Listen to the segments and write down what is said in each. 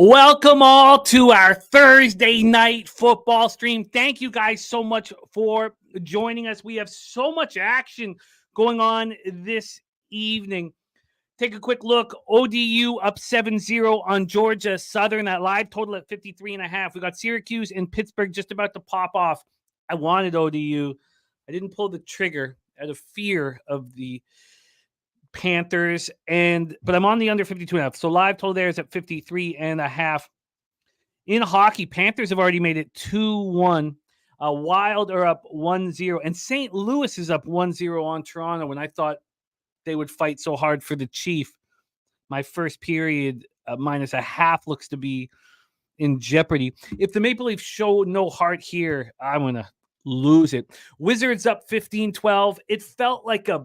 Welcome all to our Thursday night football stream. Thank you guys so much for joining us. We have so much action going on this evening. Take a quick look. ODU up 7-0 on Georgia Southern. That live total at 53.5. We got Syracuse and Pittsburgh just about to pop off. I wanted ODU. I didn't pull the trigger out of fear of the Panthers, but I'm on the under 52.5. So live total there is at 53.5. In hockey, Panthers have already made it 2-1. Wild are up 1-0, and St. Louis is up 1-0 on Toronto. When I thought they would fight so hard for the Chief, my first period minus a half looks to be in jeopardy. If the Maple Leafs show no heart here, I'm gonna lose it. Wizards up 15-12. It felt like a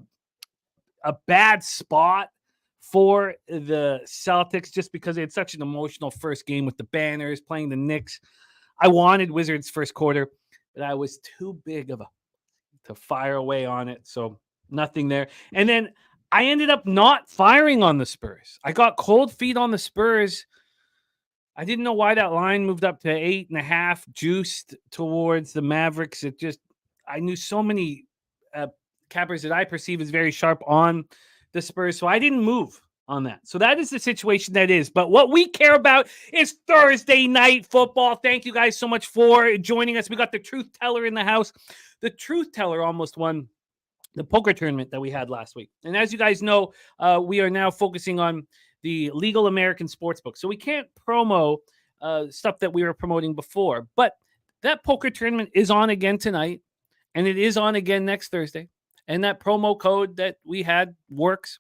bad spot for the Celtics just because they had such an emotional first game with the Banners playing the Knicks. I wanted Wizards first quarter, but I was too big to fire away on it, so nothing there. And then I ended up not firing on the Spurs. I got cold feet on the Spurs. I didn't know why that line moved up to 8.5, juiced towards the Mavericks. I knew so many cappers that I perceive as very sharp on the Spurs, so I didn't move on that. So that is the situation that is. But what we care about is Thursday night football. Thank you guys so much for joining us. We got the truth teller in the house. The truth teller almost won the poker tournament that we had last week. And as you guys know, we are now focusing on the legal American sportsbook. So we can't promo stuff that we were promoting before. But that poker tournament is on again tonight, and it is on again next Thursday. And that promo code that we had works.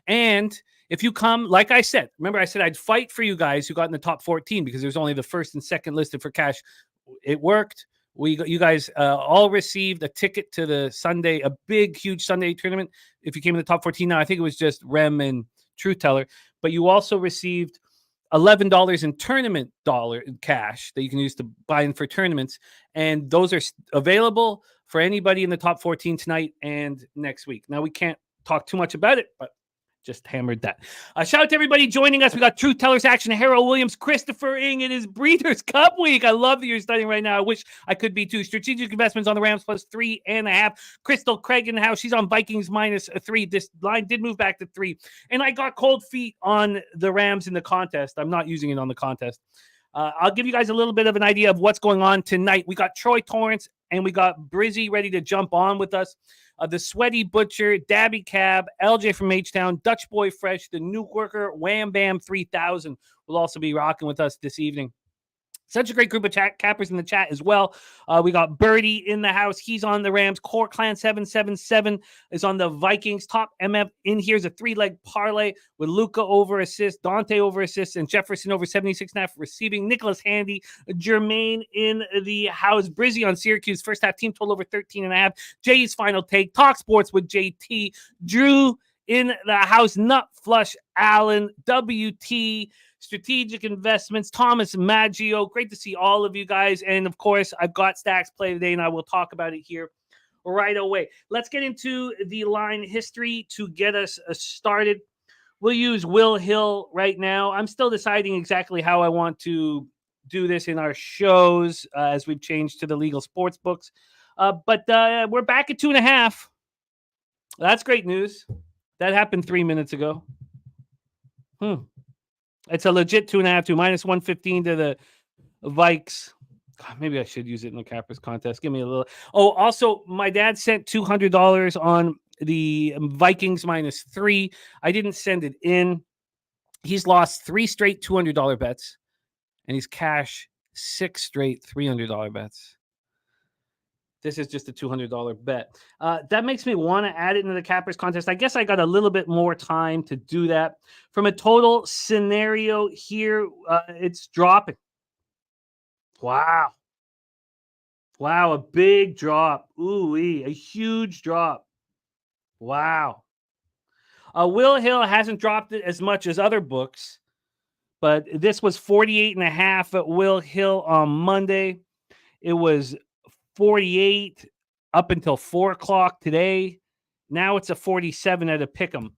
And if you come, like I said, remember I said I'd fight for you guys who got in the top 14 because there's only the first and second listed for cash. It worked. You guys all received a ticket to the Sunday, a big, huge Sunday tournament. If you came in the top 14 now, I think it was just Rem and Truth Teller. But you also received $11 in tournament cash that you can use to buy in for tournaments. And those are available for anybody in the top 14 tonight and next week. Now, we can't talk too much about it, but just hammered that. Shout out to everybody joining us. We got Truth Tellers Action, Harold Williams, Christopher Ing. It is Breeders' Cup week. I love that you're studying right now. I wish I could be too. Strategic investments on the Rams plus 3.5. Crystal Craig in the house. She's on Vikings minus 3. This line did move back to 3. And I got cold feet on the Rams in the contest. I'm not using it on the contest. I'll give you guys a little bit of an idea of what's going on tonight. We got Troy Torrance and we got Brizzy ready to jump on with us. The Sweaty Butcher, Dabby Cab, LJ from H-Town, Dutch Boy Fresh, the Nuke Worker, Wham Bam 3000 will also be rocking with us this evening. Such a great group of cappers in the chat as well. We got Birdie in the house. He's on the Rams. Core Clan 777 is on the Vikings. Top MF in here is a 3-leg parlay with Luca over assist, Dante over assist, and Jefferson over 76.5 receiving. Nicholas Handy, Jermaine in the house. Brizzy on Syracuse. First half team total over 13.5. Jay's final take. Talk sports with JT. Drew in the house. Nut Flush Allen. WT. Strategic Investments, Thomas Maggio. Great to see all of you guys. And of course, I've got Stacks play today, and I will talk about it here right away. Let's get into the line history to get us started. We'll use Will Hill right now. I'm still deciding exactly how I want to do this in our shows as we've changed to the legal sports books. But we're back at 2.5. That's great news. That happened 3 minutes ago. It's a legit 2.5 to minus 115 to the Vikes. God, maybe I should use it in the Cappers contest. Give me a little. Oh, also, my dad sent $200 on the Vikings minus 3. I didn't send it in. He's lost 3 straight $200 bets, and he's cashed 6 straight $300 bets. This is just a $200 bet. That makes me want to add it into the Cappers contest. I guess I got a little bit more time to do that. From a total scenario here, it's dropping. Wow. Wow, a big drop. Ooh-wee, a huge drop. Wow. Will Hill hasn't dropped it as much as other books, but this was 48.5 at Will Hill on Monday. It was 48 up until 4 o'clock today. Now it's a 47 at a pick'em.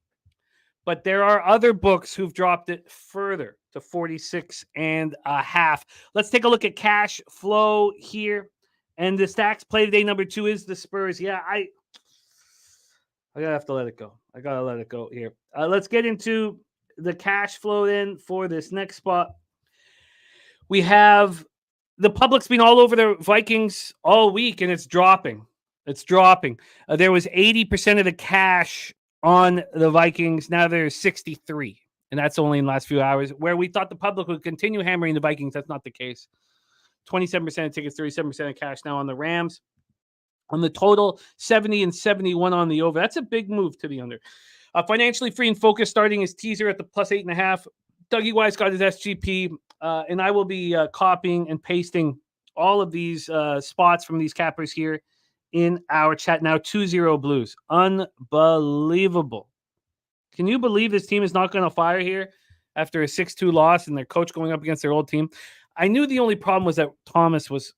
But there are other books who've dropped it further to 46.5. Let's take a look at cash flow here. And the stacks play today number 2 is the Spurs. Yeah, I gotta have to let it go. I gotta let it go here. Let's get into the cash flow then for this next spot. We have the public's been all over the Vikings all week, and it's dropping. It's dropping. There was 80% of the cash on the Vikings. Now there's 63, and that's only in the last few hours. Where we thought the public would continue hammering the Vikings, that's not the case. 27% of tickets, 37% of cash now on the Rams. On the total, 70 and 71 on the over. That's a big move to the under. Financially free and focused, starting his teaser at the plus 8.5. Dougie Wise got his SGP, and I will be copying and pasting all of these spots from these cappers here in our chat now. 2-0 Blues. Unbelievable. Can you believe this team is not going to fire here after a 6-2 loss and their coach going up against their old team? I knew the only problem was that Thomas was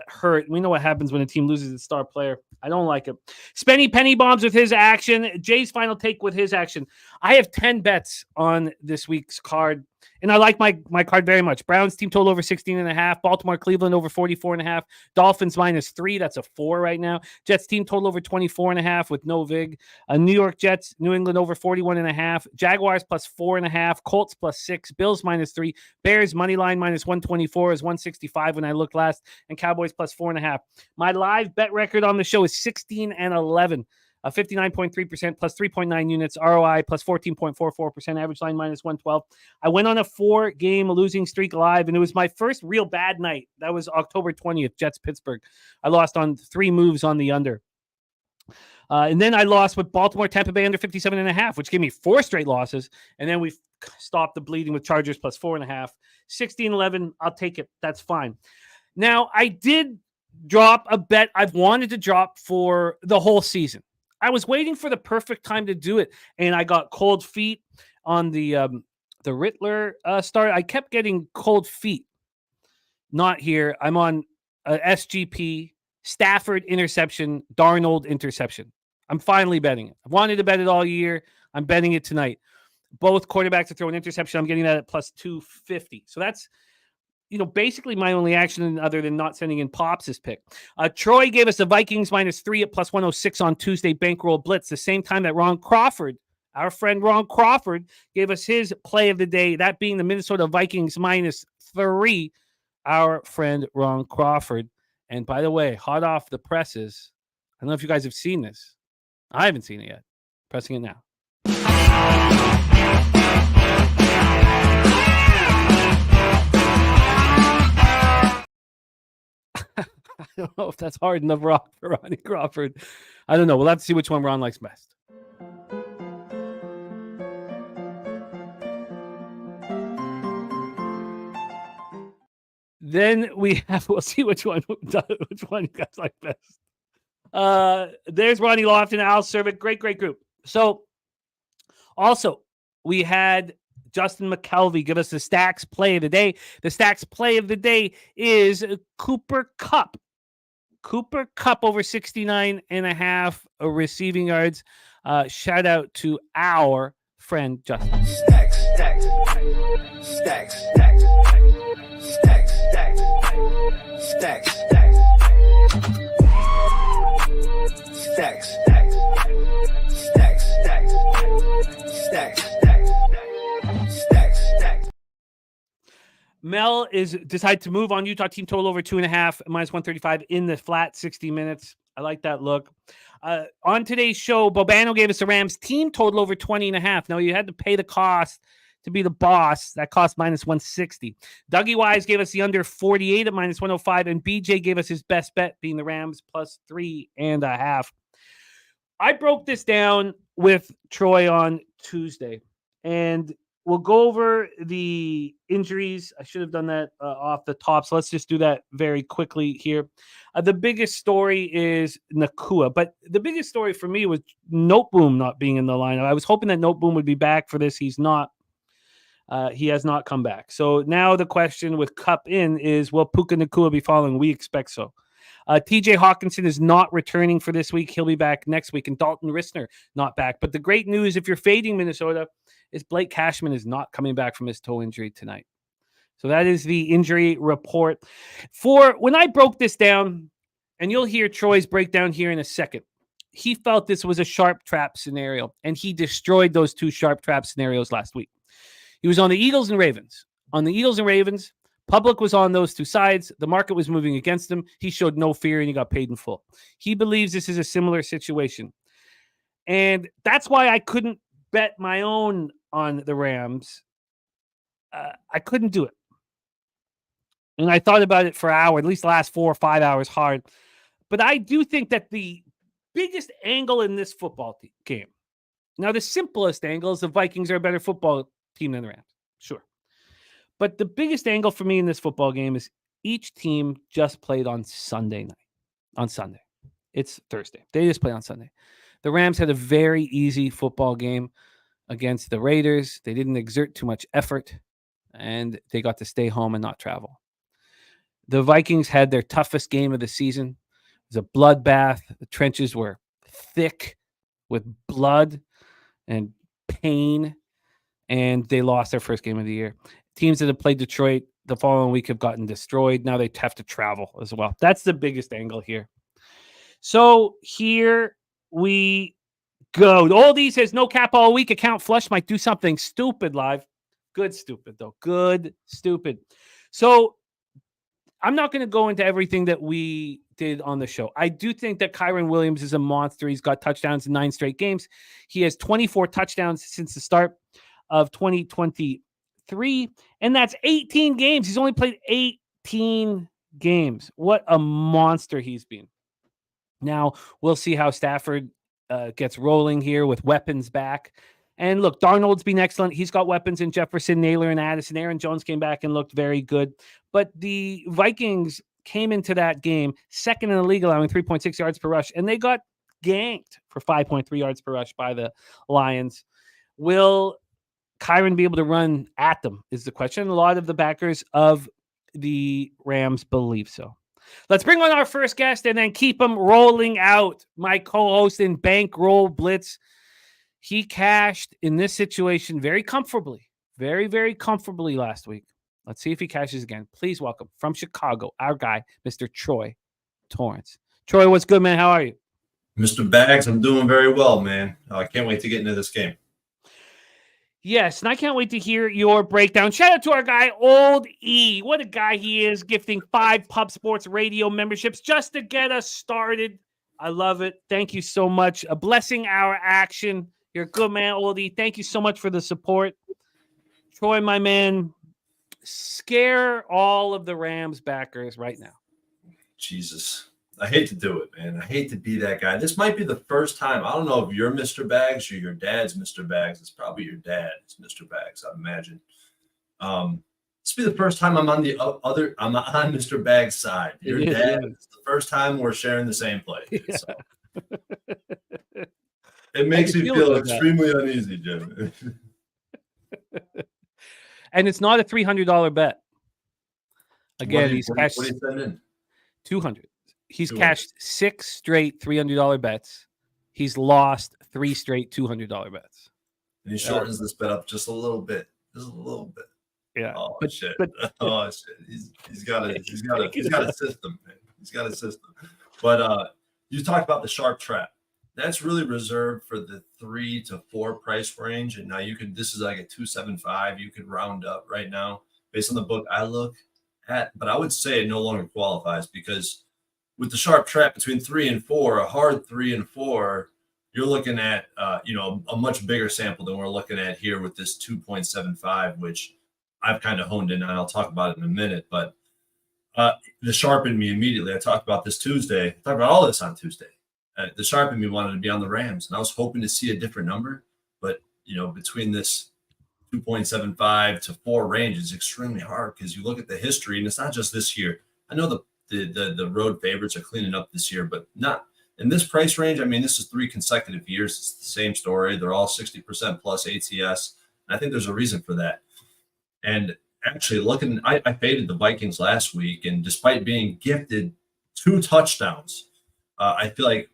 hurt. We know what happens when a team loses its star player. I don't like it. Spenny Penny bombs with his action. Jay's final take with his action. I have 10 bets on this week's card, and I like my card very much. Browns team total over 16.5. Baltimore Cleveland over 44.5. Dolphins -3. That's a 4 right now. Jets team total over 24.5 with no vig. New York Jets, New England over 41.5. Jaguars +4.5. Colts +6. Bills -3. Bears money line -124 is 165 when I looked last, and Cowboys +4.5. My live bet record on the show is 16-11. 59.3% plus 3.9 units, ROI plus 14.44%, average line -112. I went on a 4-game losing streak live, and it was my first real bad night. That was October 20th, Jets Pittsburgh. I lost on 3 moves on the under. And then I lost with Baltimore Tampa Bay under 57.5, which gave me 4 straight losses. And then we stopped the bleeding with Chargers plus 4.5. 16-11, I'll take it. That's fine. Now, I did drop a bet I've wanted to drop for the whole season. I was waiting for the perfect time to do it, and I got cold feet on the Rittler start. I kept getting cold feet. Not here. I'm on SGP, Stafford interception, Darnold interception. I'm finally betting it. I wanted to bet it all year. I'm betting it tonight. Both quarterbacks to throw an interception. I'm getting that at plus 250. So that's basically my only action other than not sending in Pops' pick. Troy gave us the Vikings -3 at plus 106 on Tuesday Bankroll Blitz, the same time that Ron Crawford, our friend Ron Crawford, gave us his play of the day, that being the Minnesota Vikings -3, our friend Ron Crawford. And by the way, hot off the presses, I don't know if you guys have seen this. I haven't seen it yet. Pressing it now. I don't know if that's hard enough rock for Ronnie Crawford. I don't know. We'll have to see which one Ron likes best. Then we'll see which one you guys like best. There's Ronnie Lofton, Al Cervic. Great group. So also we had Justin McKelvey give us the Stacks play of the day. The Stacks play of the day is Cooper Kupp. Cooper Kupp over 69.5 receiving yards. Shout out to our friend Justin. Stacks. Mel is decided to move on Utah team total over 2.5 -135 in the flat 60 minutes. I like that look. On today's show, Bobano gave us the Rams team total over 20.5. Now you had to pay the cost to be the boss. That cost -160. Dougie Wise gave us the under 48 at -105, and BJ gave us his best bet being the Rams plus 3.5. I broke this down with Troy on Tuesday, and we'll go over the injuries. I should have done that off the top, so let's just do that very quickly here. The biggest story is Nakua, but the biggest story for me was Noteboom not being in the lineup. I was hoping that Noteboom would be back for this. He's not. He has not come back. So now the question with Kupp in is, will Puka Nakua be following? We expect so. TJ Hawkinson is not returning for this week. He'll be back next week. And Dalton Risner not back. But the great news, if you're fading Minnesota, is Blake Cashman is not coming back from his toe injury tonight. So that is the injury report. For when I broke this down, and you'll hear Troy's breakdown here in a second, he felt this was a sharp trap scenario, and he destroyed those two sharp trap scenarios last week. He was on the Eagles and Ravens. On the Eagles and Ravens, public was on those two sides. The market was moving against him. He showed no fear, and he got paid in full. He believes this is a similar situation. And that's why I couldn't bet my own on the Rams. I couldn't do it. And I thought about it for an hour, at least the last 4 or 5 hours hard. But I do think that the biggest angle in this football game, now the simplest angle is the Vikings are a better football team than the Rams. Sure. But the biggest angle for me in this football game is each team just played on Sunday night. On Sunday. It's Thursday. They just played on Sunday. The Rams had a very easy football game against the Raiders. They didn't exert too much effort, and they got to stay home and not travel. The Vikings had their toughest game of the season. It was a bloodbath. The trenches were thick with blood and pain, and they lost their first game of the year. Teams that have played Detroit the following week have gotten destroyed. Now they have to travel as well. That's the biggest angle here. So here we go. Oldie says no cap all week. Account flush might do something stupid live. Good stupid, though. Good stupid. So I'm not going to go into everything that we did on the show. I do think that Kyren Williams is a monster. He's got touchdowns in 9 straight games. He has 24 touchdowns since the start of 2023, and that's 18 games. He's only played 18 games. What a monster he's been. Now, we'll see how Stafford gets rolling here with weapons back. And look, Darnold's been excellent. He's got weapons in Jefferson, Naylor, and Addison. Aaron Jones came back and looked very good. But the Vikings came into that game second in the league, allowing 3.6 yards per rush, and they got ganked for 5.3 yards per rush by the Lions. Will Kyren be able to run at them is the question. A lot of the backers of the Rams believe so. Let's bring on our first guest and then keep them rolling out. My co-host in Bankroll Blitz. He cashed in this situation very comfortably, very, very comfortably last week. Let's see if he cashes again. Please welcome from Chicago, our guy, Mr. Troy Torrance. Troy, what's good, man? How are you? Mr. Bags, I'm doing very well, man. I can't wait to get into this game. Yes, and I can't wait to hear your breakdown. Shout out to our guy, Old E. What a guy he is, gifting 5 Pub Sports Radio memberships just to get us started. I love it. Thank you so much. Blessing our action. You're a good man, Old E. Thank you so much for the support. Troy, my man, scare all of the Rams backers right now. Jesus. I hate to do it, man. I hate to be that guy. This might be the first time. I don't know if you're Mr. Bags or your dad's Mr. Bags. It's probably your dad's Mr. Bags, I imagine. This will be the first time I'm on I'm on Mr. Bags' side. Your dad, it's the first time we're sharing the same place. Yeah. So. It makes me feel extremely uneasy, Jim. And it's not a $300 bet. Again, he's cashed what did he send in? $200. He's cashed 6 straight $300 bets. He's lost 3 straight $200 bets. And he shortens this bet up just a little bit. Just a little bit. Yeah. Oh shit. Oh shit. He's got a system, man. He's got a system. But you talked about the sharp trap. That's really reserved for the 3 to 4 price range. And now this is like a 275. You could round up right now based on the book I look at. But I would say it no longer qualifies because with the sharp trap between 3 and 4, a hard 3 and 4, you're looking at a much bigger sample than we're looking at here with this 2.75, which I've kind of honed in, and I'll talk about it in a minute. But the sharpened me immediately. I talked about this Tuesday. I talked about all this on Tuesday. The sharpened me wanted to be on the Rams, and I was hoping to see a different number. But between this 2.75 to 4 range is extremely hard because you look at the history, and it's not just this year. I know the road favorites are cleaning up this year, but not in this price range. I mean, this is 3 consecutive years. It's the same story. They're all 60% plus ATS. And I think there's a reason for that. And actually I faded the Vikings last week. And despite being gifted 2 touchdowns. I feel like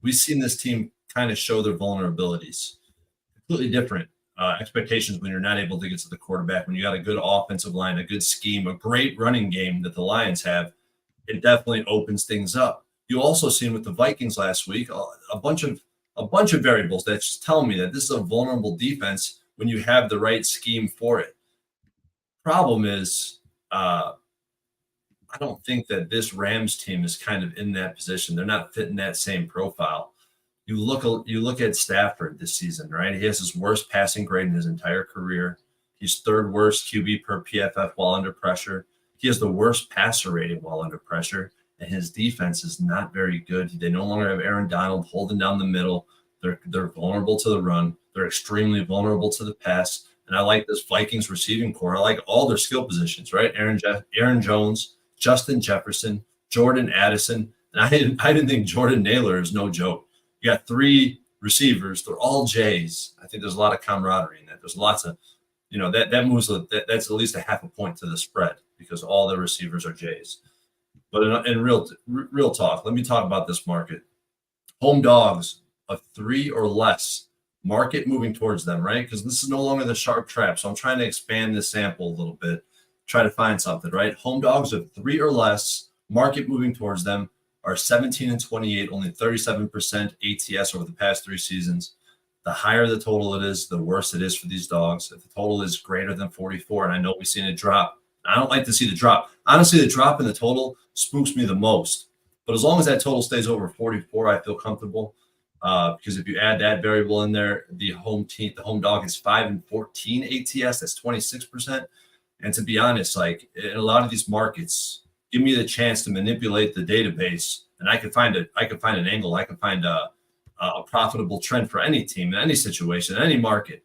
we've seen this team kind of show their vulnerabilities. Completely different expectations when you're not able to get to the quarterback, when you got a good offensive line, a good scheme, a great running game that the Lions have. It definitely opens things up. You also seen with the Vikings last week a bunch of variables that just tell me that this is a vulnerable defense when you have the right scheme for it. Problem is, I don't think that this Rams team is kind of in that position. They're not fitting that same profile. You look at Stafford this season, right? He has his worst passing grade in his entire career. He's 3rd worst QB per PFF while under pressure. He has the worst passer rating while under pressure, and his defense is not very good. They no longer have Aaron Donald holding down the middle. They're vulnerable to the run. They're extremely vulnerable to the pass. And I like this Vikings receiving core. I like all their skill positions, right? Aaron Jones, Justin Jefferson, Jordan Addison. And I didn't think Jordan Naylor is no joke. You got 3 receivers. They're all J's. I think there's a lot of camaraderie in that. There's lots of, that moves. That's at least a half a point to the spread because all the receivers are J's. But in real talk, let me talk about this market. Home dogs of 3 or less, market moving towards them, right? Because this is no longer the sharp trap. So I'm trying to expand this sample a little bit, try to find something, right? Home dogs of 3 or less, market moving towards them, are 17 and 28, only 37% ATS over the past 3 seasons. The higher the total it is, the worse it is for these dogs. If the total is greater than 44, and I know we've seen it drop, I don't like to see the drop. Honestly, the drop in the total spooks me the most. But as long as that total stays over 44, I feel comfortable. Because if you add that variable in there, the home dog is 5 and 14 ATS. That's 26%. And to be honest, like in a lot of these markets, give me the chance to manipulate the database, and I can find an angle. I can find a profitable trend for any team in any situation, in any market.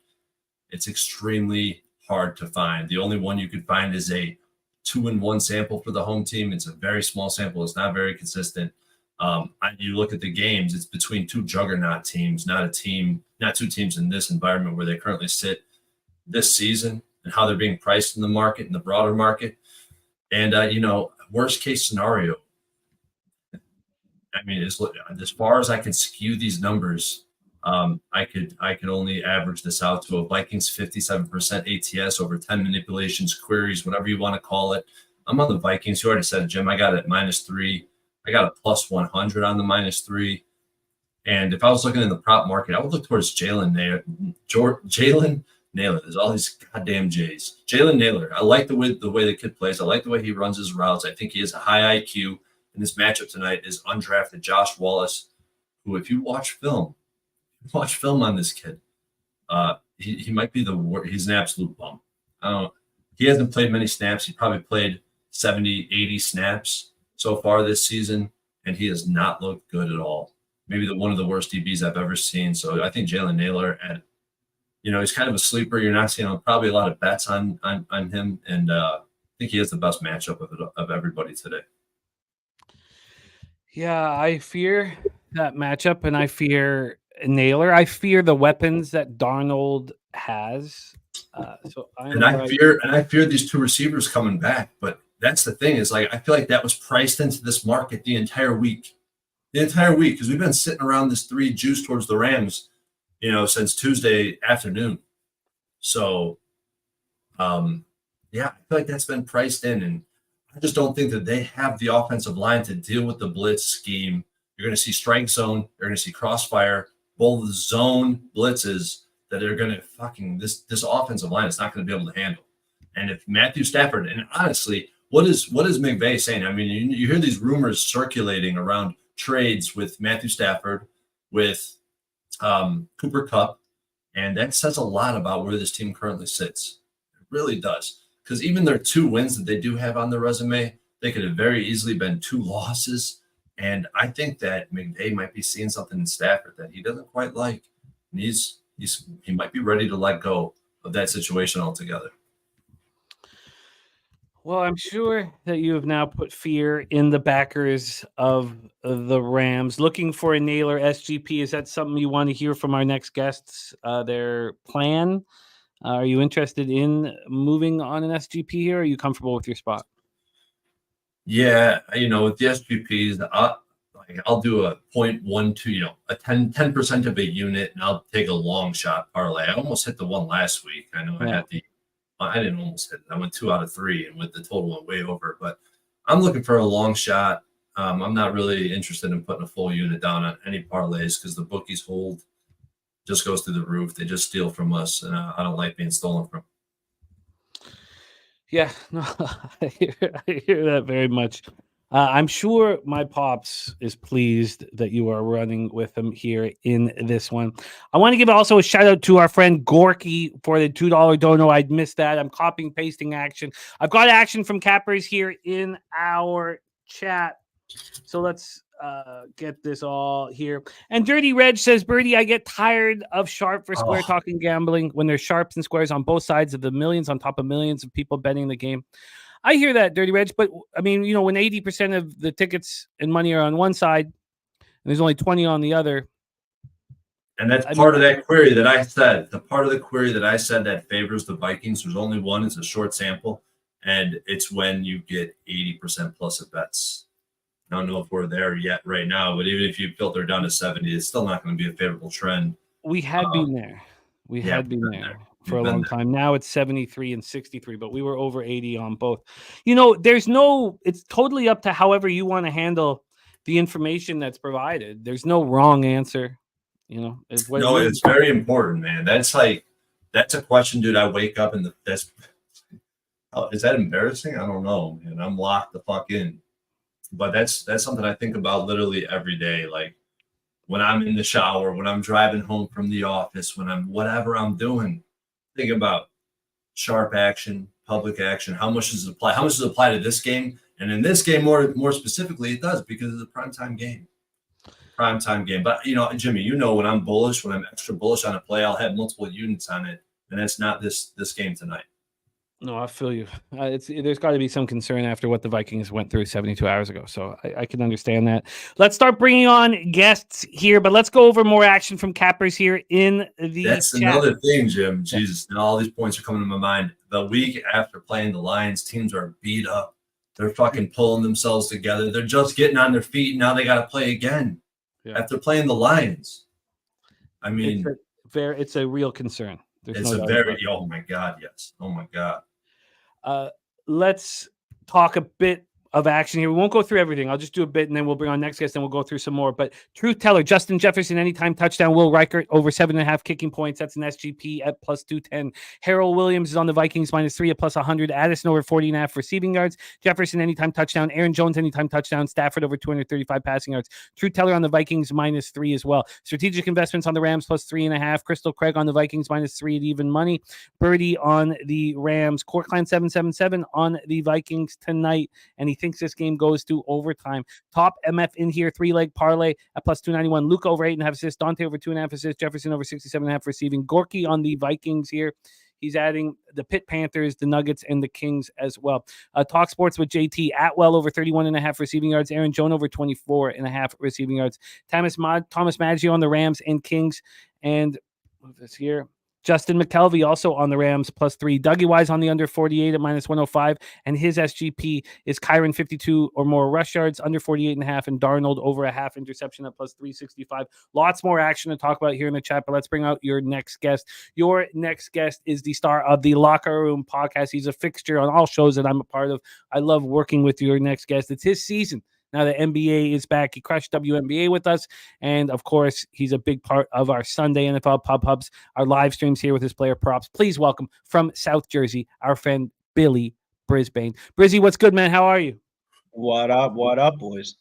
It's extremely hard to find. The only one you could find is a 2-in-1 sample for the home team. It's a very small sample. It's not very consistent. You look at the games, it's between 2 juggernaut teams, not 2 teams in this environment where they currently sit this season and how they're being priced in the market, in the broader market. And, worst case scenario, I mean, as far as I can skew these numbers, I could only average this out to a Vikings 57% ATS over 10 manipulations, queries, whatever you want to call it. I'm on the Vikings. You already said it, Jim. I got it at -3. I got a +100 on the -3. And if I was looking in the prop market, I would look towards Jalen Naylor. There's all these goddamn J's. Jalen Naylor. I like the way the kid plays. I like the way he runs his routes. I think he has a high IQ. And this matchup tonight is undrafted Josh Wallace, who, if you watch film on this kid, he might be the worst. He's an absolute bum. He hasn't played many snaps. He probably played 70, 80 snaps so far this season, and he has not looked good at all. Maybe one of the worst DBs I've ever seen. So I think Jalen Naylor, he's kind of a sleeper. You're not seeing probably a lot of bets on him, and I think he has the best matchup of everybody today. Yeah, I fear that matchup, and I fear Naylor. I fear the weapons that Darnold has. I fear these 2 receivers coming back. But that's the thing is, like, I feel like that was priced into this market the entire week, because we've been sitting around this 3 juice towards the Rams, since Tuesday afternoon. So, I feel like that's been priced in, and I just don't think that they have the offensive line to deal with the blitz scheme. You're going to see strike zone. You're going to see crossfire, both zone blitzes that are going to this offensive line is not going to be able to handle. And if Matthew Stafford, and honestly, what is McVay saying? I mean, you hear these rumors circulating around trades with Matthew Stafford, with Cooper Kupp, and that says a lot about where this team currently sits. It really does. Because even their 2 wins that they do have on their resume, they could have very easily been 2 losses. And I think that McVay might be seeing something in Stafford that he doesn't quite like. And he might be ready to let go of that situation altogether. Well, I'm sure that you have now put fear in the backers of the Rams. Looking for a Naylor SGP, is that something you want to hear from our next guests, their plan? Are you interested in moving on an SGP here? Or are you comfortable with your spot? Yeah, with the SGPs, I'll do a 0.12, a 10% of a unit, and I'll take a long shot parlay. I almost hit the one last week. I know Yeah. I didn't almost hit it. I went 2 out of 3, and with the total went way over. But I'm looking for a long shot. I'm not really interested in putting a full unit down on any parlays because the bookies hold just goes through the roof. They just steal from us, and I don't like being stolen from. Yeah, no, I hear that very much. I'm sure my pops is pleased that you are running with him here in this one. I want to give also a shout out to our friend Gorky for the $2 dono. I'd missed that. I'm copying pasting action. I've got action from Cappers here in our chat. So let's get this all here. And Dirty Reg says, Birdie, I get tired of sharp for square talking gambling when there's sharps and squares on both sides of the millions on top of millions of people betting the game. I hear that, Dirty Reg, but I mean, when 80% of the tickets and money are on one side and there's only 20 on the other. And that's part of that query that I said. The part of the query that I said that favors the Vikings, there's only one. It's a short sample, and it's when you get 80% plus of bets. I don't know if we're there yet right now, but even if you filter down to 70, it's still not going to be a favorable trend. We had been there. We had been there for a long time. Now it's 73 and 63, but we were over 80 on both. It's totally up to however you want to handle the information that's provided. There's no wrong answer. It's very important, man. That's a question, dude. I wake up and is that embarrassing? I don't know, man. I'm locked the fuck in. But that's something I think about literally every day. Like when I'm in the shower, when I'm driving home from the office, whatever I'm doing, think about sharp action, public action. How much does it apply? How much does it apply to this game? And in this game, more specifically, it does because it's a primetime game. But Jimmy, when I'm bullish, when I'm extra bullish on a play, I'll have multiple units on it, and that's not this game tonight. No, I feel you. There's got to be some concern after what the Vikings went through 72 hours ago. So I can understand that. Let's start bringing on guests here, but let's go over more action from Cappers here in the That's chat. Another thing, Jim. Jesus, now all these points are coming to my mind. The week after playing the Lions, teams are beat up. They're fucking pulling themselves together. They're just getting on their feet. Now they got to play again after playing the Lions. I mean, it's a real concern. Oh my God, yes. Oh my God. Let's talk a bit of action here. We won't go through everything. I'll just do a bit, and then we'll bring on next guest, and we'll go through some more. But Truth Teller, Justin Jefferson, anytime touchdown. Will Reichert, over 7.5 kicking points. That's an SGP at plus 210. Harold Williams is on the Vikings, -3 at plus 100. Addison over 40.5 receiving yards. Jefferson, anytime touchdown. Aaron Jones, anytime touchdown. Stafford over 235 passing yards. Truth Teller on the Vikings, -3 as well. Strategic investments on the Rams, plus 3.5. Crystal Craig on the Vikings, -3 at even money. Birdie on the Rams. Court Clan 777 on the Vikings tonight, and he thinks this game goes to overtime. Top MF in here, 3-leg parlay at plus 291. Luke over 8.5 assists. Dante over 2.5 assists. Jefferson over 67.5 receiving. Gorky on the Vikings here. He's adding the Pitt Panthers, the Nuggets, and the Kings as well. Talk Sports with JT. Atwell over 31.5 receiving yards. Aaron Jones over 24.5 receiving yards. Thomas Maggio on the Rams and Kings. And move this here. Justin McKelvey also on the Rams, +3. Dougie Wise on the under 48 at -105. And his SGP is Kyron, 52 or more rush yards, under 48.5. And Darnold over a half interception at +365. Lots more action to talk about here in the chat, but let's bring out your next guest. Your next guest is the star of the Locker Room podcast. He's a fixture on all shows that I'm a part of. I love working with your next guest. It's his season. Now the NBA is back. He crushed WNBA with us. And, of course, he's a big part of our Sunday NFL Pub Hubs, our live streams here with his player props. Please welcome from South Jersey, our friend Billy Brisbane. Brizzy, what's good, man? How are you? What up, boys?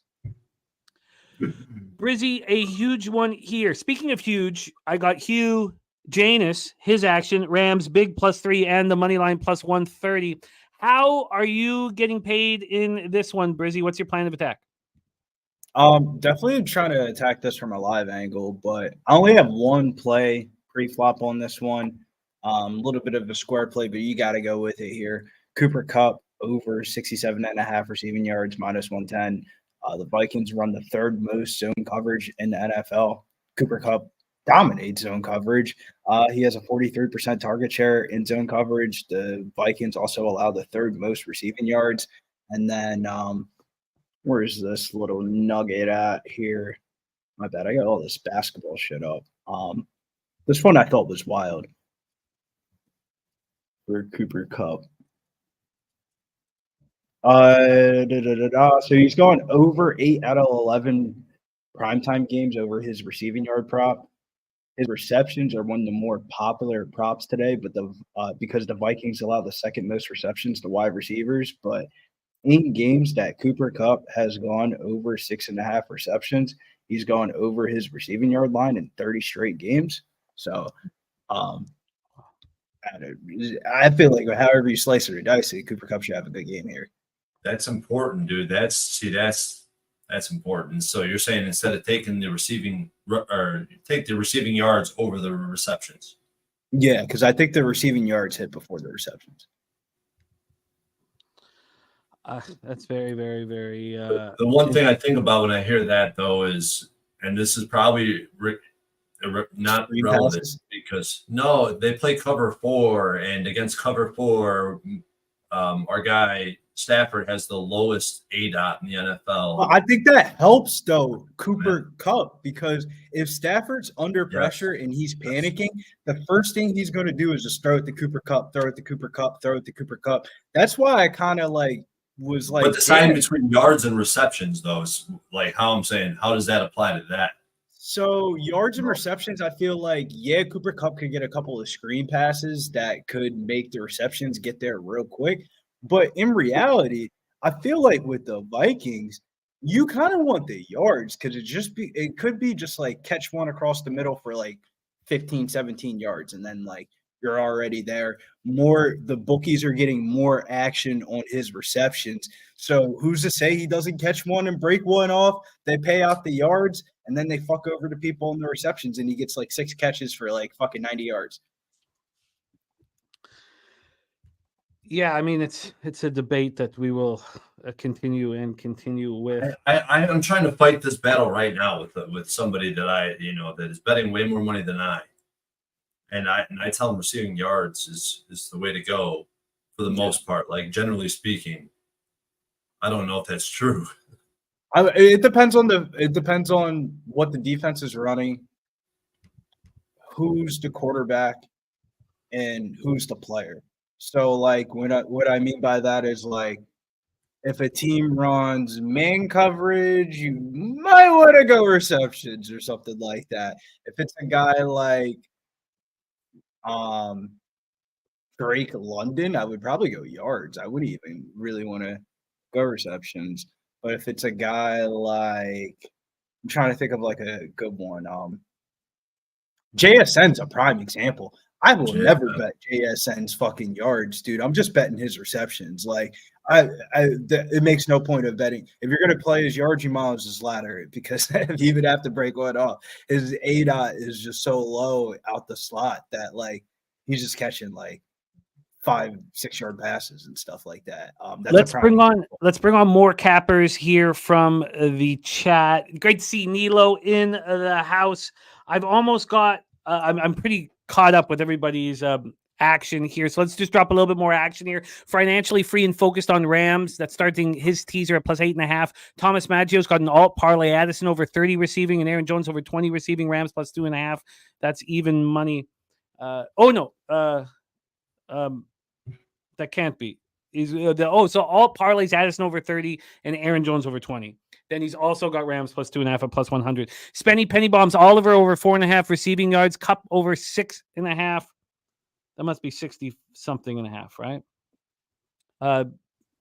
Brizzy, a huge one here. Speaking of huge, I got Hugh Janus, his action, Rams, big +3 and the money line +130. How are you getting paid in this one, Brizzy? What's your plan of attack? Definitely trying to attack this from a live angle, but I only have one play pre-flop on this one. A little bit of a square play, but you got to go with it here. Cooper Kupp over 67.5 receiving yards, -110. The Vikings run the third most zone coverage in the NFL. Cooper Kupp dominates zone coverage. He has a 43% target share in zone coverage. The Vikings also allow the third most receiving yards. And then Where's this little nugget at here? My bad. I got all this basketball shit up. This one I thought was wild for Cooper Kupp. So he's gone over 8 out of 11 primetime games over his receiving yard prop. His receptions are one of the more popular props today, but because the Vikings allow the second most receptions to wide receivers, but in games that Cooper Kupp has gone over 6.5 receptions, he's gone over his receiving yard line in 30 straight games. So, I feel like however you slice it or dice it, Cooper Kupp should have a good game here. That's important, dude. That's important. So you're saying instead of taking the receiving or take the receiving yards over the receptions. Yeah, because I think the receiving yards hit before the receptions. That's very, very, very. The one thing I think about when I hear that though is, and this is probably not relevant because no, they play cover 4, and against cover 4, our guy Stafford has the lowest ADOT in the NFL. Well, I think that helps though, Cooper Kupp, because if Stafford's under pressure and he's panicking, the first thing he's going to do is just throw it to Cooper Kupp, throw it to Cooper Kupp, throw it to Cooper Kupp. That's why I kind of was like. But the sign between yards and receptions, though, is like how I'm saying, how does that apply to that? So yards and receptions, I feel like, Cooper Kupp could get a couple of screen passes that could make the receptions get there real quick. But in reality, I feel like with the Vikings, you kind of want the yards because it could be just like catch one across the middle for like 15, 17 yards. And then you're already there. The bookies are getting more action on his receptions. So who's to say he doesn't catch one and break one off? They pay out the yards and then they fuck over the people in the receptions and he gets 6 catches for fucking 90 yards. Yeah, I mean it's a debate that we will continue with. I'm trying to fight this battle right now with somebody that that is betting way more money than I. And I tell them receiving yards is the way to go for the most part. Like generally speaking, I don't know if that's true. It depends on what the defense is running, who's the quarterback, and who's the player. So what I mean by that is if a team runs man coverage, you might want to go receptions or something like that. If it's a guy like Drake London, I would probably go yards. I wouldn't even really want to go receptions. But if it's a guy I'm trying to think of a good one. JSN's a prime example. I will never bet JSN's fucking yards, dude. I'm just betting his receptions. It makes no point of betting. If you're going to play his yards, you might as well just ladder it because he would have to break one off. His ADOT is just so low out the slot that he's just catching 5-6 yard passes and stuff like that. Let's bring on more cappers here from the chat. Great to see Nilo in the house. I've almost got. I'm pretty caught up with everybody's action here. So let's just drop a little bit more action here. Financially free and focused on Rams. That's starting his teaser at +8.5. Thomas Maggio's got an alt parlay. Addison over 30 receiving and Aaron Jones over 20 receiving. Rams +2.5. That's even money. That can't be. So alt parlays Addison over 30 and Aaron Jones over 20. Then he's also got Rams +2.5 at +100. Spenny Penny Bombs Oliver over 4.5 receiving yards. Kupp over 6.5. That must be 60 something and a half, right?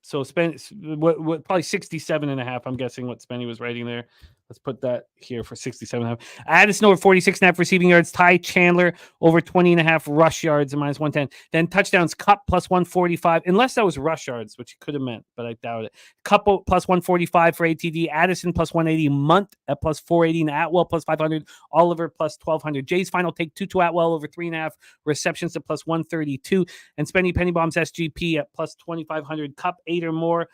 So what probably 67.5. I'm guessing what Spenny was writing there. Let's put that here for 67.5. Addison over 46.5 receiving yards. Ty Chandler over 20.5 rush yards and -110. Then touchdowns, Kupp +145, unless that was rush yards, which it could have meant, but I doubt it. Kupp +145 for ATD. Addison +180. Munt at +480. And Atwell +500. Oliver +1200. Jay's final take Tutu Atwell over 3.5 receptions to +132. And Spenny Penny Bombs SGP at +2500. Kupp 8 or more.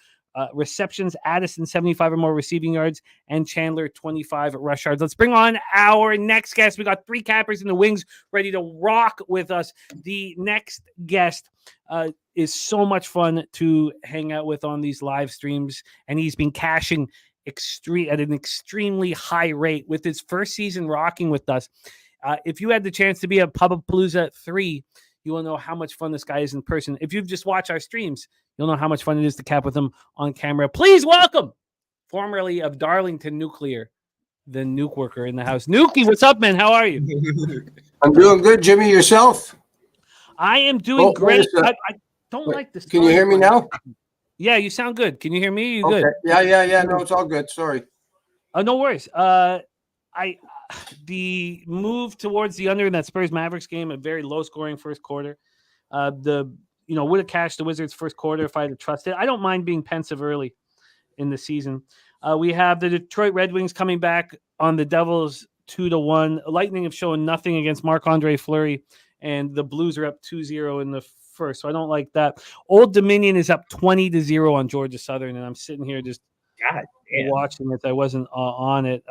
receptions, Addison 75 or more receiving yards, and Chandler 25 rush yards. Let's bring on our next guest. We got 3 cappers in the wings ready to rock with us. The next guest is so much fun to hang out with on these live streams, and he's been cashing at an extremely high rate with his first season rocking with us. If you had the chance to be at Pubapalooza 3, you will know how much fun this guy is in person. If you've just watched our streams, you'll know how much fun it is to cap with him on camera. Please welcome, formerly of Darlington Nuclear, the Nuke Worker in the house. Nuki, what's up, man? How are you? I'm doing good, Jimmy. Yourself? I am doing great. I don't like this. Can you hear me now? Yeah, you sound good. Can you hear me? You okay. good? Yeah. No, it's all good. Sorry. Oh, no worries. The move towards the under in that Spurs Mavericks game, a very low scoring first quarter. Would have cashed the Wizards first quarter if I had trusted. I don't mind being pensive early in the season. We have the Detroit Red Wings coming back on the Devils 2-1. Lightning have shown nothing against Marc-Andre Fleury, and the Blues are up 2-0 in the first. So I don't like that. Old Dominion is up 20-0 on Georgia Southern, and I'm sitting here just watching it. I wasn't on it.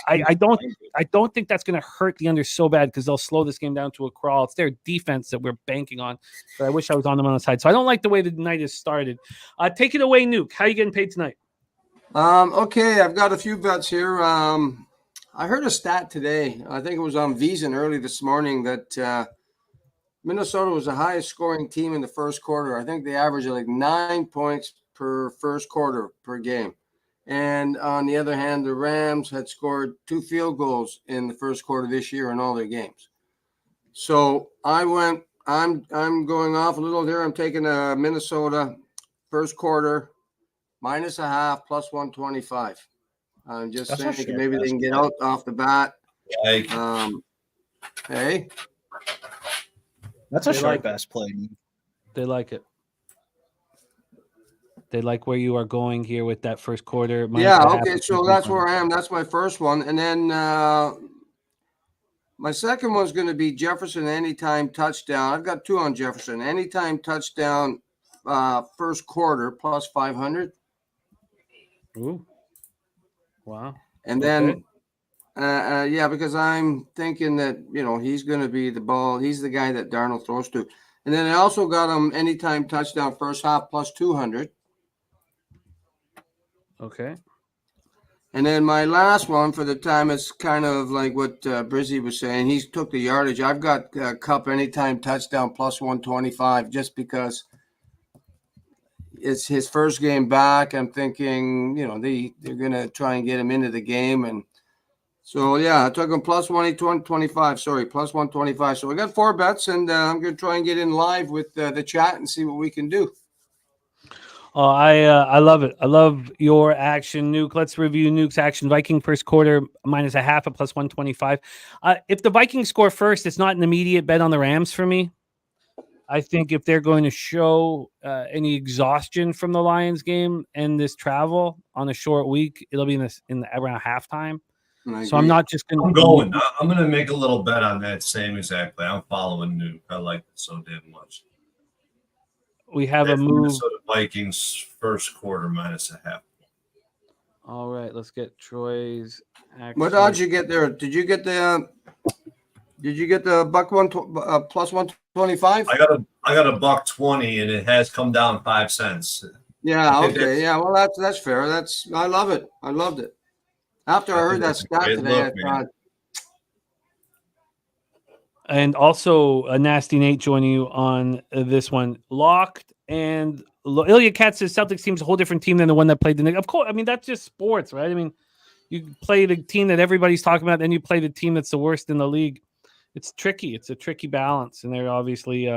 I don't think that's going to hurt the under so bad because they'll slow this game down to a crawl. It's their defense that we're banking on, but I wish I was on them on the side. So I don't like the way the night has started. Take it away, Nuke. How are you getting paid tonight? Okay, I've got a few bets here. I heard a stat today. I think it was on VSiN early this morning that Minnesota was the highest scoring team in the first quarter. I think they averaged like 9 points per first quarter per game. And on the other hand, the Rams had scored 2 field goals in the first quarter this year in all their games. So I'm going off a little here. I'm taking Minnesota first quarter -0.5 plus 125. I'm just saying maybe they can get out off the bat. Hey. That's a sharp ass play. They like it. They like where you are going here with that first quarter. Yeah, okay, so that's where I am. That's my first one. And then my second one's going to be Jefferson anytime touchdown. I've got 2 on Jefferson. Anytime touchdown first quarter plus 500. Ooh. Wow. And then, because I'm thinking that, he's going to be the ball. He's the guy that Darnold throws to. And then I also got him anytime touchdown first half plus 200. Okay. And then my last one for the time is kind of like what Brizzy was saying. He took the yardage. I've got Cup anytime touchdown plus 125 just because it's his first game back. I'm thinking, they're going to try and get him into the game. And so, yeah, I took him plus 125. Sorry, plus 125. So we got 4 bets, and I'm going to try and get in live with the chat and see what we can do. Oh, I love it. I love your action, Nuke. Let's review Nuke's action. Viking first quarter -0.5 at plus 125. If the Vikings score first, it's not an immediate bet on the Rams for me. I think if they're going to show any exhaustion from the Lions game and this travel on a short week, it'll be in around halftime. So I'm not just going to. I'm going to make a little bet on that same exactly. I'm following Nuke. I like it so damn much. We have a move. Minnesota Vikings first quarter -0.5. All right, let's get Troy's action. What odds you get there? Did you get the buck plus 125? I got a $1.20, and it has come down 5 cents. Yeah. Okay. Yeah. Well, that's fair. I love it. I loved it. After I heard that stat today, I thought. And also a Nasty Nate joining you on this one. Locked and Ilya Katz says Celtics team's a whole different team than the one that played the Knicks. Of course, I mean, that's just sports, right? I mean, you play the team that everybody's talking about, then you play the team that's the worst in the league. It's tricky. It's a tricky balance, and they're obviously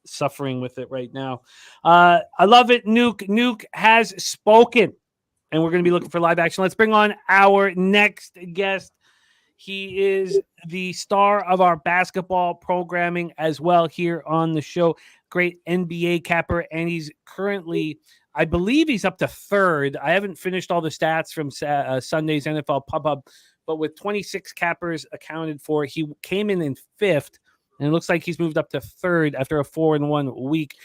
suffering with it right now. I love it. Nuke has spoken, and we're going to be looking for live action. Let's bring on our next guest. He is the star of our basketball programming as well here on the show. Great NBA capper, and he's currently, I believe he's up to 3rd. I haven't finished all the stats from Sunday's NFL Pub, but with 26 cappers accounted for, he came in 5th And it looks like he's moved up to third after a 4-1 week.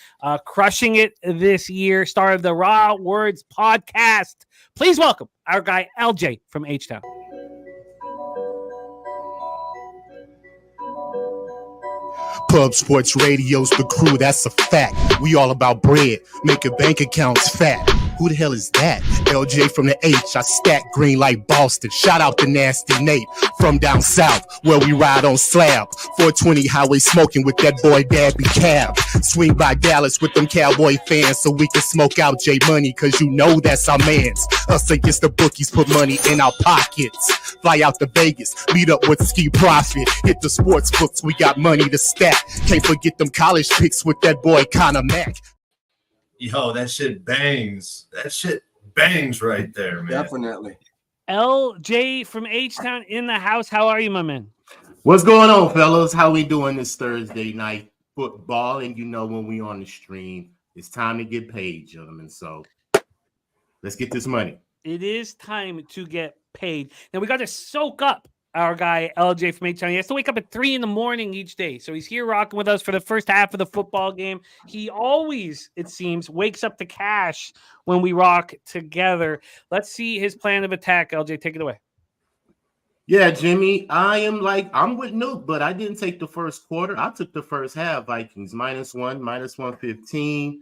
Crushing it this year. Star of the Raw Words podcast. Please welcome our guy, LJ from H-Town. Pub Sports Radio's the crew, that's a fact. We all about bread, making bank accounts fat. Who the hell is that? LJ from the H, I stack green like Boston. Shout out to Nasty Nate from down south, where we ride on slabs. 420 highway smoking with that boy Dabby Cab. Swing by Dallas with them Cowboy fans so we can smoke out J Money, cause you know that's our mans. Us against the bookies, put money in our pockets. Fly out to Vegas, meet up with Ski Profit. Hit the sports books, we got money to stack. Can't forget them college picks with that boy Connor Mack. Yo, that shit bangs. That shit bangs right there, man. Definitely. LJ from H-Town in the house. How are you, my man? What's going on, fellas? How we doing this Thursday night football? And you know when we on the stream, it's time to get paid, gentlemen. So let's get this money. It is time to get paid. Now we got to soak up our guy LJ from H-Town. He has to wake up at 3 a.m. each day. So he's here rocking with us for the first half of the football game. He always, it seems, wakes up to cash when we rock together. Let's see his plan of attack. LJ, take it away. Yeah, Jimmy, I'm with Nuke, but I didn't take the first quarter. I took the first half. Vikings -1, -115.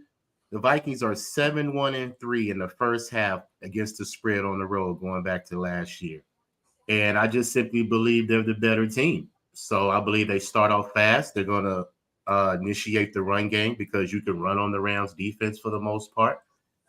The Vikings are 7-1-3 in the first half against the spread on the road going back to last year. And I just simply believe they're the better team. So I believe they start off fast. They're going to initiate the run game because you can run on the Rams defense for the most part.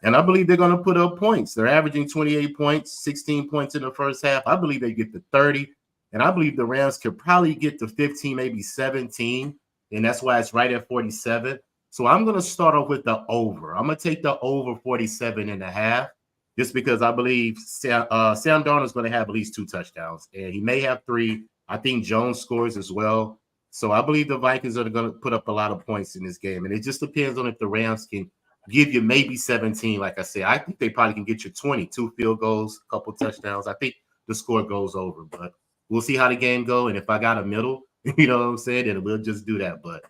And I believe they're going to put up points. They're averaging 28 points, 16 points in the first half. I believe they get to 30. And I believe the Rams could probably get to 15, maybe 17. And that's why it's right at 47. So I'm going to start off with the over. I'm going to take the over 47.5. Just because I believe Sam Darnold's going to have at least 2 touchdowns, and he may have 3. I think Jones scores as well. So I believe the Vikings are going to put up a lot of points in this game, and it just depends on if the Rams can give you maybe 17. Like I said, I think they probably can get you 20, 2 field goals, a couple touchdowns. I think the score goes over, but we'll see how the game go. And if I got a middle, you know what I'm saying, then we'll just do that. But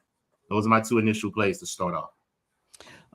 those are my 2 initial plays to start off.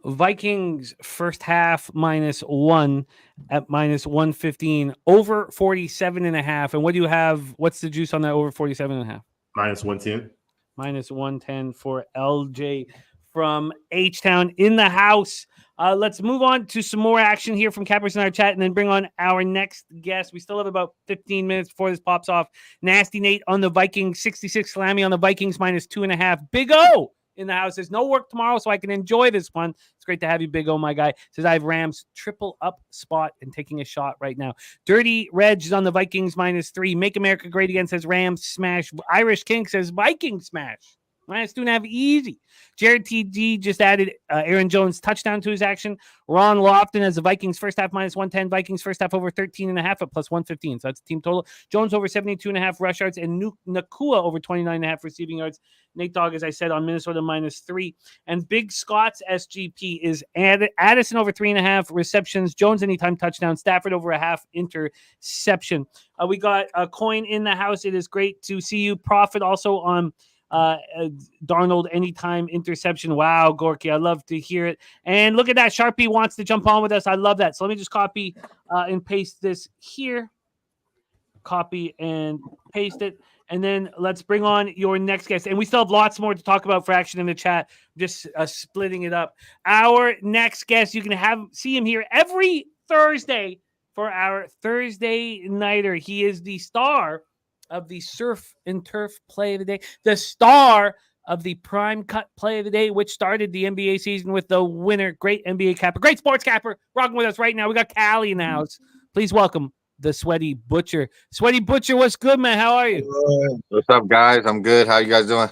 Vikings first half -1 at -115, over 47.5. And what do you have? What's the juice on that over 47.5? -110. -110 for LJ from H-Town in the house. Let's move on to some more action here from Cappers in our chat and then bring on our next guest. We still have about 15 minutes before this pops off. Nasty Nate on the Vikings, 66 Slammy on the Vikings -2.5. Big O in the house. There's no work tomorrow, so I can enjoy this one. It's great to have you, Big O, my guy. Says I have Rams triple up spot and taking a shot right now. Dirty Reg is on the Vikings -3. Make America Great Again says Rams smash. Irish King says Vikings smash. -2.5 easy. Jared TG just added Aaron Jones touchdown to his action. Ron Lofton has the Vikings first half -110. Vikings first half over 13.5 at +115. So that's team total. Jones over 72.5 rush yards and Nakua over 29.5 receiving yards. Nate Dogg, as I said, on Minnesota -3. And Big Scott's SGP is Addison over 3.5 receptions. Jones anytime touchdown. Stafford over a half interception. We got a coin in the house. It is great to see you. Profit also on Darnold anytime interception. Wow, Gorky, I love to hear it. And look at that. Sharpie wants to jump on with us. I love that. So let me just copy and paste this here. Copy and paste it. And then let's bring on your next guest. And we still have lots more to talk about for action in the chat. Just splitting it up. Our next guest, you can see him here every Thursday for our Thursday Nighter. He is the star of the Surf and Turf Play of the Day, the star of the Prime Cut Play of the Day, which started the NBA season with the winner, great NBA capper, great sports capper, rocking with us right now. We got Callie in the house. Please welcome the Sweaty Butcher. Sweaty Butcher, what's good, man? How are you? What's up, guys? I'm good. How you guys doing?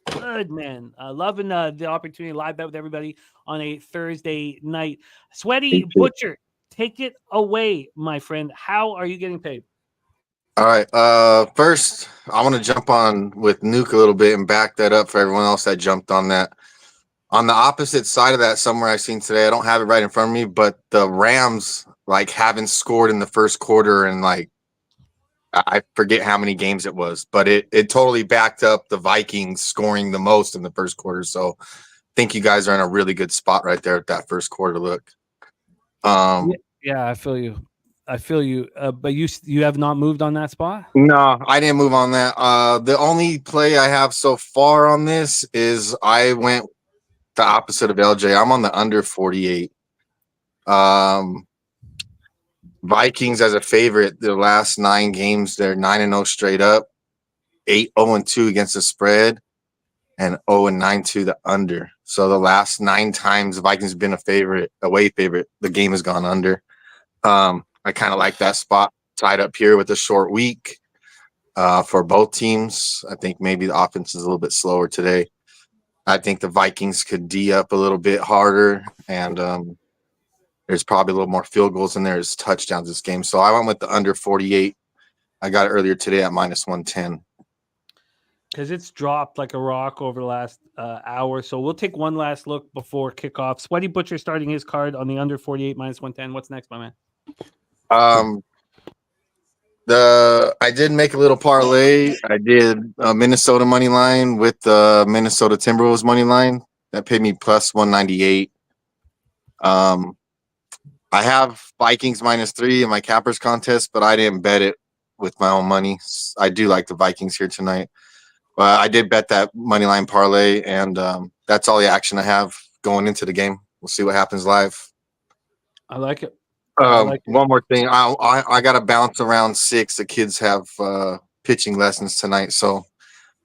Good, man. Loving the opportunity to live bet with everybody on a Thursday night. Sweaty Butcher, take it away, my friend. How are you getting paid? All right. First, I want to jump on with Nuke a little bit and back that up for everyone else that jumped on that. On the opposite side of that, somewhere I've seen today, I don't have it right in front of me, but the Rams haven't scored in the first quarter, and I forget how many games it was, but it totally backed up the Vikings scoring the most in the first quarter. So I think you guys are in a really good spot right there at that first quarter look. Yeah, I feel you. But you have not moved on that spot? No, I didn't move on that. The only play I have so far on this is I went the opposite of LJ. I'm on the under 48. Vikings as a favorite, the last 9 games, they're 9-0 straight up, 8-0-2 against the spread, and 0-9 to the under. So the last 9 times the Vikings have been a favorite, away favorite, the game has gone under. I kind of like that spot tied up here with a short week for both teams. I think maybe the offense is a little bit slower today. I think the Vikings could D up a little bit harder, and there's probably a little more field goals than there's touchdowns this game. So I went with the under 48. I got it earlier today at -110. Because it's dropped like a rock over the last hour. So we'll take one last look before kickoff. Sweaty Butcher starting his card on the under 48 -110. What's next, my man? I did make a little parlay. I did a Minnesota money line with the Minnesota Timberwolves money line that paid me +198. I have Vikings -3 in my cappers contest, but I didn't bet it with my own money. I do like the Vikings here tonight, but I did bet that money line parlay, and that's all the action I have going into the game. We'll see what happens live. I like it. One more thing. I got to bounce around 6. The kids have pitching lessons tonight, so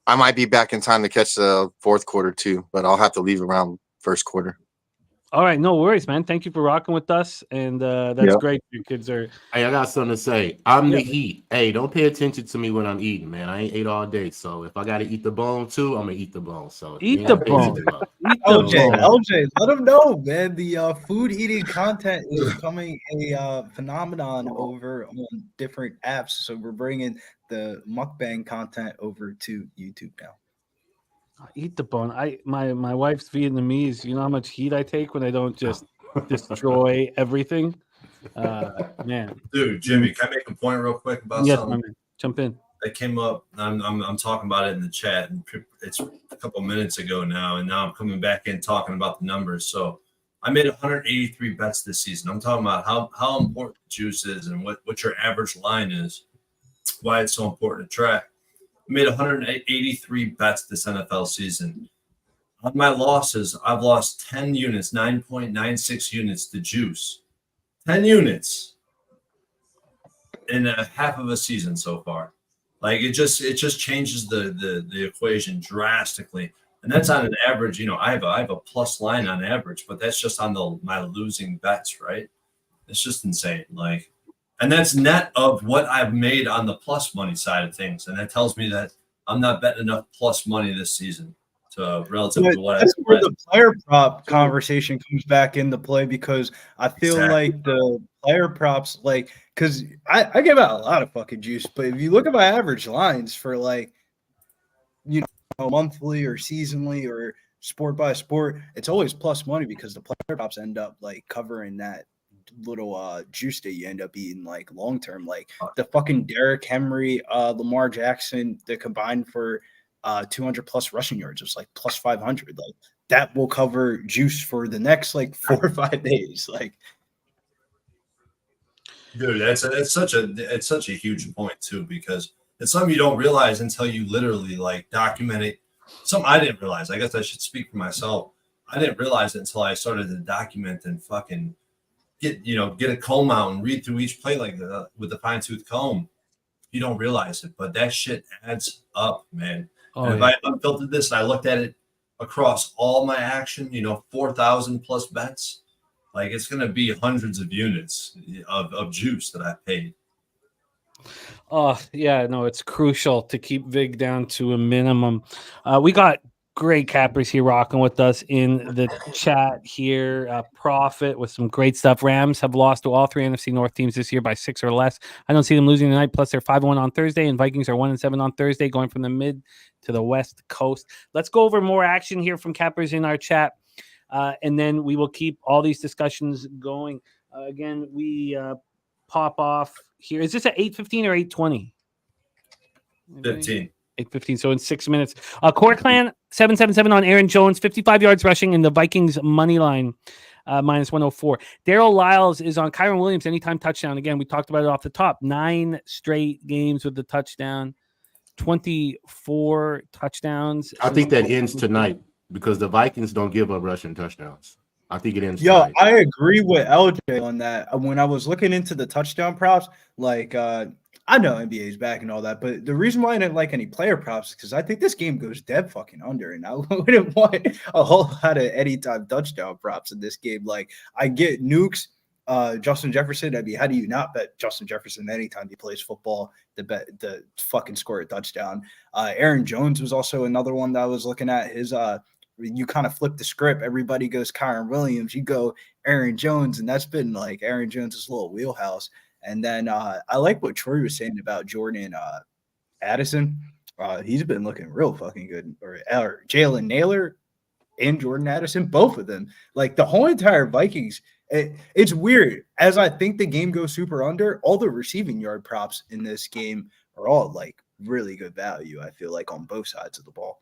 I might be back in time to catch the fourth quarter too, but I'll have to leave around first quarter. All right, no worries, man. Thank you for rocking with us, and that's great. Your kids are. Hey, I got something to say. I'm the heat. Hey, don't pay attention to me when I'm eating, man. I ain't ate all day, so if I got to eat the bone too, I'm gonna eat the bone. So Eat the bone. LJ, let them know, man. The food eating content is becoming a phenomenon over on different apps. So we're bringing the mukbang content over to YouTube now. Eat the bone. My wife's Vietnamese. You know how much heat I take when I don't just destroy everything. Man, Dude, Jimmy, can I make a point real quick about yes, something? my man. Jump in. That came up. I'm talking about it in the chat, and it's a couple minutes ago now, and now I'm coming back in talking about the numbers. So I made 183 bets this season. I'm talking about how important juice is and what your average line is, why it's so important to track. I made 183 bets this NFL season. On my losses, I've lost 10 units, 9.96 units to juice. 10 units in a half of a season so far. Like it just changes the equation drastically. And that's on an average, I have a plus line on average, but that's just on my losing bets, right? It's just insane. And that's net of what I've made on the plus money side of things. And that tells me that I'm not betting enough plus money this season relative to what that's where the player prop conversation comes back into play, because I feel like the player props, because I give out a lot of fucking juice, but if you look at my average lines for monthly or seasonally or sport by sport, it's always plus money because the player props end up covering that little juice that you end up eating long term. The fucking Derrick Henry, Lamar Jackson, the combined for 200 plus rushing yards was plus 500. That will cover juice for the next 4 or 5 days. Dude, it's such a huge point too, because it's something you don't realize until you literally document it. Something I didn't realize. I guess I should speak for myself. I didn't realize it until I started to document and fucking get a comb out and read through each play with the fine tooth comb. You don't realize it, but that shit adds up, man. And if I unfiltered this and I looked at it across all my action, 4,000 plus bets, it's going to be hundreds of units of juice that I paid. Oh, yeah, no, it's crucial to keep VIG down to a minimum. We got great cappers here rocking with us in the chat here. Profit with some great stuff. Rams have lost to all 3 NFC North teams this year by 6 or less. I don't see them losing tonight. Plus, they're 5-1 on Thursday, and Vikings are 1-7 on Thursday, going from the mid to the West Coast. Let's go over more action here from cappers in our chat, and then we will keep all these discussions going. Again, we pop off here. Is this at 8:15 or 8:20? 15. 8:15. So in 6 minutes. Core Clan 777 on Aaron Jones, 55 yards rushing in the Vikings money line. Minus 104. Daryl Lyles is on Kyron Williams anytime touchdown. Again, we talked about it off the top. 9 straight games with the touchdown, 24 touchdowns. I think that ends tonight because the Vikings don't give up rushing touchdowns. I think it ends Yo, tonight. I agree with LJ on that. When I was looking into the touchdown props, like I know NBA's back and all that, but the reason why I didn't like any player props is because I think this game goes dead fucking under, and I wouldn't want a whole lot of anytime touchdown props in this game. Like I get nukes, Justin Jefferson. I mean, how do you not bet Justin Jefferson anytime he plays football to bet the fucking score a touchdown? Aaron Jones was also another one that I was looking at. His you kind of flip the script. Everybody goes Kyron Williams. You go Aaron Jones, and that's been like Aaron Jones' little wheelhouse. And then I like what Troy was saying about Jordan Addison. He's been looking real fucking good. Or Jalen Naylor and Jordan Addison, both of them. Like the whole entire Vikings, it's weird. As I think the game goes super under, all the receiving yard props in this game are all like really good value, I feel like, on both sides of the ball.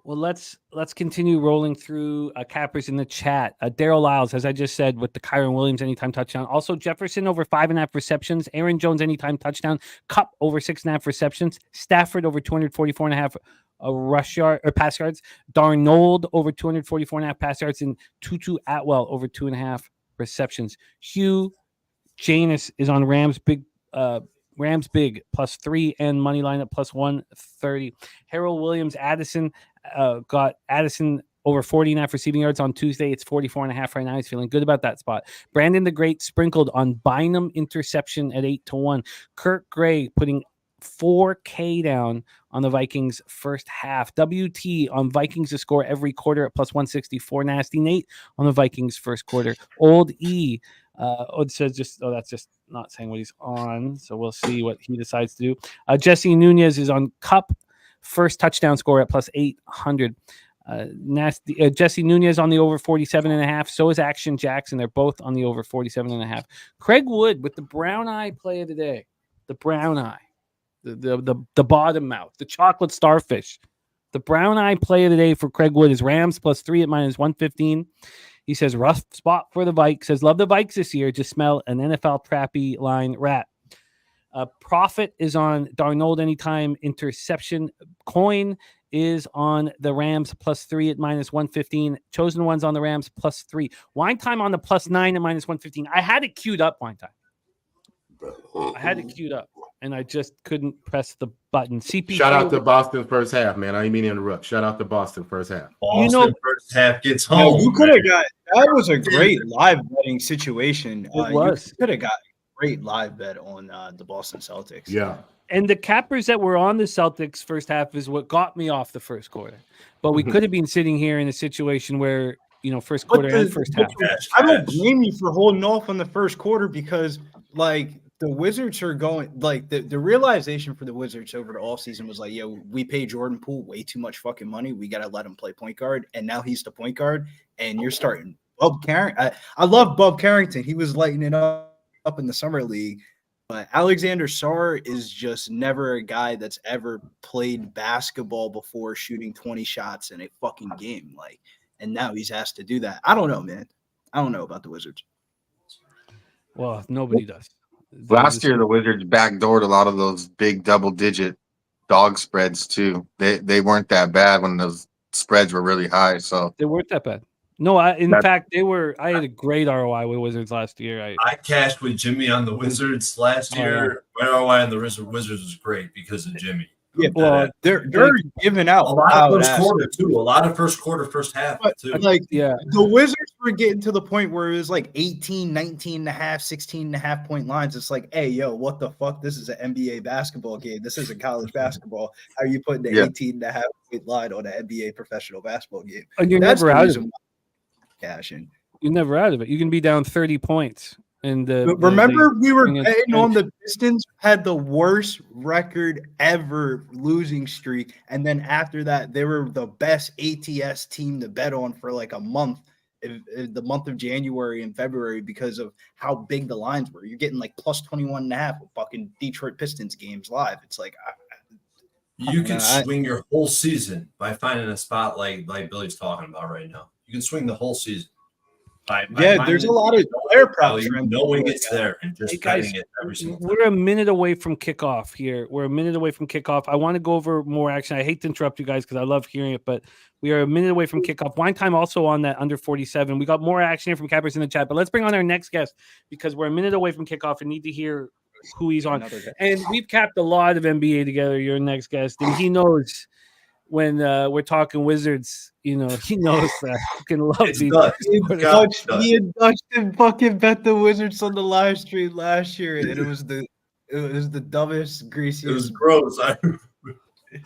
Well, let's continue rolling through cappers in the chat. Daryl Lyles, as I just said, with the Kyron Williams anytime touchdown. Also, Jefferson over 5.5 receptions. Aaron Jones anytime touchdown. Cup over 6.5 receptions. Stafford over 244.5 rush yard or pass yards. Darnold over 244.5 pass yards, and Tutu Atwell over 2.5 receptions. Hugh Janus is on Rams big +3 and money line at +130. Harold Williams Addison got Addison over 40.5 receiving yards on Tuesday. It's 44.5 right now. He's feeling good about that spot. Brandon the Great sprinkled on Bynum interception at 8-1. Kirk Gray putting 4K down on the Vikings first half. WT on Vikings to score every quarter at +164. Nasty Nate on the Vikings first quarter. Old E. It says that's just not saying what he's on. So we'll see what he decides to do. Jesse Nunez is on Cup first touchdown score at +800. Jesse Nunez on the over 47.5. So is Action Jackson. They're both on the over 47.5. Craig Wood with the brown eye play of the day. The brown eye, the bottom mouth, the chocolate starfish. The brown eye play of the day for Craig Wood is Rams +3 at -115. He says, rough spot for the Vikes. Says, love the Vikes this year. Just smell an NFL trappy line rat. Profit is on Darnold anytime interception. Coin is on the Rams +3 at -115. Chosen One's on the Rams +3. Wine Time on the +9 at -115. I had it queued up Wine Time. And I just couldn't press the button. CP. Shout out to Boston first half, man. I didn't mean to interrupt. Shout out to Boston first half. Boston first half gets home. You could have got that was a great live betting situation. It was. You could have got a great live bet on the Boston Celtics. Yeah. And the cappers that were on the Celtics first half is what got me off the first quarter. But we could have been sitting here in a situation where, first quarter and first half. I don't blame you for holding off on the first quarter because, like, the Wizards are going, like, the realization for the Wizards over the offseason was like, we pay Jordan Poole way too much fucking money. We got to let him play point guard. And now he's the point guard. And you're starting Bub Carrington. I love Bub Carrington. He was lighting it up in the summer league. But Alexander Sarr is just never a guy that's ever played basketball before shooting 20 shots in a fucking game. Like, and now he's asked to do that. I don't know, man. I don't know about the Wizards. Well, nobody does. Last year, the Wizards backdoored a lot of those big double-digit dog spreads too. They weren't that bad when those spreads were really high. So they weren't that bad. No, in fact, they were. I had a great ROI with Wizards last year. I cashed with Jimmy on the Wizards last year. My ROI on the Wizards was great because of Jimmy. Yeah, well, they're giving out a lot of first quarter too. A lot of first quarter, first half too. Like, the Wizards were getting to the point where it was like 18, 19 and a half, 16 and a half point lines. It's like, hey, yo, what the fuck? This is an NBA basketball game. This isn't college basketball. How are you putting the 18 and a half point line on an NBA professional basketball game? And you're never out of it. Cashing. You're never out of it. You can be down 30 points. And remember, we were betting on the Pistons had the worst record ever losing streak, and then after that, they were the best ATS team to bet on for like a month, the month of January and February because of how big the lines were. You're getting like plus 21.5 with fucking Detroit Pistons games live. It's like you can swing your whole season by finding a spot like Billy's talking about right now. You can swing the whole season. There's a lot of player props. No one gets there and just betting it every single time. We're a minute away from kickoff here. We're a minute away from kickoff. I want to go over more action. I hate to interrupt you guys because I love hearing it, but we are a minute away from kickoff. Wine time also on that under 47. We got more action here from Cappers in the chat, but let's bring on our next guest because we're a minute away from kickoff and need to hear who he's on. And we've capped a lot of NBA together, your next guest, and he knows when we're talking Wizards, he knows that I fucking love these. Me and Dutch fucking bet the Wizards on the live stream last year, and it was the dumbest, greasiest. It was gross. I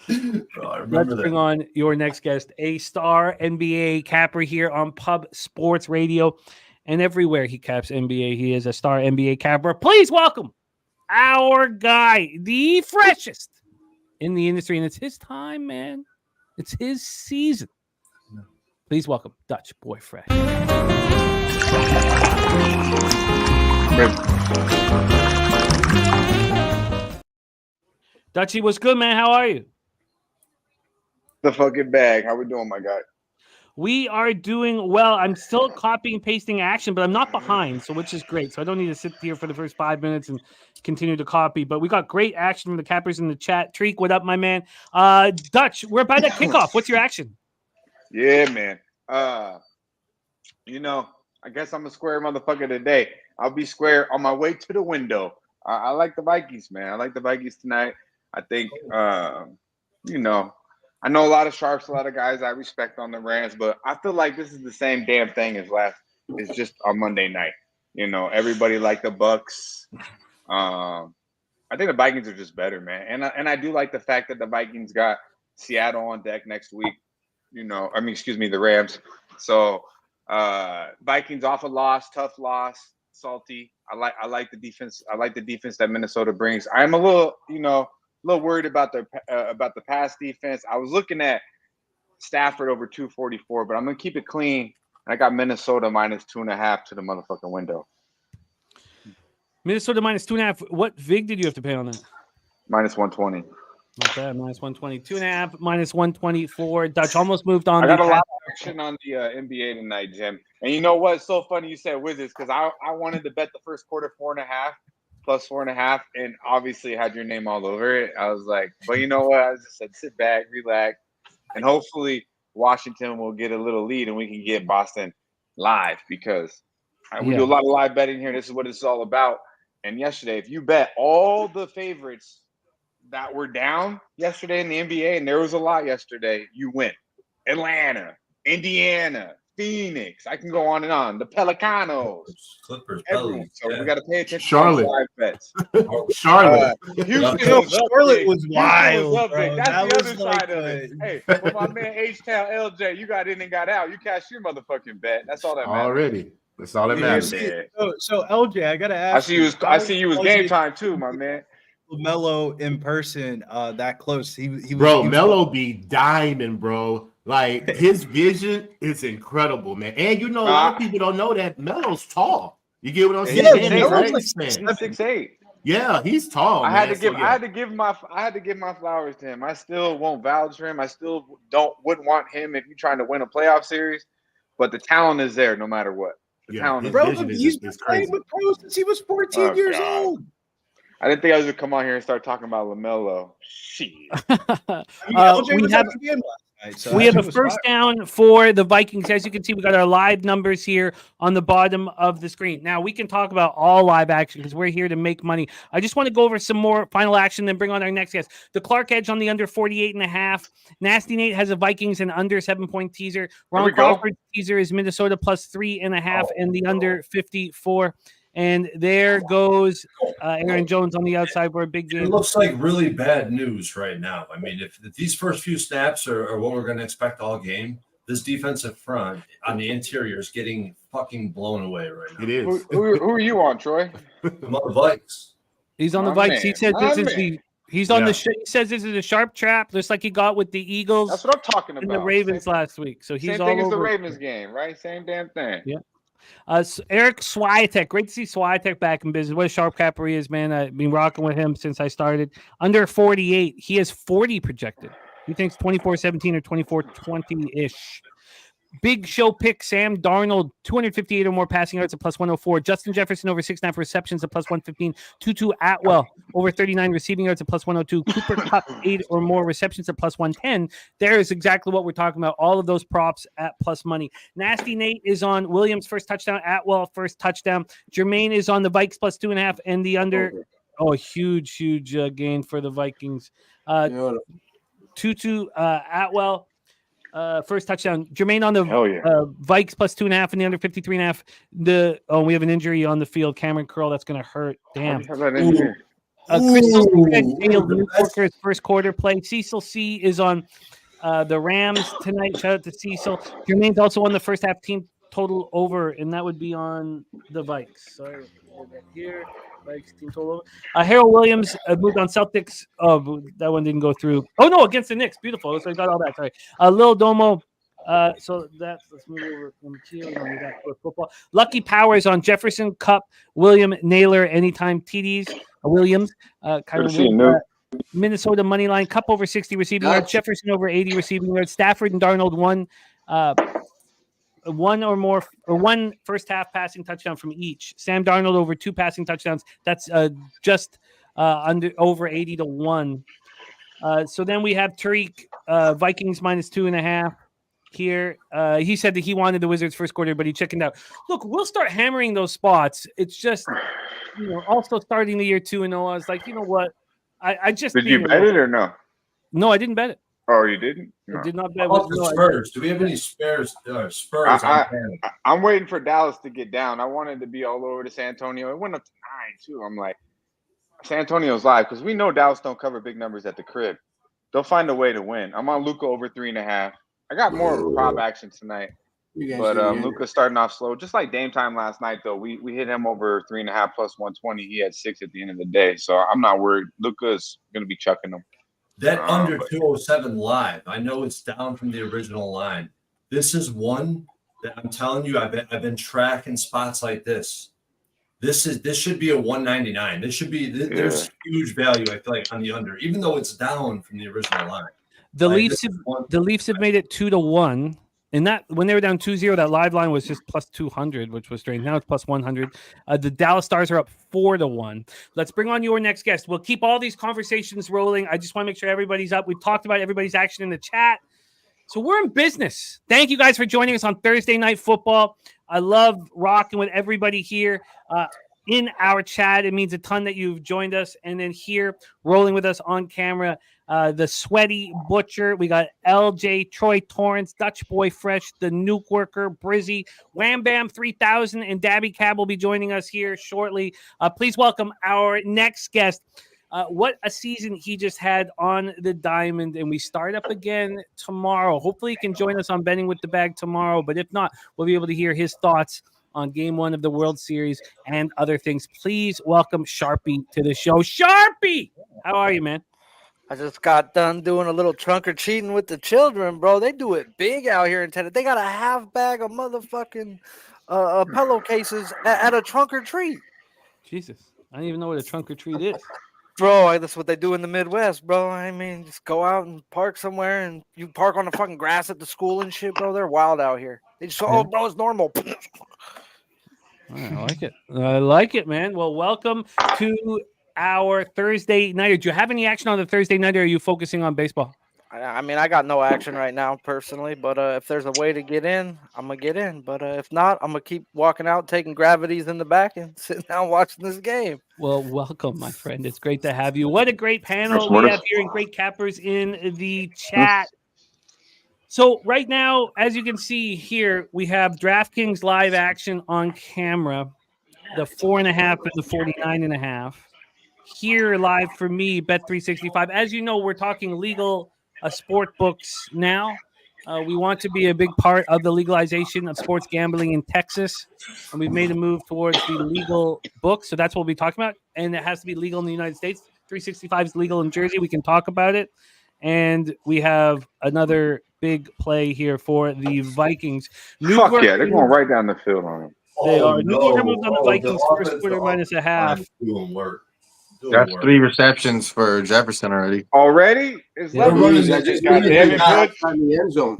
remember Let's that. bring on your next guest, a star NBA capper here on Pub Sports Radio, and everywhere he caps NBA, he is a star NBA capper. Please welcome our guy, the freshest in the industry, and it's his time, man. It's his season. Please welcome Dutch Boy Fresh. Dutchy, what's good, man? How are you? The fucking bag. How we doing, my guy? We are doing well. I'm still copying and pasting action, but I'm not behind, so which is great. So I don't need to sit here for the first 5 minutes and continue to copy. But we got great action from the cappers in the chat. Treek, what up, my man? Dutch, we're about to kickoff. What's your action? Yeah, man. I guess I'm a square motherfucker today. I'll be square on my way to the window. I like the Vikings, man. I like the Vikings tonight. I think, I know a lot of sharps, a lot of guys I respect on the Rams, but I feel like this is the same damn thing as it's just on Monday night. Everybody liked the Bucks. I think the Vikings are just better, man. And I do like the fact that the Vikings got Seattle on deck next week. The Rams. So Vikings off a loss, tough loss, salty. I like the defense. I like the defense that Minnesota brings. I'm a little worried about the pass defense. I was looking at Stafford over 244, but I'm gonna keep it clean. I got Minnesota minus 2.5 to the motherfucking window. Minnesota minus 2.5. What vig did you have to pay on that? Minus 120. Okay, minus 120. 2.5, minus 124. Dutch almost moved on. I got a lot of action on the NBA tonight, Jim. And you know what? It's so funny you said Wizards because I wanted to bet the first quarter 4.5 plus 4.5, and obviously had your name all over it. I was like, but you know what? I just said sit back, relax, and hopefully Washington will get a little lead and we can get Boston live because we do a lot of live betting here. This is what it's all about. And yesterday, if you bet all the favorites that were down yesterday in the NBA, and there was a lot yesterday, you win. Atlanta, Indiana, Phoenix. I can go on and on. The Pelicanos, Clippers, everyone. So we got to pay attention. Charlotte. To live bets. Charlotte. Houston Charlotte was wild. That's That the was other like side of it. Hey, when my man H-Town LJ, you got in and got out. You cashed your motherfucking bet. That's all that matters. Already. That's all that matters. Yeah. So LJ, I gotta ask. I see you was game time too, my man. Melo in person, that close. He was, Melo be diamond, bro. Like his vision is incredible, man. And a lot of people don't know that Melo's tall. You get what I'm saying? Yeah, he's Melo's like 6'8". Yeah, he's tall. I had to give my flowers to him. I still won't vouch for him. I still wouldn't want him if you're trying to win a playoff series. But the talent is there no matter what. The talent is bro, there. he's been playing with pros since he was 14 years old. I didn't think I was gonna come on here and start talking about LaMelo. Shit. We have a first down for the Vikings. As you can see, we got our live numbers here on the bottom of the screen. Now, we can talk about all live action because we're here to make money. I just want to go over some more final action, then bring on our next guest. The Clark Edge on the under 48.5. Nasty Nate has a Vikings and under 7-point teaser. Ron Crawford's teaser is Minnesota plus 3.5 and the under 54. And there goes Aaron Jones on the outside. We're a big game. It looks like really bad news right now. I mean, if these first few snaps are what we're going to expect all game, this defensive front on the interior is getting fucking blown away right now. It is. Who are you on, Troy? I'm on the Vikes. He's on the Vikes. He said this is He's on Yeah. the show. He says this is a sharp trap, just like he got with the Eagles That's what I'm talking and the about. Ravens last week. So he's Same all thing as over. the Ravens game, right? Same damn thing. Yeah. Eric Swiatek, great to see Swiatek back in business. What a sharp capper he is, man. I've been rocking with him since I started. Under 48, he has 40 projected. He thinks 24-17 or 24-20-ish. Big show pick, Sam Darnold, 258 or more passing yards at plus 104. Justin Jefferson over 6.5 receptions at plus 115. Tutu Atwell over 39 receiving yards at plus 102. Cooper Kupp, 8 or more receptions at plus 110. There is exactly what we're talking about. All of those props at plus money. Nasty Nate is on Williams' first touchdown. Atwell, first touchdown. Jermaine is on the Vikes plus 2.5 and the under. Oh, a huge gain for the Vikings. Tutu Atwell. First touchdown. Jermaine on the Vikes plus 2.5 and the under 53.5. We have an injury on the field. Cameron Curl, that's going to hurt. Damn. Crystal New Yorker's first quarter play. Cecil C is on the Rams tonight. Shout out to Cecil. Jermaine's also on the first half team total over, and that would be on the Vikes. Sorry, here. Vikes team total over. Harold Williams moved on Celtics. Oh, that one didn't go through. Oh no, against the Knicks. Beautiful. So I got all that. Sorry. Lil Domo. So let's move over from here. We got football. Lucky Powers on Jefferson, Cup, William Naylor, anytime TDs. Williams. Minnesota money line. Cup over 60 receiving yards. Jefferson over 80 receiving yards. Stafford and Darnold one first half passing touchdown from each. Sam Darnold over 2 passing touchdowns. That's just over 80 to 1. So then we have Tariq Vikings minus 2.5 here. He said that he wanted the Wizards first quarter, but he chickened out. Look, we'll start hammering those spots. It's just, also starting the year 2-0. I was like, you know what? I just did you bet it or no? No, I didn't bet it. Oh, you didn't? No. I did not bet. How about the Spurs? Do we have any Spurs? I'm waiting for Dallas to get down. I wanted to be all over to San Antonio. It went up to 9 too. I'm like, San Antonio's live because we know Dallas don't cover big numbers at the crib. They'll find a way to win. I'm on Luka over 3.5. I got more prop action tonight, but Luka's starting off slow, just like Dame time last night. Though we hit him over 3.5 plus 120. He had 6 at the end of the day, so I'm not worried. Luka's gonna be chucking them. That under 207 live, I know it's down from the original line. This is one that I'm telling you, I've been tracking spots like this. This should be a 199. This should be there's huge value, I feel like, on the under, even though it's down from the original line. The Leafs have made it 2-1. And that when they were down 2-0, that live line was just plus 200, which was strange. Now it's plus 100. The Dallas Stars are up 4-1. Let's bring on your next guest. We'll keep all these conversations rolling. I just want to make sure everybody's up. We've talked about everybody's action in the chat. So we're in business. Thank you guys for joining us on Thursday Night Football. I love rocking with everybody here in our chat. It means a ton that you've joined us. And then here, rolling with us on camera, the Sweaty Butcher. We got LJ, Troy Torrance, Dutch Boy Fresh, the Nuke Worker, Brizzy, Wham Bam 3000, and Dabby Cab will be joining us here shortly. Please welcome our next guest. What a season he just had on the diamond, and we start up again tomorrow. Hopefully he can join us on Betting with the Bag tomorrow, but if not, we'll be able to hear his thoughts on Game 1 of the World Series and other things. Please welcome Sharpie to the show. Sharpie! How are you, man? I just got done doing a little trunk or treating with the children, bro. They do it big out here in Tennessee. They got a half bag of motherfucking pillowcases at a trunk or treat. Jesus, I don't even know what a trunk or treat is. Bro, that's what they do in the Midwest, bro. I mean, just go out and park somewhere, and you park on the fucking grass at the school and shit, bro. They're wild out here. They just, oh, bro, it's normal. I like it. I like it, man. Well, welcome to our Thursday nighter. Do you have any action on the Thursday night, or are you focusing on baseball? I mean, I got no action right now personally, but if there's a way to get in, I'm going to get in. But if not, I'm going to keep walking out, taking gravities in the back and sitting down watching this game. Well, welcome, my friend. It's great to have you. What a great panel we have here and great cappers in the chat. So right now, as you can see here, we have DraftKings live action on camera, the 4.5 and the 49.5. Here live for me, Bet365. As you know, we're talking legal sport books now. We want to be a big part of the legalization of sports gambling in Texas, and we've made a move towards the legal book. So that's what we'll be talking about, and it has to be legal in the United States. 365 is legal in Jersey. We can talk about it. And we have another big play here for the Vikings. Fuck Newkirk yeah, they're going right down the field on him. They Oh, are. Newkirk moved on the Oh, Vikings first offense- quarter the minus a offensive half. line is doing work. That's 3 receptions for Jefferson already. Already? It's Yeah. level. running Just the- goddamn it, Yeah. Butch. in the end zone.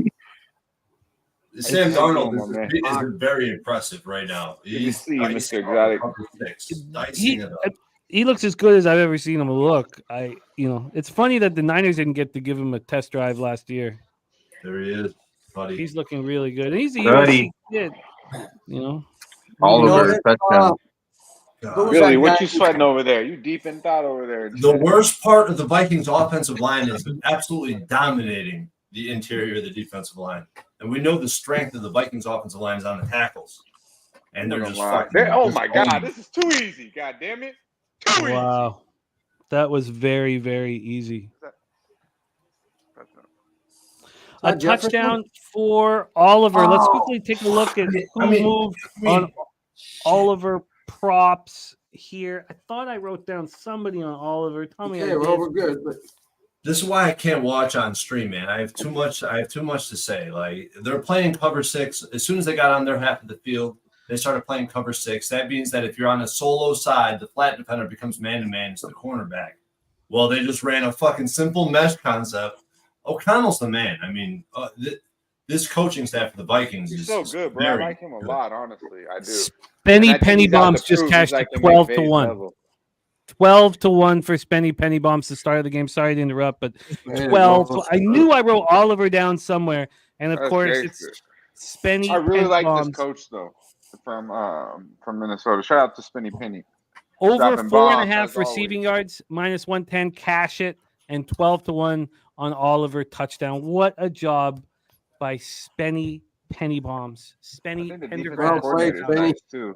Sam It's Darnold doing, my is very impressive right now. Good to He's see you, dicing Mr. up Exotic. cover six, dicing it up. He looks as good as I've ever seen him look. It's funny that the Niners didn't get to give him a test drive last year. There he is, buddy. He's looking really good, and he's a Buddy. USC kid. Oliver touchdown. God. Who was Billy, that what guy you who- sweating over there? You deep in thought over there. The worst part of the Vikings offensive line is absolutely dominating the interior of the defensive line. And we know the strength of the Vikings offensive line is on the tackles. And they're just fucking. Oh my God, this is too easy. God damn it. Too Wow, that was very, very easy. easy. A touchdown for Oliver. Let's quickly take a look at who moved on Oliver props here. I thought I wrote down somebody on Oliver. Tell me. Okay, well, we're good. But This is why I can't watch on stream, man. I have too much to say. Like, they're playing cover six. As soon as they got on their half of the field, they started playing cover six. That means that if you're on a solo side, the flat defender becomes man-to-man. It's the cornerback. Well, they just ran a fucking simple mesh concept. O'Connell's the man. I mean, this coaching staff for the Vikings He's is so good, bro. I very like him a good. lot, honestly. I do. Spenny Penny Bombs just cashed at 12-1. 12-1 for Spenny Penny Bombs to start of the game. Sorry to interrupt, but 12. I knew I wrote Oliver down somewhere, and of course it's Spenny. I really Penny like Bombs. this coach though, from Minnesota. Shout out to Spenny Penny. Over dropping 4.5 bombs, as receiving yards, minus 110. Cash it, and 12-1 on Oliver touchdown. What a job by Spenny Penny Bombs. Spenny well played, Spenny. Too.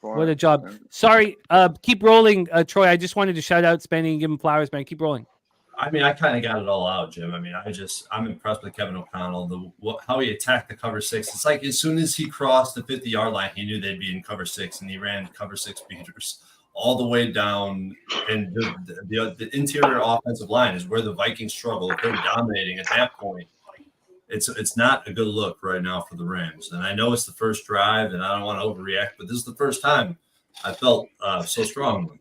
What a job. Sorry, keep rolling, Troy. I just wanted to shout out Spenny and give him flowers, man. Keep rolling. I mean, I kind of got it all out, Jim. I mean, I'm impressed with Kevin O'Connell. How he attacked the cover six. It's like as soon as he crossed the 50-yard line, he knew they'd be in cover six, and he ran cover six beaters all the way down. And the interior offensive line is where the Vikings struggle. If they're dominating at that point, it's not a good look right now for the Rams. And I know it's the first drive, and I don't want to overreact, but this is the first time I felt so strongly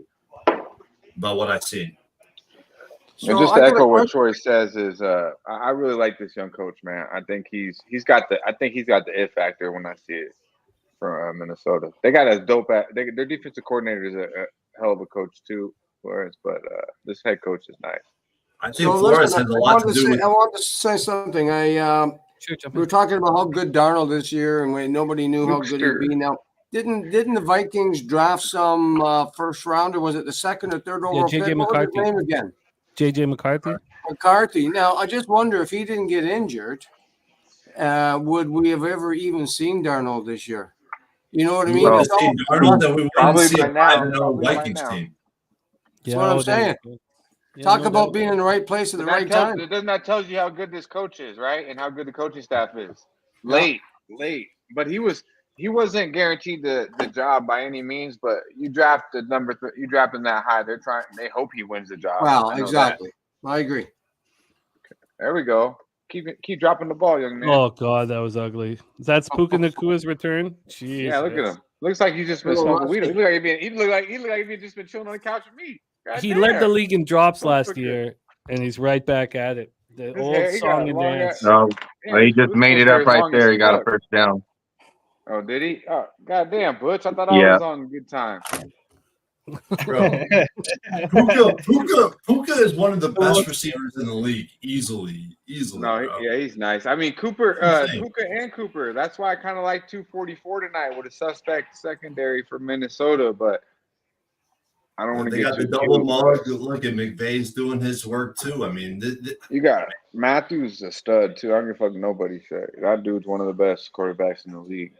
about what I've seen. And just to echo what Troy says is, I really like this young coach, man. I think he's got the it factor when I see it from Minnesota. They got a dope. Their defensive coordinator is a hell of a coach too, Flores. But this head coach is nice. I think Flores has a lot to do with. I want to say something. We were talking about how good Darnold this year, and nobody knew how good he'd be. Now, didn't the Vikings draft some first rounder? Was it the second or third overall pick? JJ McCarthy. What was his name again? JJ McCarthy. McCarthy. Now, I just wonder if he didn't get injured, would we have ever even seen Darnold this year? You know what I mean? We would have seen Darnold, and we wouldn't see a 5-0 Vikings team. That's what I'm saying. Talk about being in the right place at the right time. Doesn't that tell you how good this coach is, right? And how good the coaching staff is. Late. But he wasn't guaranteed the job by any means. But you draft the you draft him that high. They hope he wins the job. Well, exactly. I agree. Okay. There we go. Keep dropping the ball, young man. Oh God, that was ugly. That's Puka Nakua's return. Jeez, yeah, look at him. Looks like he's just been smoking weed. He looked like he just been chilling on the couch with me. He led the league in drops last year, and he's right back at it. The old song and dance. No, he just made it up right there. He got a first down. Oh, did he? Oh, goddamn, Butch! I thought I was on good time. Bro, Puka is one of the best receivers in the league, easily. No, he's nice. I mean, Puka and Cooper. That's why I kind of like 244 tonight with a suspect secondary for Minnesota, but I don't want to get. They got the double mug. Look at McVay's doing his work too. I mean, you got Matthews a stud too. I don't give a fuck nobody say. That dude's one of the best quarterbacks in the league.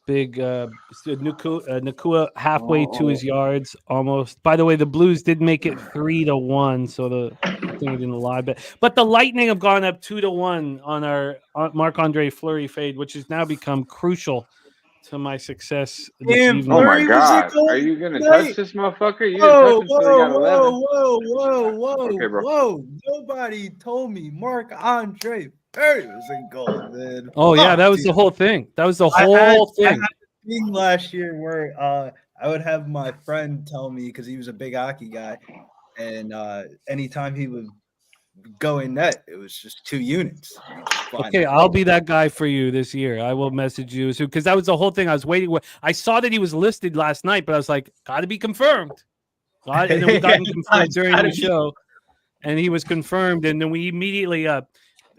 Big Nakua halfway to his yards almost. By the way, the Blues did make it 3-1, so the thing didn't lie. But the Lightning have gone up 2-1 on our Marc-Andre Fleury fade, which has now become crucial to my success this Damn, evening. Oh my Flurry was God. in Are you gonna goal touch this motherfucker? You didn't Whoa, touch him until he got 11. Okay, bro. whoa. Nobody told me Marc-Andre Fleury was in goal, man. Oh yeah, Fuck, that was dude. the whole thing. That was the I whole had thing. a thing last year where I would have my friend tell me because he was a big hockey guy, and anytime he would go in net, it was just 2 units. He would just find Okay, the I'll goal. be that guy for you this year. I will message you because that was the whole thing. I was waiting. I saw that he was listed last night, but I was like, got to be confirmed. And then we got him confirmed during the show, and he was confirmed. And then we immediately,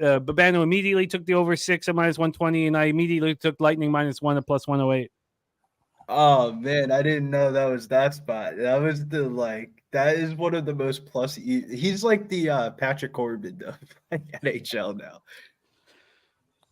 Babano immediately took the over 6 at -120, and I immediately took Lightning -1 at +108. Oh man, I didn't know that was that spot. That was that is one of the most plus. He's like the Patrick Corbin of NHL now.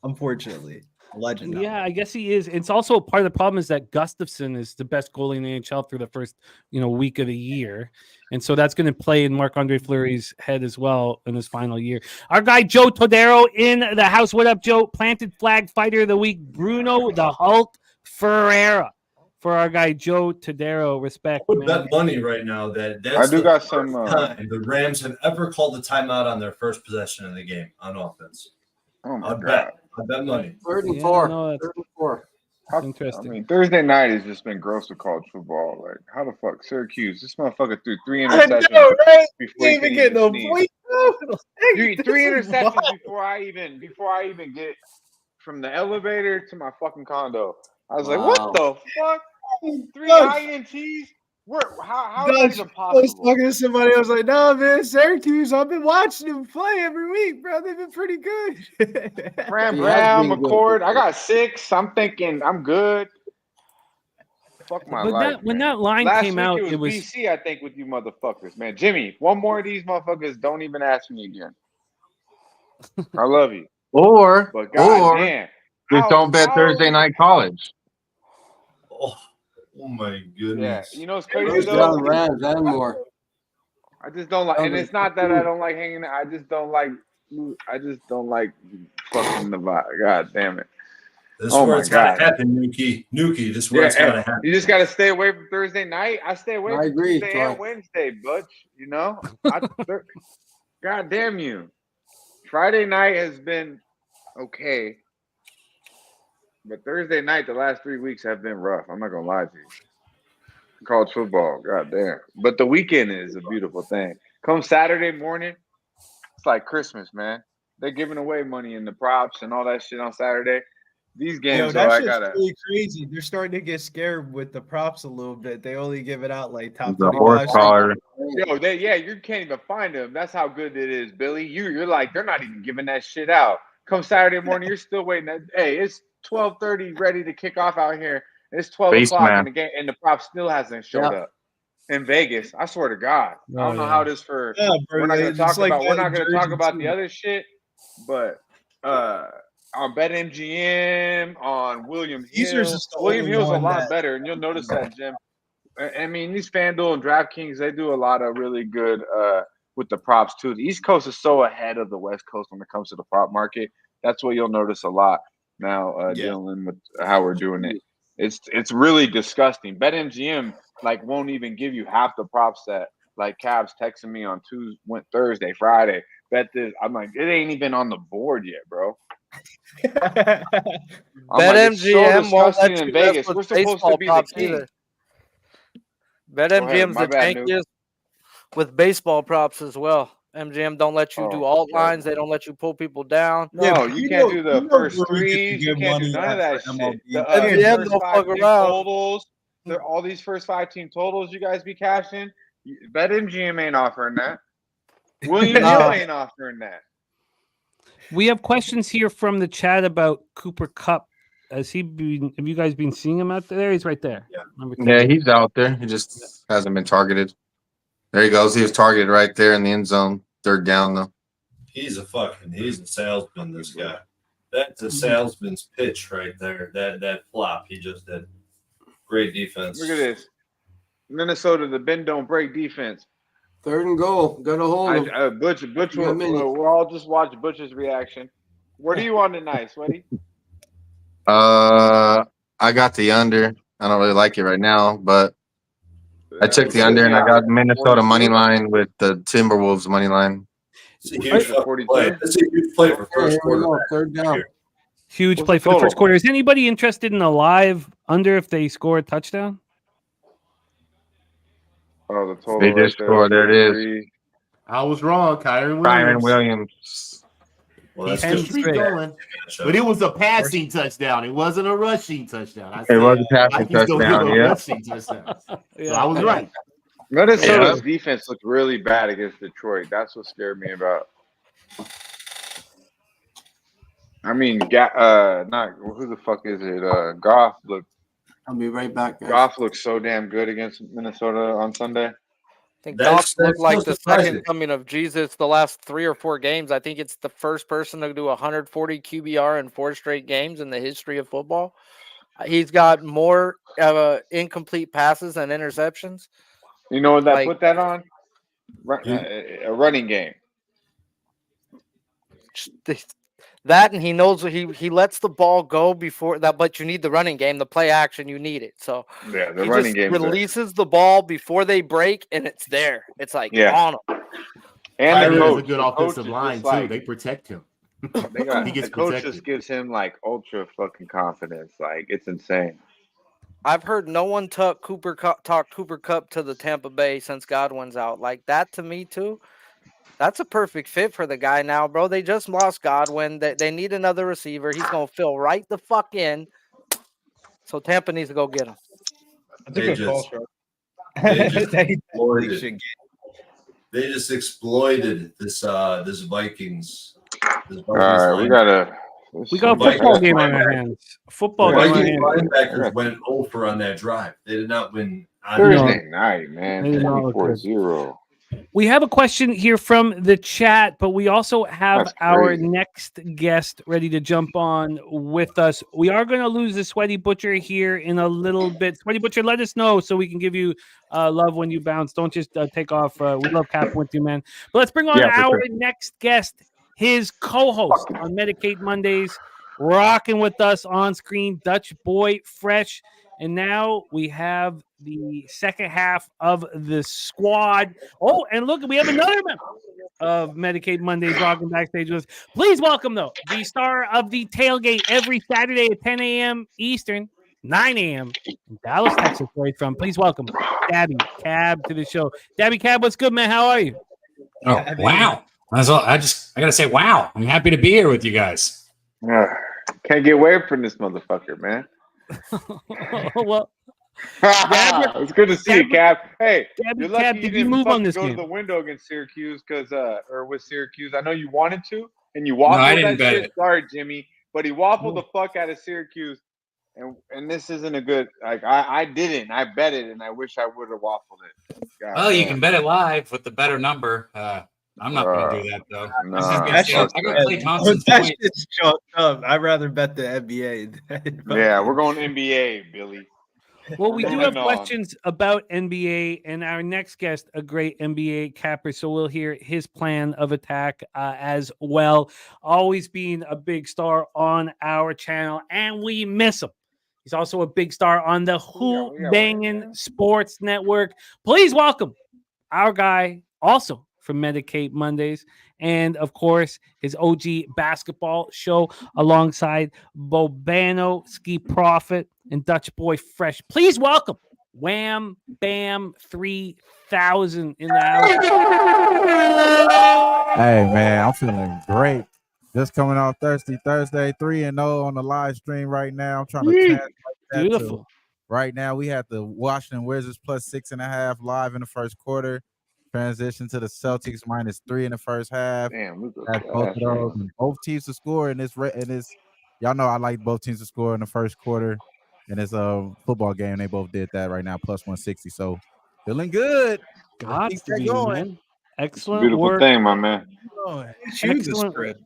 Unfortunately, a legend. now. Yeah, I guess he is. It's also part of the problem is that Gustafsson is the best goalie in the NHL through the first week of the year, and so that's going to play in Marc-Andre Fleury's head as well in his final year. Our guy Joe Todero in the house. What up, Joe? Planted flag fighter of the week, Bruno the Hulk Ferreira. For our guy Joe Todero, respect. I would Man. bet money right now that that's I do the got first some. time the Rams have ever called a timeout on their first possession of the game on offense. Oh my I God. bet money. Third and Yeah, four. no, that's Third and 4. interesting. I mean, Thursday night has just been gross with college football. Like, how the fuck, Syracuse? This motherfucker threw 3 I interceptions know, right? before he Even could get even no sneeze. point. Dude, 3 interceptions before I even get from the elevator to my fucking condo. I was like, what the fuck? 3 INTs? How is that even I was possible? talking to somebody. I was like, "No, man, Syracuse. I've been watching them play every week, bro. They've been pretty good." Fran He has Brown, been good. McCord. I got 6. I'm thinking I'm good. Fuck my But life. when man. that line Last came week out, it was BC, I think, with you motherfuckers, man. Jimmy, one more of these motherfuckers, don't even ask me again. I love you. Or But goddamn. just don't bet Thursday night college. Oh my Yeah, goodness. you know it's crazy First though. down Rams and more. I just don't like, and it's not that I don't like hanging out. I just don't like fucking the vibe. God damn it. This is Oh where my it's got God. to happen, Nuki. Nuki, this is where Yeah, it's got to happen. you just got to stay away from Thursday night. I stay away I from agree, Tuesday Troy. and Wednesday, butch. You know? God damn you. Friday night has been okay. But Thursday night, the last 3 weeks have been rough. I'm not going to lie to you. College football, god damn. But the weekend is a beautiful thing. Come Saturday morning, it's like Christmas, man. They're giving away money in the props and all that shit on Saturday. These games, Yo, though, that I shit's gotta. really crazy. They're starting to get scared with the props a little bit. They only give it out like top The 25. horsepower. Yo, you can't even find them. That's how good it is, Billy. You're like, they're not even giving that shit out. Come Saturday morning, you're still waiting. Hey, it's 12:30, ready to kick off out here. It's 12 o'clock Spaceman. in the game, and the prop still hasn't showed up in Vegas. I swear to God, I don't know how it is for. Yeah, bro, We're not going to talk like about. We're not that in going to talk Jersey, about too. the other shit, but on BetMGM, on William Caesars Hill, is the William only Hill's a one lot that- better, and you'll notice that, Jim. I mean, these FanDuel and DraftKings, they do a lot of really good with the props too. The East Coast is so ahead of the West Coast when it comes to the prop market. That's what you'll notice a lot now, dealing with how we're doing it. It's really disgusting. BetMGM won't even give you half the prop set. Like Cavs texting me on Thursday, Friday. Bet this. I'm like, it ain't even on the board yet, bro. BetMGM won't let in you Vegas. mess with We're supposed baseball to be the props king. either. BetMGM's my the bad, Nuke. tankiest with baseball props as well. MGM don't let you do alt lines. They don't let you pull people down. No, you can't do the first threes. You can't do none of that shit. The MGM first don't 5 fuck team around. totals. All these first 5 team totals you guys be cashing. BetMGM ain't offering that. William Hill ain't offering that. We have questions here from the chat about Cooper Kupp. Have you guys been seeing him out there? He's right there. Yeah, he's out there. He just hasn't been targeted. There he goes. He was targeted right there in the end zone. Third down, though. He's a salesman, this guy. That's a salesman's pitch right there. That flop he just did. Great defense. Look at this. Minnesota, the bend don't break defense. 3rd and goal. Got to hold him. Butch we'll all just watch Butch's reaction. What do you want tonight, Sweaty? I got the under. I don't really like it right now, but I took the What under is and it? I got Minnesota money 42? line with the Timberwolves money line. It's a huge fucking 42? play. This is a huge play for Okay, first here we go. quarterback. Third down. Huge What's play the for the first total? quarter. Is anybody interested in a live under if they score a touchdown? Oh, the total They right just there. scored. There it is. 3. I was wrong, Kyron Byron Williams. Williams. Well, Keep that's the Penn good. streak straight. going. But it was a passing touchdown. It wasn't a rushing touchdown. I It said was a passing Vikings don't give touchdown. a Yeah. rushing touchdown. So I was right. Minnesota's Yeah. defense looked really bad against Detroit. That's what scared me about. I mean, not who the fuck is it? Goff I'll be right back, guys. Goff looked so damn good against Minnesota on Sunday. I think That's Goff looked like so the surprising. second coming of Jesus the last 3 or 4 games. I think it's the first person to do 140 QBR in 4 straight games in the history of football. He's got more incomplete passes than interceptions. You know what that Like- put that on? A running game. That, and he knows he lets the ball go before that, but you need the running game, the play action, you need it. So Yeah, the he running just game releases the ball before they break, and it's there. It's like on him. And Kyron the has coach, a good the offensive coach is line just too. like, They protect him. they got, He gets the coach protected. just gives him like ultra fucking confidence. Like it's insane. I've heard no one talk Cooper Cup to the Tampa Bay since Godwin's out. Like that to me too. That's a perfect fit for the guy now, bro. They just lost Godwin. They need another receiver. He's gonna fill right the fuck in. So Tampa needs to go get him. That's a They good just- call, Sharp. they just They exploited. should They just exploited this Vikings. All right, we got a football game on our hands. Football The game on our Vikings hands. linebackers went over on that drive. They did not win. Thursday night, man. They did not look good. 24-0. We have a question here from the chat, but we also have That's our crazy. next guest ready to jump on with us. We are going to lose the Sweaty Butcher here in a little bit. Sweaty Butcher, let us know so we can give you love when you bounce. Don't just take off. We love capping with you, man. But let's bring on Yeah, for our sure. next guest, his co-host on Medicate Mondays, rocking with us on screen, Dutch Boy Fresh. And now we have the second half of the squad. Oh, and look, we have another member of Medicaid Mondays rocking backstage with us. Please welcome, though, the star of the tailgate every Saturday at 10 a.m. Eastern, 9 a.m. in Dallas, Texas, where he's from. Please welcome Dabby Cab to the show. Dabby Cab, what's good, man? How are you? Oh, wow. I got to say, wow. I'm happy to be here with you guys. Can't get away from this motherfucker, man. Well, It's good to see you, Cap. Hey, Dabby you're lucky Cab, you did you didn't move on fucking this go game? to the window against Syracuse or with Syracuse. I know you wanted to, and you No, I waffled didn't that bet shit. it. Sorry, Jimmy, but he waffled the fuck out of Syracuse, and this isn't a good. Like I didn't. I bet it, and I wish I would have waffled it. God Well, you damn. can bet it live with the better number. I'm not going to do that, though. I was just gonna say, I got Clay Thompson's That point. shit's chalked up. I'd rather bet the NBA. Yeah, we're going NBA, Billy. Well, we do have Moving on. questions about NBA, and our next guest, a great NBA capper, so we'll hear his plan of attack as well. Always being a big star on our channel, and we miss him. He's also a big star on the Who we got Bangin' one. Sports Network. Please welcome our guy, also from Medicate Mondays, and of course his OG basketball show alongside Bobano, Ski Prophet, and Dutch Boy Fresh. Please welcome Wham Bam 3000 in the house. Hey man, I'm feeling great. Just coming off Thursday 3-0 on the live stream right now. I'm trying to translate that to Beautiful. right now. We had the Washington Wizards plus 6.5 live in the first quarter. Transition to the Celtics -3 in the first half. Damn, we That's both of those. And both teams to score in this. Y'all know I like both teams to score in the first quarter. In this football game, they both did that right now, plus 160. So feeling good. Got Keep to that be, going. man. Excellent beautiful work. thing, my man. Excellent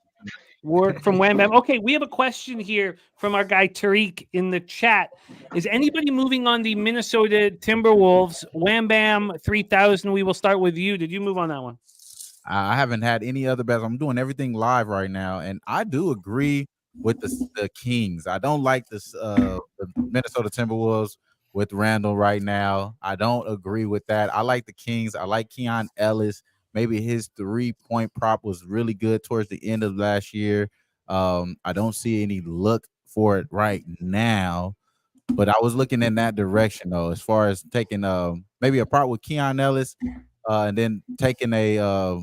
work from Wham Bam. Okay, we have a question here from our guy Tariq in the chat. Is anybody moving on the Minnesota Timberwolves? Wham Bam 3000. We will start with you. Did you move on that one? I haven't had any other bets. I'm doing everything live right now, and I do agree with the Kings. I don't like the Minnesota Timberwolves with Randall right now. I don't agree with that. I like the Kings. I like Keon Ellis. Maybe his 3-point prop was really good towards the end of last year. I don't see any look for it right now, but I was looking in that direction though, as far as taking maybe a prop with Keon Ellis, and then taking a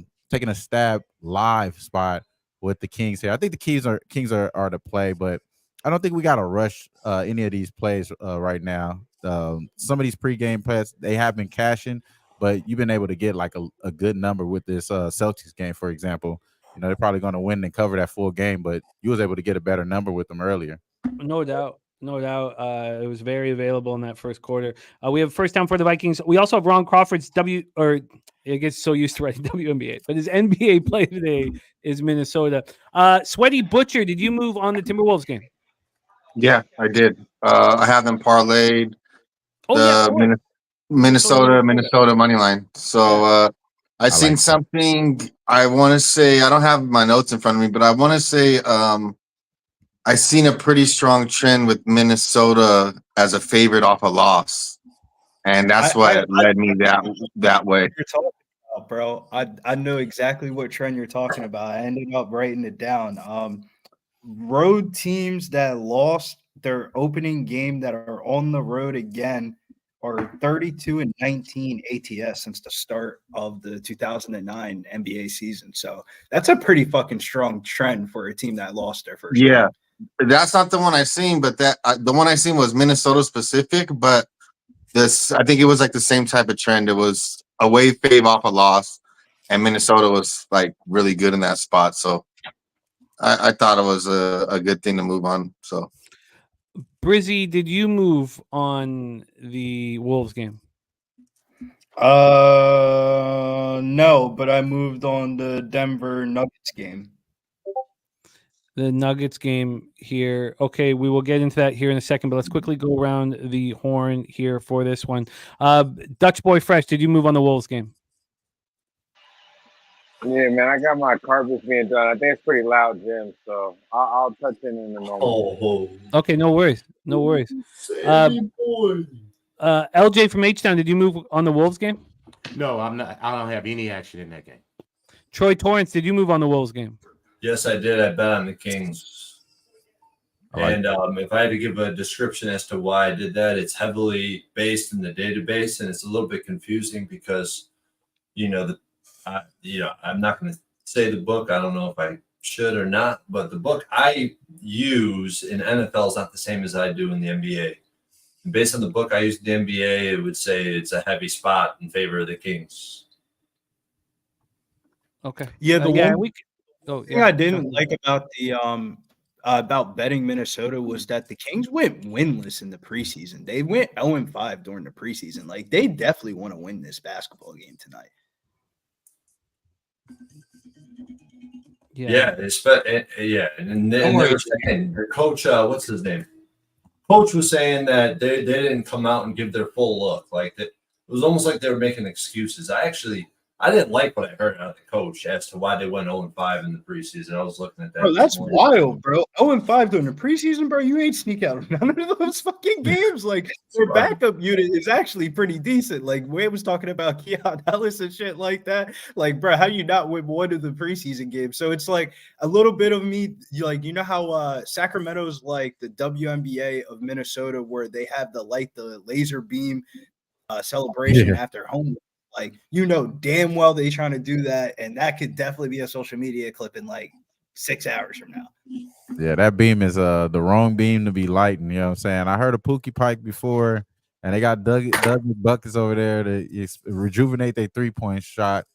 stab live spot with the Kings here. I think the Kings are the play, but I don't think we got to rush any of these plays right now. Some of these pregame plays they have been cashing, but you've been able to get like a good number with this Celtics game, for example. You know, they're probably going to win and cover that full game, but you was able to get a better number with them earlier. No doubt. No doubt. It was very available in that first quarter. We have first down for the Vikings. We also have Ron Crawford's it gets so used to writing WNBA, but his NBA play today is Minnesota. Sweaty Butcher, did you move on the Timberwolves game? Yeah, I did. I have them parlayed. Minnesota money line. So I seen like something. I want to say I don't have my notes in front of me, but I want to say I seen a pretty strong trend with Minnesota as a favorite off a loss, and that's what led me that way. You're talking about, bro. I know exactly what trend you're talking about. I ended up writing it down. Road teams that lost their opening game that are on the road again are 32-19 ATS since the start of the 2009 NBA season. So that's a pretty fucking strong trend for a team that lost their first game. That's not the one I seen, but the one I seen was Minnesota specific. But I think it was like the same type of trend. It was away fave off a loss, and Minnesota was like really good in that spot. So I thought it was a good thing to move on. So, Brizzy, did you move on the Wolves game? No, but I moved on the Denver Nuggets game. The Nuggets game here. Okay, we will get into that here in a second, but let's quickly go around the horn here for this one. Dutch Boy Fresh, did you move on the Wolves game? Yeah, man, I got my carpets being done. I think it's pretty loud, Jim, so I'll touch in the normal. Okay, no worries. No worries. LJ from H-Town, did you move on the Wolves game? No, I'm not. I don't have any action in that game. Troy Torrance, did you move on the Wolves game? Yes, I did. I bet on the Kings. And if I had to give a description as to why I did that, it's heavily based in the database, and it's a little bit confusing because, I'm not going to say the book. I don't know if I should or not, but the book I use in NFL is not the same as I do in the NBA. And based on the book I use in the NBA, it would say it's a heavy spot in favor of the Kings. Okay. Yeah, the one thing I didn't like about the about betting Minnesota was that the Kings went winless in the preseason. They went 0-5 during the preseason. Like, they definitely want to win this basketball game tonight. Yeah. And they were saying, their coach, what's his name? Coach was saying that they didn't come out and give their full look. Like that, it was almost like they were making excuses. I didn't like what I heard out of the coach as to why they went 0-5 in the preseason. I was looking at that. Bro, that's wild, bro. 0-5 during the preseason, bro. You ain't sneak out of none of those fucking games. Like, their backup unit is actually pretty decent. Like, Wade was talking about Keon Ellis and shit like that. Like, bro, how you not win one of the preseason games? So it's like a little bit of me, like, you know how Sacramento's like the WNBA of Minnesota, where they have the laser beam celebration after home. Like, damn well they trying to do that, and that could definitely be a social media clip in like 6 hours from now. Yeah, that beam is the wrong beam to be lighting. You know what I'm saying? I heard of Pookie Pike before, and they got Doug buckets over there to rejuvenate their 3-point shot.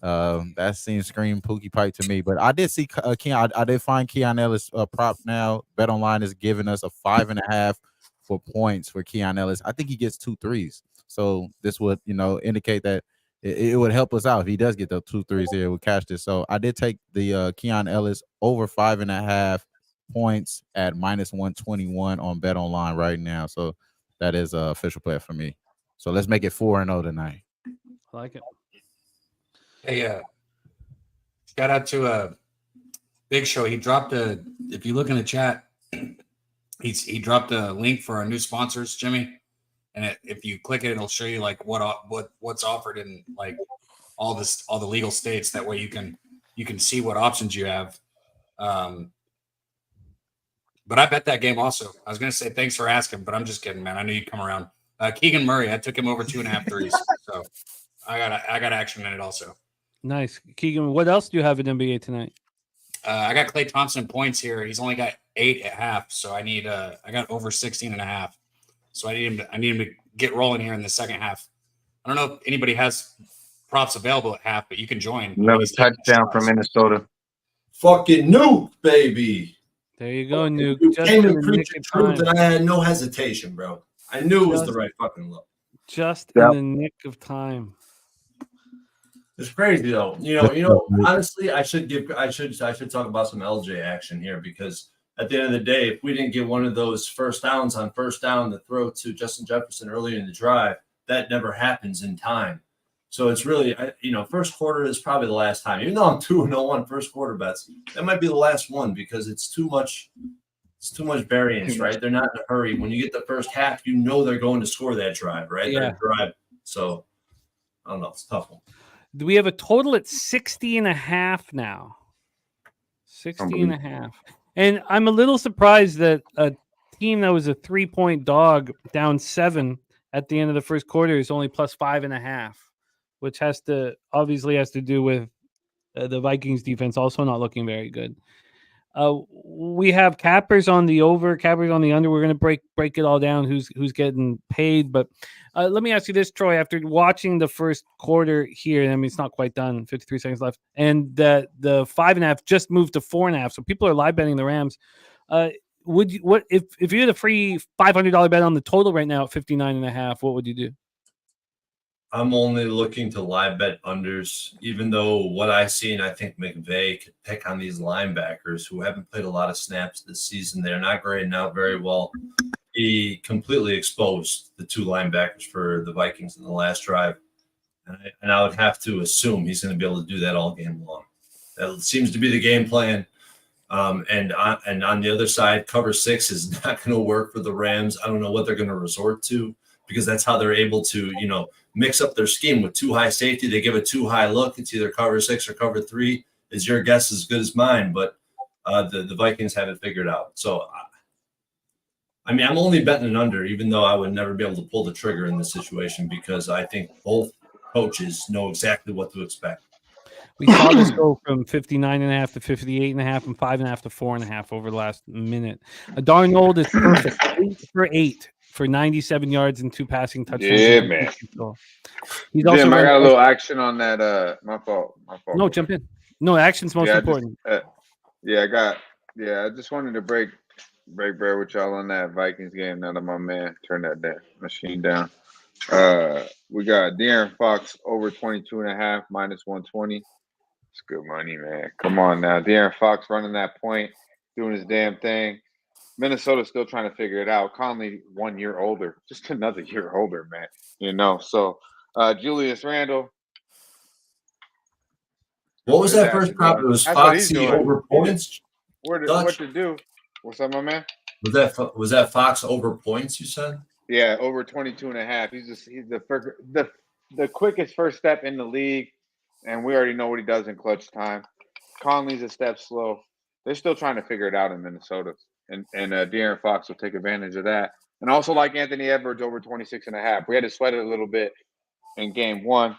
That seems scream Pookie Pike to me. But I did see Keon. I did find Keon Ellis prop now. BetOnline is giving us a 5.5 for points for Keon Ellis. I think he gets 2 threes. So this would, indicate that it would help us out if he does get the 2 threes here. We'll catch this. So I did take the Keon Ellis over 5.5 points at -121 on BetOnline right now. So that is an official play for me. So let's make it 4-0 tonight. I like it. Hey, shout out to Big Show. He dropped a. If you look in the chat, he dropped a link for our new sponsors, Jimmy. And if you click it, it'll show you like what's offered in like all the legal states. That way you can see what options you have. But I bet that game also. I was going to say thanks for asking, but I'm just kidding, man. I knew you'd come around. Keegan Murray, I took him over 2.5 threes. So I got action in it also. Nice. Keegan, what else do you have in NBA tonight? I got Klay Thompson points here. He's only got 8 at half, so I got over 16.5. So I need him to get rolling here in the second half. I don't know if anybody has props available at half, but you can join. Another touchdown from Minnesota. Fucking Nuke, baby. There you go, Nuke. You Just came in and the nick preached the of truth, time. and I had no hesitation, bro. I knew it was the right fucking look. Just Yep. in the nick of time. It's crazy though. You know. Honestly, I should talk about some LJ action here because at the end of the day, if we didn't get one of those first downs on first down to throw to Justin Jefferson early in the drive, that never happens in time. So it's really, first quarter is probably the last time. Even though I'm 2-0 on first quarter bets, that might be the last one because it's too much. It's too much variance, right? They're not in a hurry. When you get the first half, they're going to score that drive, right? Yeah. Their drive. So I don't know. It's a tough one. We have a total at 60.5 now. 60.5. And I'm a little surprised that a team that was a 3-point dog down 7 at the end of the first quarter is only plus 5.5, which obviously has to do with the Vikings defense also not looking very good. We have cappers on the over, cappers on the under. We're going to break it all down. Who's getting paid? But let me ask you this, Troy. After watching the first quarter here, I mean it's not quite done. 53 seconds left, and the 5.5 just moved to 4.5. So people are live betting the Rams. Would you if you had a free $500 bet on the total right now at 59.5? What would you do? I'm only looking to live bet unders, even though what I've seen, I think McVay could pick on these linebackers who haven't played a lot of snaps this season. They're not grading out very well. He completely exposed the 2 linebackers for the Vikings in the last drive. And I would have to assume he's going to be able to do that all game long. That seems to be the game plan. And on the other side, cover 6 is not going to work for the Rams. I don't know what they're going to resort to because that's how they're able to, mix up their scheme with 2 high safety. They give a 2 high look. It's either cover 6 or cover 3. Is your guess as good as mine? But the Vikings have it figured out. So, I'm only betting an under, even though I would never be able to pull the trigger in this situation because I think both coaches know exactly what to expect. We saw this go from 59.5 to 58.5 and 5.5 to 4.5 over the last minute. Darnold is perfect. 8 for 8 for 97 yards and 2 passing touchdowns. Yeah, man. He's Jim, also I got a little action on that. My fault. No, jump in. No, action's most important. I just wanted to break bread with y'all on that Vikings game. Now that my man turned that machine down. We got De'Aaron Fox over 22.5 minus 120. It's good money, man. Come on now. De'Aaron Fox running that point, doing his damn thing. Minnesota's still trying to figure it out. Conley 1 year older, just another year older, man. So Julius Randle. What was that first prop? It was Foxy over points. What to do? What's up, my man? Was that Fox over points? You said? Yeah, over 22.5. He's the quickest first step in the league, and we already know what he does in clutch time. Conley's a step slow. They're still trying to figure it out in Minnesota, and De'Aaron Fox will take advantage of that. And also like Anthony Edwards over 26.5. We had to sweat it a little bit in game 1.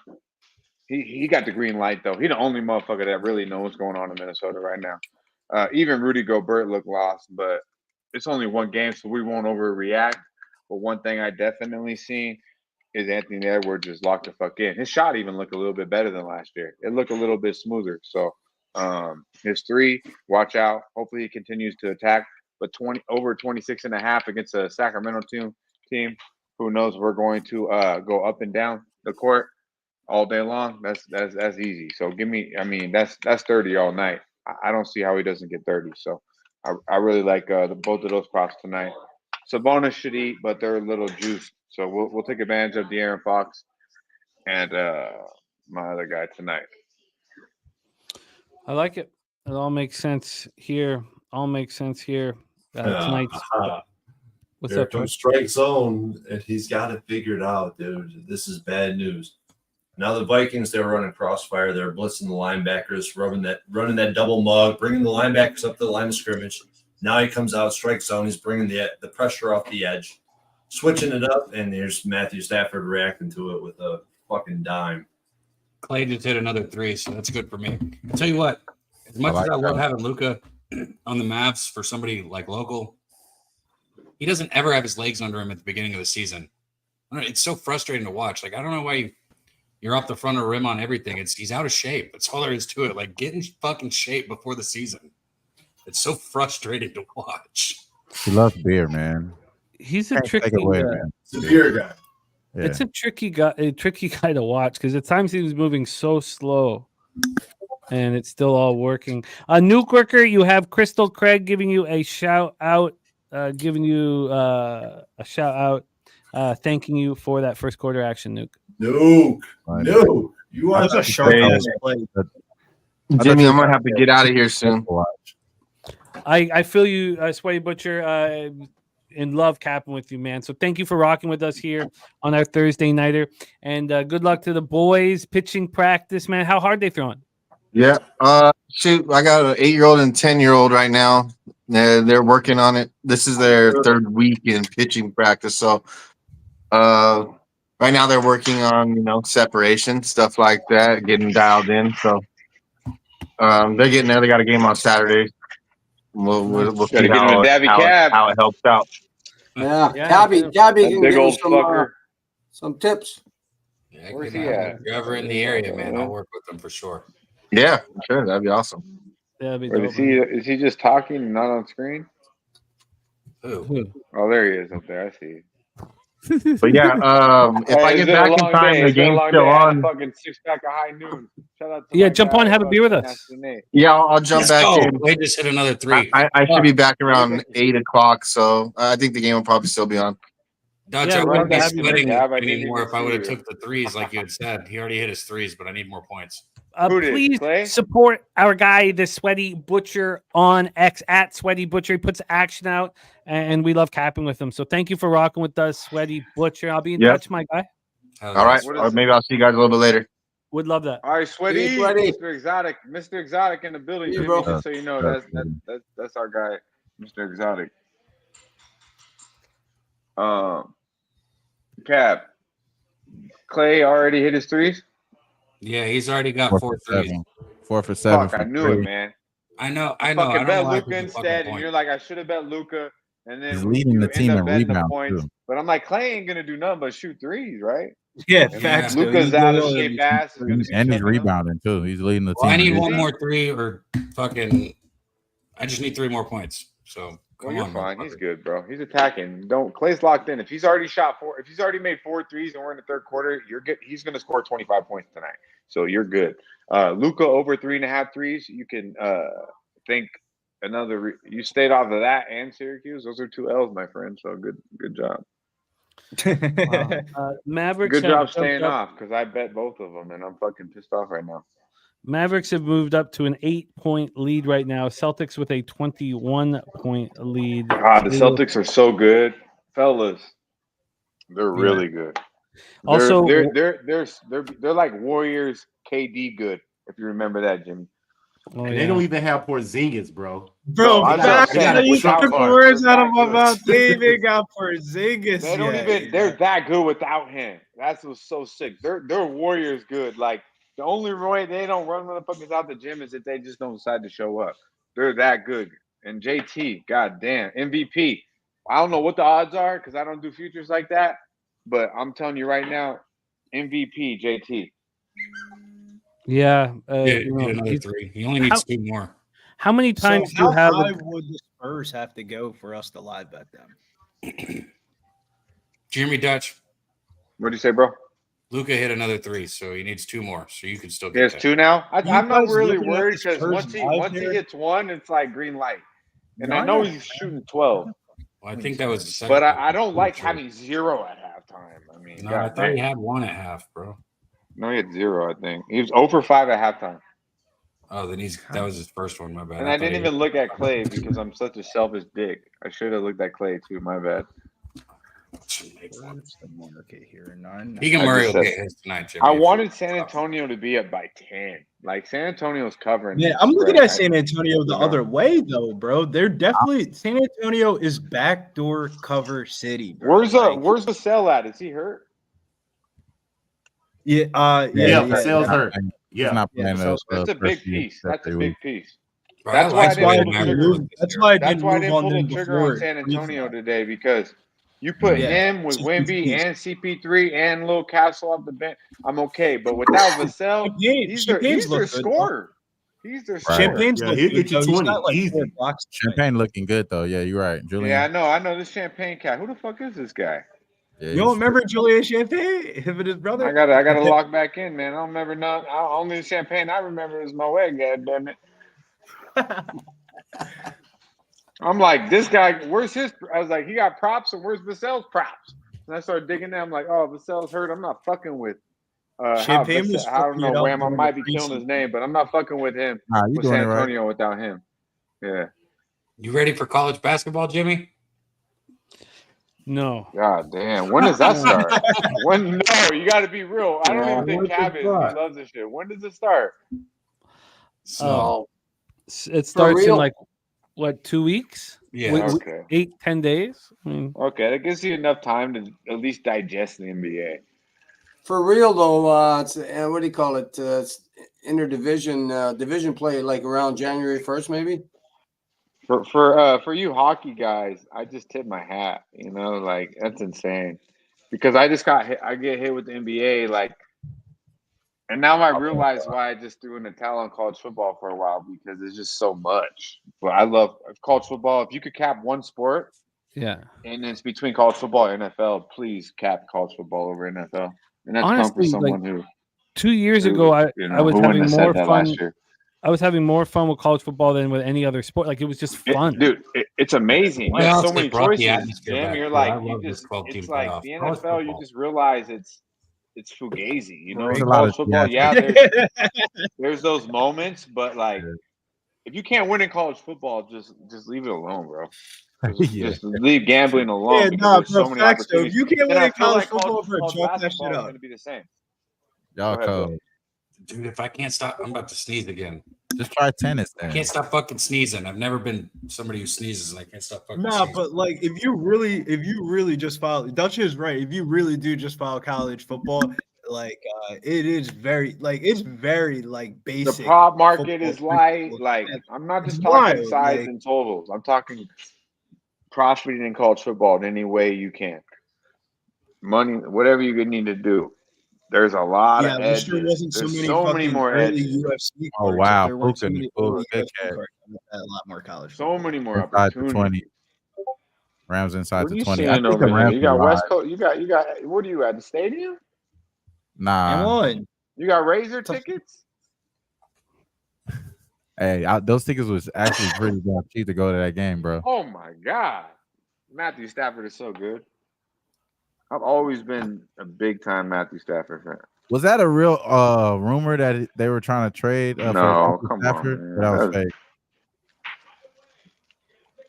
He got the green light though. He's the only motherfucker that really knows what's going on in Minnesota right now. Even Rudy Gobert looked lost, but it's only one game, so we won't overreact. But one thing I definitely seen is Anthony Edwards just locked the fuck in. His shot even looked a little bit better than last year. It looked a little bit smoother. So his 3, watch out. Hopefully he continues to attack. But over 26.5 against a Sacramento team, who knows we're going to go up and down the court all day long. That's easy. So that's 30 all night. I don't see how he doesn't get 30. So I really like both of those props tonight. Sabonis should eat, but they're a little juiced. So we'll take advantage of De'Aaron Fox and my other guy tonight. I like it. It all makes sense here. Tonight's. What's Here up, comes strike zone, and he's got it figured out, dude. This is bad news. Now the Vikings, they were running crossfire. They're blitzing the linebackers, running that double mug, bringing the linebackers up to the line of scrimmage. Now he comes out strike zone. He's bringing the pressure off the edge, switching it up, and there's Matthew Stafford reacting to it with a fucking dime. Clay just hit another 3, so that's good for me. I'll tell you what, as much as I love having Luka on the Mavs for somebody like local, he doesn't ever have his legs under him at the beginning of the season. It's so frustrating to watch. Like, I don't know why you're off the front of the rim on everything. He's out of shape. That's all there is to it. Like, get in fucking shape before the season. It's so frustrating to watch. He loves beer, man. He's a Can't tricky take it away, guy. man. It's a beer guy. Yeah. It's a tricky guy to watch because at times he was moving so slow, and it's still all working. Nuke Worker, you have Crystal Craig giving you a shout out, thanking you for that first quarter action, Nuke. Nuke, you are That's the a sharp ass play. Jimmy, I'm gonna have to get out of here soon. I feel you, Sweaty Butcher. And love capping with you, man. So thank you for rocking with us here on our Thursday nighter, and good luck to the boys pitching practice, man. How hard they throwing? Yeah. Shoot, I got an 8-year-old and 10-year-old right now. They're working on it. This is their third week in pitching practice. So, right now they're working on separation, stuff like that, getting dialed in. So, they're getting there. They got a game on Saturday. We'll see how it helps out. Yeah. Gabby can big give old us some tips. Yeah, Where's he at? if you're ever in the area, man, I'll work with them for sure. Yeah, sure. That'd be awesome. That'd be Wait, dope, is he just talking and not on screen? Who? Oh, there he is up there. I see. But yeah, if I get back in time, the game's still on. Fucking 6-pack of high noon. Shout out to Yeah, my jump guy, on, have a beer with us. Nasty Nate. Yeah, I'll jump back in. They just hit another 3. I should be back around 8 o'clock, so I think the game will probably still be on. Dutch, Yeah, I we'd wouldn't be love to have you, sweating Gab. I didn't anymore even if I would have see you. took the 3s like you had said. He already hit his 3s, but I need more points. Who did, Please Clay? support our guy, the Sweaty Butcher, on X at Sweaty Butcher. He puts action out, and we love capping with him. So thank you for rocking with us, Sweaty Butcher. I'll be in touch, my guy. All right, or maybe I'll see you guys a little bit later. Would love that. All right, Sweaty, Hey, Sweaty. Mr. Exotic in the building. Hey, Jimmy, bro. just so you know, that's our guy, Mr. Exotic. Cap. Clay already hit his 3s. Yeah, he's already got 4 4 for 3s. 7. 4 for 7. Fuck, I knew it, man. I know. I Fucking don't bet know why I Luka put the instead, fucking and point. you're like, I should have bet Luka, and then He's leading you the end team up in betting the rebounds, points. too. But I'm like, Clay ain't gonna do nothing but shoot 3s, right? Yeah, And facts. Yeah. dude. Luka's You out of go shape in. ass. Is gonna be And he's chucking them. rebounding too. He's leading the Well, team. I need in one rebounds. more 3 or fucking. I just need 3 more points. So Well, come you're on, fine. He's motherfucker. good, bro. He's attacking. Clay's locked in. If he's already shot 4, if he's already made 4 3s and we're in the third quarter, you're good. He's gonna score 25 points tonight. So you're good. Luka over 3.5 threes. You can think another. You stayed off of that and Syracuse. Those are 2 L's, my friend. So good job. Mavericks Good have job jumped staying up. off because I bet both of them and I'm fucking pissed off right now. Mavericks have moved up to an 8-point lead right now. Celtics with a 21-point lead. The Celtics are so good, fellas. They're really good. Also, They're like Warriors KD good. If you remember that, Jimmy. oh, And yeah. they don't even have Porzingis, bro. Bro, I know. facts. They got You without took the Mark. words They're out of that my mouth. good. They even got Porzingis. They don't even. They're that good without him. That's what's so sick. They're Warriors good. Like the only way they don't run motherfuckers out the gym is if they just don't decide to show up. They're that good. And JT, goddamn, MVP. I don't know what the odds are because I don't do futures like that. But I'm telling you right now, MVP JT. Yeah, Hit another 3. He only needs 2 more. How many So times do how you have? high would the Spurs have to go for us to live bet them? Jeremy Dutch, What'd you say, bro? Luka hit another 3, so he needs 2 more. So you can still He get has that. 2 now. I'm not guys really looking at worried the because Spurs once he live there? hits 1, it's like green light. And I No, know no. he's shooting 12. Well, I think that was the second. But I don't one. like So- having 0 at halftime. I mean, No, I God thought he damn. had 1 at half, bro. No, he had 0, I think. He was 0 for 5 at halftime. Oh, then that was his first one. My bad. And I didn't even look at Clay because I'm such a selfish dick. I should have looked at Clay too. My bad. Where's the market here? 9. Keegan I Murray just will said- get his tonight, Jimmy. I wanted San Antonio to be up by 10. Like San Antonio's covering. Yeah, the I'm looking spread. at San Antonio the other way though, bro. They're definitely San Antonio is backdoor cover city, bro. Where's the sell at? Is he hurt? Yeah, yeah. Sales hurt. He's Yeah. not playing those. That's a big first few piece. That's a three big weeks. piece. Bro, That's I why I like didn't Billy pull the Manuel trigger. this That's year. why I That's didn't why I move didn't on pull them the trigger on before. San Antonio today because you put Yeah. him with It's a huge Wemby piece. and CP3 and Lil Castle off the bench. I'm okay, but without Vassell, he's Champagne's their look good, though. scorer. He's their scorer. Champagne's Yeah, look he'll good, get you though. He's 20 got like 4 easy. blocks. Champagne looking good though. Yeah, you're right, Julian. Yeah, I know this Champagne cat. Who the fuck is this guy? Yeah, You don't remember Julian Champagne? Him and his brother? I gotta lock back in, man. I don't remember none. Only Champagne I remember is Moet. God damn it. I'm like, this guy, where's his? I was like, he got props, and where's Vassell's props? And I started digging down. I'm like, oh, Vassell's hurt. I'm not fucking with. Champagne was I don't fucking know, it up Wham. I during might the be killing his preseason. name, but I'm not fucking with him. Nah, you With doing San it right. Antonio without him. Yeah. You ready for college basketball, Jimmy? No. God damn. When does that start? No, you got to be real. I don't even think Cab is. He loves this shit. When does it start? So, It starts in real? like what, 2 weeks? yeah. Okay. 8-10 days. I mean, Okay, that gives you enough time to at least digest the NBA. For real though, it's what do you call it? It's interdivision division play like around January 1st, maybe. For you hockey guys, I just tip my hat. You know, like that's insane. Because I just got hit. I get hit with the NBA, like, and now I realize why I just threw in the towel on college football for a while because it's just so much. But I love college football. If you could cap one sport, yeah. and it's between college football and NFL, please cap college football over NFL. And that's come for Honestly, someone who 2 years who, ago, I was who wouldn't having have more said that fun. last year. I was having more fun with college football than with any other sport. Like it was just fun. It's amazing. Playoffs, There's so they many brought the choices. atmosphere Jim, back, you're bro. I like, you love this just, 12-team it's like playoff. the College NFL. You football. just realize it's fugazi. You know, There's in a lot college of football, yeah, theatrics. there's those moments, but like, if you can't win in college football, just leave it alone, bro. Just leave gambling alone Yeah, because there's so many facts, though. opportunities. If you can't And win I in feel college like football, bro, college chalk that basketball shit is up. going to be the same. Y'all Go ahead, bro. cold. Dude, if I can't stop, I'm about to sneeze again. Just try tennis I then. can't stop fucking sneezing. I've never been somebody who sneezes and I can't stop fucking Nah, sneezing. but like if you really just follow, Dutch is right. If you really do just follow college football, like it is very like The basic. prop market football is light. principles. Like, I'm not just It's talking wild, sides like- and totals. I'm talking profiting in college football in any way you can. Money, whatever you need to do. There's a lot Yeah, of there edges. sure wasn't so There's many so many fucking more early edges. UFC Oh, cards. wow. There weren't so Puka, many Puka, early good UFC catch. cards. A lot more college. So football. many more Inside the opportunities. 20. Rams inside What are the you 20. I seeing think over the here? Rams You got will West rise. Coast. You got. What are you at the stadium? Come Nah. on. You got Razor tickets? Hey, those tickets was actually pretty damn cheap to go to that game, bro. Oh my God, Matthew Stafford is so good. I've always been a big time Matthew Stafford fan. Was that a real rumor that they were trying to trade No, for come on, Stafford? man. Or that was That's- fake.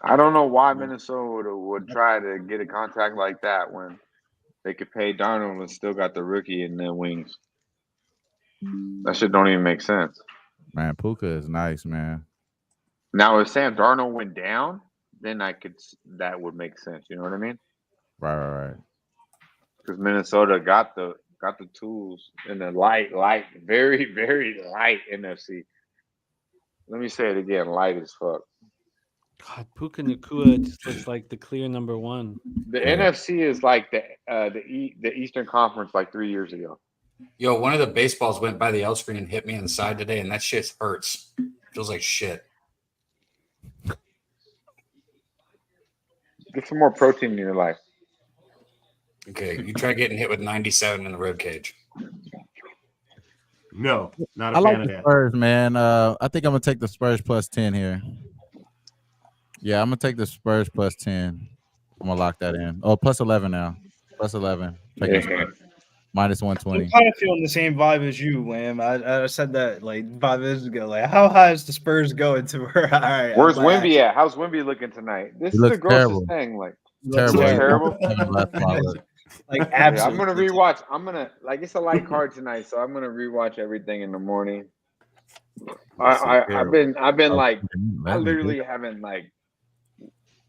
I don't know why Minnesota would try to get a contract like that when they could pay Darnold and still got the rookie in their wings. That shit don't even make sense. Man, Puka is nice, man. Now, if Sam Darnold went down, then that would make sense. You know what I mean? Right. Because Minnesota got the tools in the light, very, very light NFC. Let me say it again, light as fuck. God, Puka Nacua just looks like the clear number one. The NFC is like the Eastern Conference like 3 years ago. Yo, one of the baseballs went by the L screen and hit me in the side today, and that shit hurts. Feels like shit. Get some more protein in your life. Okay, you try getting hit with 97 in the rib cage. No, not a I fan like of the that. Spurs, man. I think I'm gonna take the Spurs plus 10 here. Yeah, I'm gonna take the Spurs plus 10. I'm gonna lock that in. Oh, plus 11 now. Plus 11. Take the Spurs. minus I'm 120. kind of feeling the same vibe as you, Wham. I said that like 5 minutes ago. Like, how high is the Spurs going to her? All right. Where's Wimby at? How's Wimby looking tonight? This He is the looks grossest terrible. thing. Like, Looks Terrible. terrible. Seven left while I look. Like, yeah, I'm absolutely. gonna rewatch. I'm gonna it's a light card tonight, so I'm gonna rewatch everything in the morning. I've been like, I literally haven't like,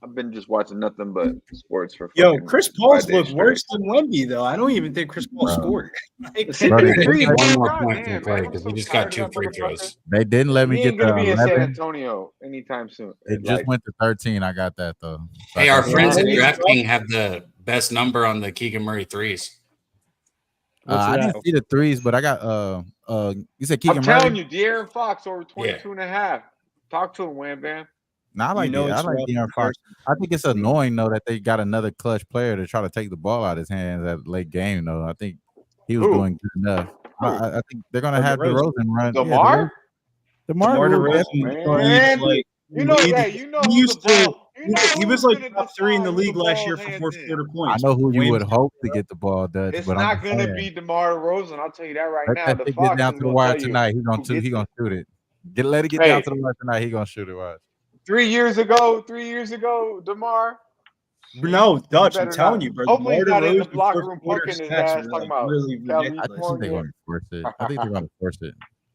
I've been just watching nothing but sports for. Yo, fucking Chris 5 Paul's days look straight. worse than Wemby, though. I don't even think Chris Paul scored. Like, Hit them threes, One man. more God point damn, from Clay man. I'm because so he just tired got of 2 that free motherfucker. throws. They didn't let me He get ain't gonna be in San 11. Antonio anytime soon. It just went to 13. I got that though. Hey, our Yeah, friends at yeah. DraftKings have the best number on the Keegan Murray threes. What's I that? didn't see the threes, but I got you said Keegan I'm Murray? telling you, De'Aaron Fox over 22 and a half. Talk to him, Wham Bam. No, I like know it. I it's like rough De'Aaron in Fox. I think it's annoying though that they got another clutch player to try to take the ball out of his hands at late game though. I think he was Who? doing good enough. I think they're gonna Oh, have DeRozan. DeRozan run. DeMar? DeMar DeMar will DeRozan definitely Man, like you know, lead. hey, you know He who the used to. ball. You know He who's was like gonna top 3 in the decide who league the last ball year for hands fourth in. quarter I points. know who you Wayne- would hope to get the ball, Dutch, It's but I'm not just gonna saying. be DeMar DeRozan. I'll tell you that right Let now. that The shit Fox get down is to the gonna wire tell you tonight. He who gonna gets it. shoot it. Let it get Hey, down to the wire tonight. He gonna shoot it. Watch. 3 years ago, DeMar. No, Dutch, I'm better telling not. you, bro. Hopefully, he's DeMar not in the DeRozan locker fourth room quarter punking his stats ass, are talking like about really I just think they're California. gonna force it. I think they're gonna force it.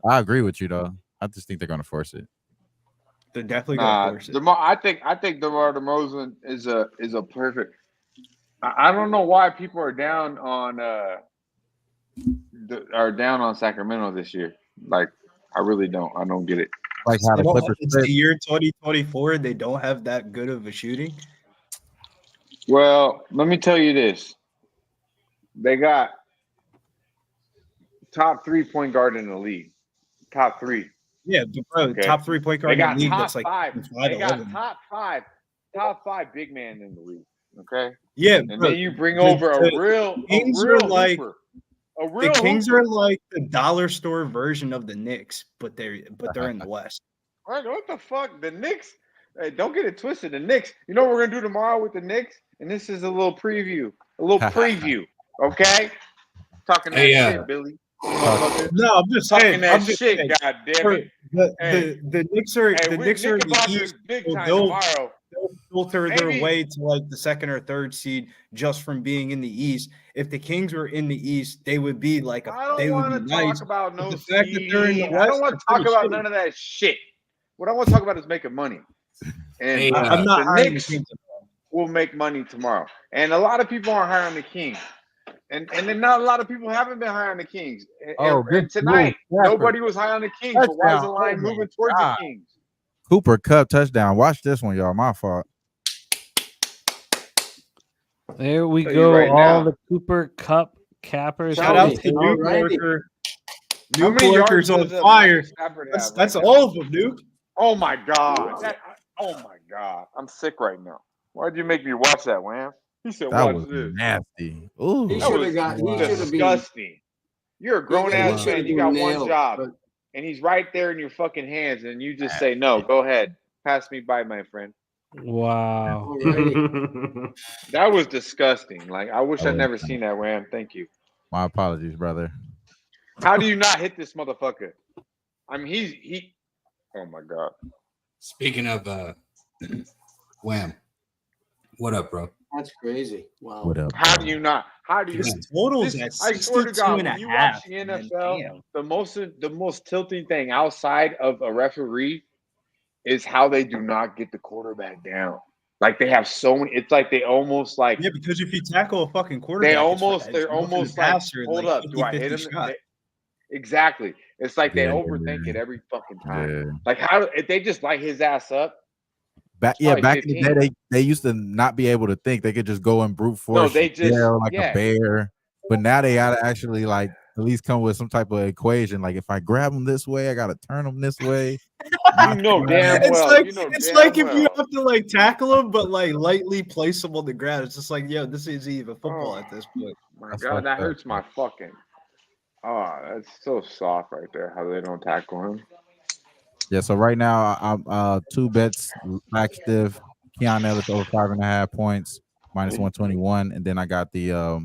I agree with you though. I just think they're gonna force it. They're definitely gonna force it. DeMar. I think DeMar DeRozan is a perfect. I don't know why people are down on Sacramento this year. Like, I really don't. I don't get it. Like how They the don't have, Clippers it's play. the year 2024. They don't have that good of a shooting. Well, let me tell you this. They got top 3 point guard in the league. Top 3. Yeah, but bro, Okay. top 3 point guard They in got the league. top That's like 5. 5, They got 11. top 5 big man in the league. Okay. Yeah, And bro, then you bring over a real Kings are like hooper. A real the Kings hooper. are like the dollar store version of the Knicks, but they're in the West. Right, what the fuck? The Knicks? Hey, don't get it twisted. The Knicks. You know what we're gonna do tomorrow with the Knicks? And this is a little preview. Okay? Talking that Hey, shit, Billy. Motherfucker. No, I'm just Talking saying. that I'm just shit, saying. god damn it. The Knicks are in the Knickerbockers East. big So time they'll tomorrow. filter their Maybe- way to like the 2nd or 3rd seed just from being in the East. If the Kings were in the East, they would be like I don't they would want be to talk nice. about But no the fact that they're in the seed. West, I don't want to they're talk pretty about shitty. none of that shit. What I want to talk about is making money. And Hey, I'm not the hiring the Knicks Kings. will make money tomorrow. And a lot of people aren't high on the Kings. And then not a lot of people haven't been high on the Kings. And tonight, nobody was high on the Kings. But why is the line moving towards the Kings? Cooper Cup touchdown. Watch this one, y'all. My fault. There we Tell go. you right All now. the Cooper Cup cappers. Shout out to Alrighty. Nuke Alrighty. Lurker. How Nuke many Lurker's yards on does fire. Matthew Stafford have That's right now? all of them, Nuke. Oh my god! Oh my god! I'm sick right now. Why'd you make me watch that, Wham? He said, That "Watch was this." nasty. Ooh. He That should was have got. He should have been. disgusting. You're a grown ass should've man. You been got one nailed, job, but- and he's right there in your fucking hands, and you just say, "No, go ahead, pass me by, my friend." Wow. Alrighty. That was disgusting. Like, I wish That I'd was never seen that, Wham. Thank you. My apologies, brother. How do you not hit this motherfucker? I mean, he. Oh my god. Speaking of Wham, what up, bro? That's crazy. Wow. What up? How do you not? How do you? This total's at I swear to 62 God, and when a you half. watch the man. NFL, Damn. the most tilting thing outside of a referee is how they do not get the quarterback down. Like, they have so many. It's like they almost like Yeah, because if you tackle a fucking quarterback, they're it's almost like, passer, hold like up, do I hit 50-50 him? shot. Exactly. It's like they Yeah, overthink it every fucking time. Yeah. Like, how if they just light his ass up? Back probably in the 15. day, they used to not be able to think. They could just go and brute force, they just- yell like yeah. a bear. But now they gotta actually like at least come with some type of equation. Like if I grab them this way, I gotta turn them this way. You know damn It's well. like you know it's damn like if you well. have to like tackle him, but like lightly place him on the ground. It's just like, yo, this isn't even football Oh. at this point. My That's God, fucked that up. hurts my fucking. Oh, that's so soft right there. How they don't tackle him. Yeah, so right now I'm 2 bets active. Keon Ellis over 5.5 points, minus 121, and then I got the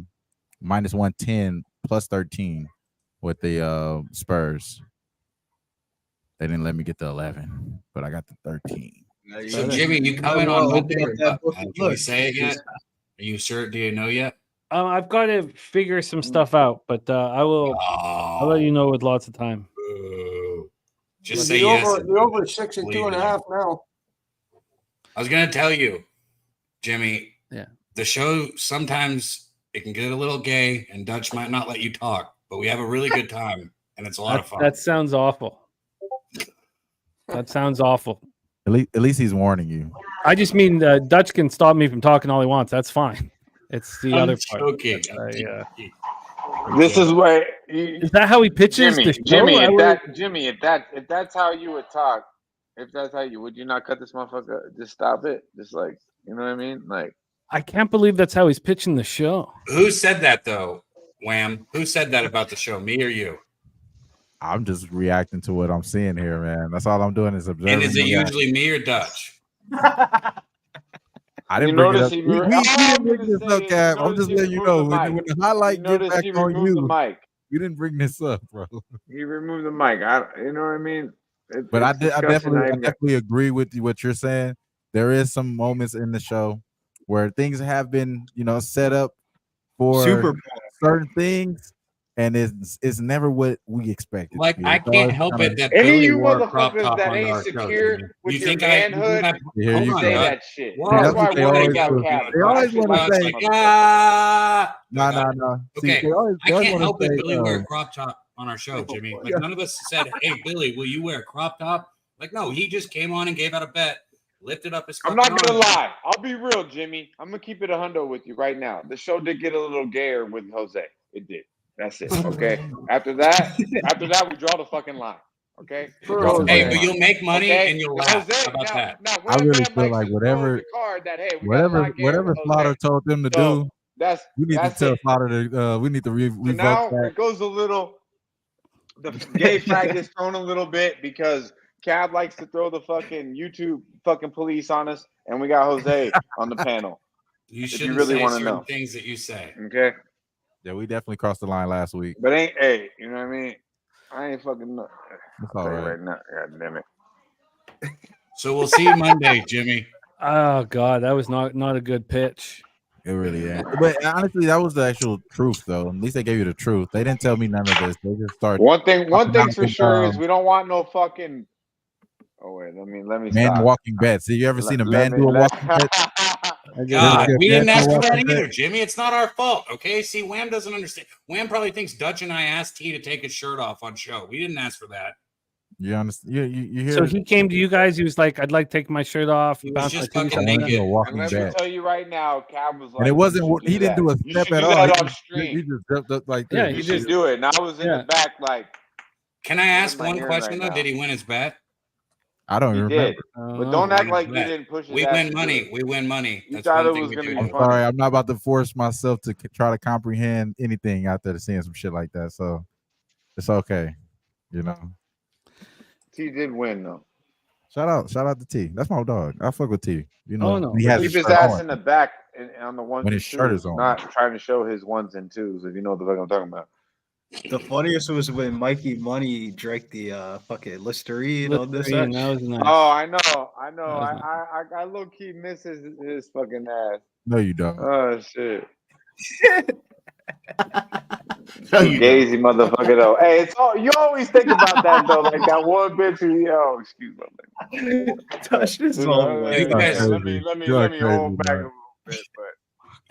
minus 110 plus 13 with the Spurs. They didn't let me get the 11, but I got the 13. So Jimmy, you coming on Monday? Can we say it yet? Are you sure? Do you know yet? I've got to figure some stuff out, but I will. I'll let you know with lots of time. Just the say yes. The over 62.5 now. I was gonna tell you, Jimmy. Yeah. The show sometimes it can get a little gay, and Dutch might not let you talk, but we have a really good time, and it's a lot of fun. That sounds awful. That sounds awful. At least he's warning you. I just mean Dutch can stop me from talking all he wants. That's fine. It's the other part. Joking. This is why. Is that how he pitches? Jimmy, if that's how you would talk, if that's how you would you not cut this motherfucker? Just stop it. Just like you know what I mean? Like I can't believe that's how he's pitching the show. Who said that though? Wham. Who said that about the show? Me or you? I'm just reacting to what I'm seeing here, man. That's all I'm doing is observing. And is it usually me or Dutch? I didn't bring it up. We didn't bring this up, Cap. I'm just letting you know. When the highlight get back on you, you didn't bring this up, bro. He removed the mic. You know what I mean? But I definitely agree with you, what you're saying. There is some moments in the show where things have been, set up for certain things, and it's never what we expected. Like I can't help it that Billy wore a crop top on our show. With your manhood, you say that shit. That's what they always do. They always want to say, no. Okay, I can't help it. Billy wear a crop top on our show, Jimmy. Like none of us said, "Hey, Billy, will you wear a crop top?" Like no, he just came on and gave out a bet, lifted up his. I'm not gonna lie. I'll be real, Jimmy. I'm gonna keep it a hundo with you right now. The show did get a little gayer with Jose. It did. That's it. Okay. After that, we draw the fucking line. Okay. Hey, but you'll make money and you'll laugh. How about that? I really feel like whatever Slaughter told them to do, we need to tell Slaughter to we need to revoke now that. It goes a little. The gay flag is thrown a little bit because Cab likes to throw the fucking YouTube fucking police on us, and we got Jose on the panel. You shouldn't really want to know things that you say. Okay. Yeah, we definitely crossed the line last week. But you know what I mean? I ain't fucking know. That's all right. Now. God damn it. So we'll see you Monday, Jimmy. Oh God, that was not a good pitch. It really is. But honestly, that was the actual truth, though. At least they gave you the truth. They didn't tell me none of this. They just started. One thing's for sure is we don't want no fucking. Oh wait, let me. Man stop. walking bets. Have you ever seen a man do a walking bet? God, we didn't ask for that either, Jimmy. It's not our fault, okay? See, Wham doesn't understand. Wham probably thinks Dutch and I asked T to take his shirt off on show. We didn't ask for that. You understand? You hear? So he came to you guys. He was like, "I'd like to take my shirt off." He was just fucking naked. A walking Let bet. me tell you right now, Cab was like, and it wasn't. He didn't do a step at all. He just jumped up like this. Yeah, you should do it. And I was in the back, like. Can I ask one question though? Did he win his bet? I don't remember. But don't act like you didn't push it. We win money. We win money. You thought it was going to be I'm sorry. I'm not about to force myself to try to comprehend anything out there to seeing some shit like that. So it's okay. T did win though. Shout out to T. That's my dog. I fuck with T. He has keep his ass in the back on the ones when his shirt is on. Not trying to show his ones and twos. If you know what the fuck I'm talking about. The funniest was when Mikey Money drank the fucking Listerine on this. That was nice. Oh, I know. I low key miss his fucking ass. No, you don't. Oh shit. Gazy motherfucker though. Hey, it's all you always think about that though. Like that one bitch who excuse me. Touch this one. Let me hold back a little bit, but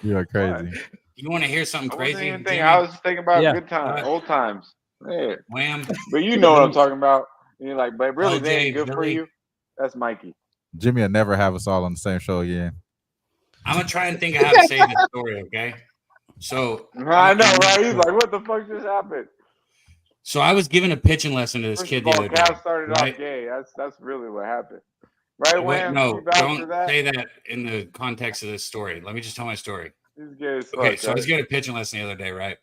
you are crazy. You want to hear something crazy? I was thinking about good times, old times. Yeah. Wham. But you know what I'm talking about. And you're like, but really, they ain't good for you. That's Mikey. Jimmy will never have us all on the same show again. I'm gonna try and think of how to say this story, okay? So I know, right? He's like, what the fuck just happened? So I was giving a pitching lesson to this kid the other day. Cal started off gay. That's really what happened. Right, Wham? No, don't say that in the context of this story. Let me just tell my story. Okay, so I was getting a pitching lesson the other day, right?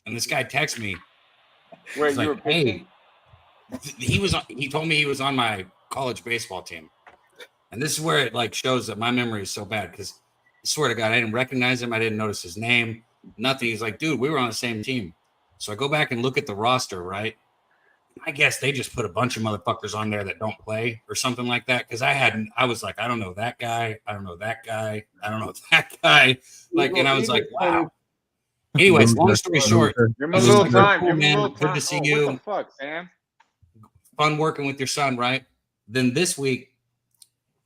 And this guy texted me. Wait, you were pitching? Hey, he told me he was on my college baseball team. And this is where it like shows that my memory is so bad because I swear to God, I didn't recognize him. I didn't notice his name, nothing. He's like, dude, we were on the same team. So I go back and look at the roster, right? I guess they just put a bunch of motherfuckers on there that don't play or something like that. Because I was like, I don't know that guy. I don't know that guy. I don't know that guy. Like, and I was like, wow. Anyways, long story short, Give him a it was little like, time. cool, Give him a man. little time. Good to see What you. the fuck, Sam? Fun working with your son, right? Then this week,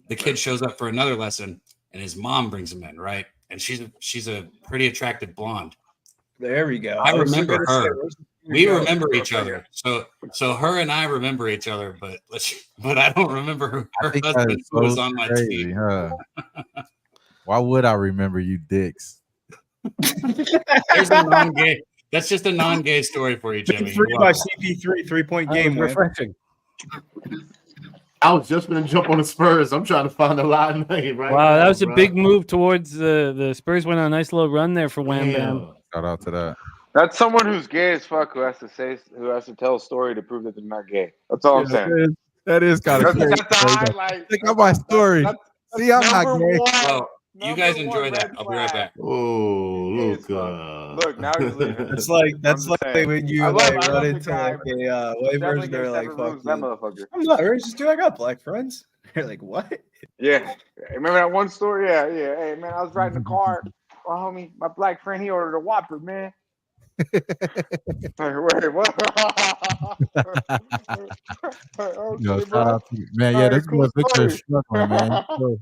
the kid shows up for another lesson, and his mom brings him in, right? And she's a pretty attractive blonde. There we go. I was remember gonna say, her. where's the We go? remember each other. So her and I remember each other, but I don't remember her I think that husband is who was so on my crazy, team. huh? Why would I remember you dicks? There's a non-gay. That's just a non-gay story for you, Jimmy. Big three by CP3, 3-point game. Refreshing. I was just gonna jump on the Spurs. I'm trying to find a live name right now. Wow, that was bro. a big move towards the Spurs. Went on a nice little run there for Wham Bam. Damn. Shout out to that. That's someone who's gay as fuck who has to tell a story to prove that they're not gay. That's all I'm saying. That is kind of crazy. That's a highlight. Check out my story. See, I'm not Number gay. one. Well, you guys Number enjoy one that. red I'll be right flag. back. Oh, Gay as look. Look, now he's leaving. That's like I'm just saying. when you I love run the into guy, like but a white definitely person. They're gets like, seven "Fuck rooms, that you." motherfucker. I'm not racist, dude. I got black friends. They're like, "What?" Yeah. Remember that one story? Yeah. Hey, man, I was riding the car. My homie, my black friend, he ordered a Whopper, man. Wait, what? Okay, Shout out to you. Man, yeah, this was Victor struggling, man. So,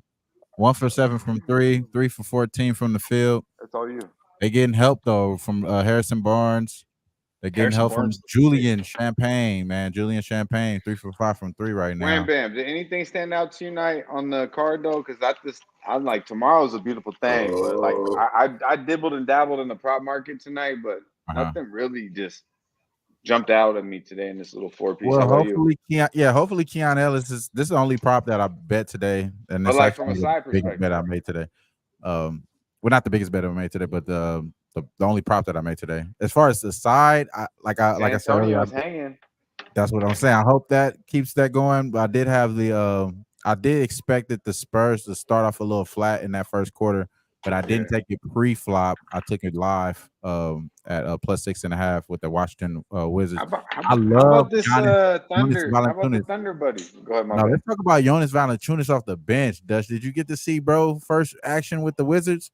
1 for 7 from 3, 3 for 14 from the field. That's all you. They getting help though from Harrison Barnes. They're getting help from Julian Champagne, man. Julian Champagne, 3 for 5 from 3 right now. Wham Bam. Did anything stand out to you tonight on the card though? Because I'm like, tomorrow's a beautiful thing, but like I dibbled and dabbled in the prop market tonight, but nothing really just jumped out at me today in this little 4-piece. Well, How about hopefully, hopefully Keon Ellis this is the only prop that I bet today, and But it's like from a actually side the biggest perspective. bet I made today. Well, not the biggest bet I made today, but the only prop that I made today. As far as the side, I said earlier, hanging. that's what I'm saying. I hope that keeps that going. But I did have I did expect that the Spurs to start off a little flat in that first quarter, but I didn't take it pre-flop. I took it live at +6.5 with the Washington Wizards. How about this Thunder? How about the Thunder buddy? Go ahead, No, let's talk about Jonas Valanciunas off the bench. Dutch, did you get to see, bro, first action with the Wizards?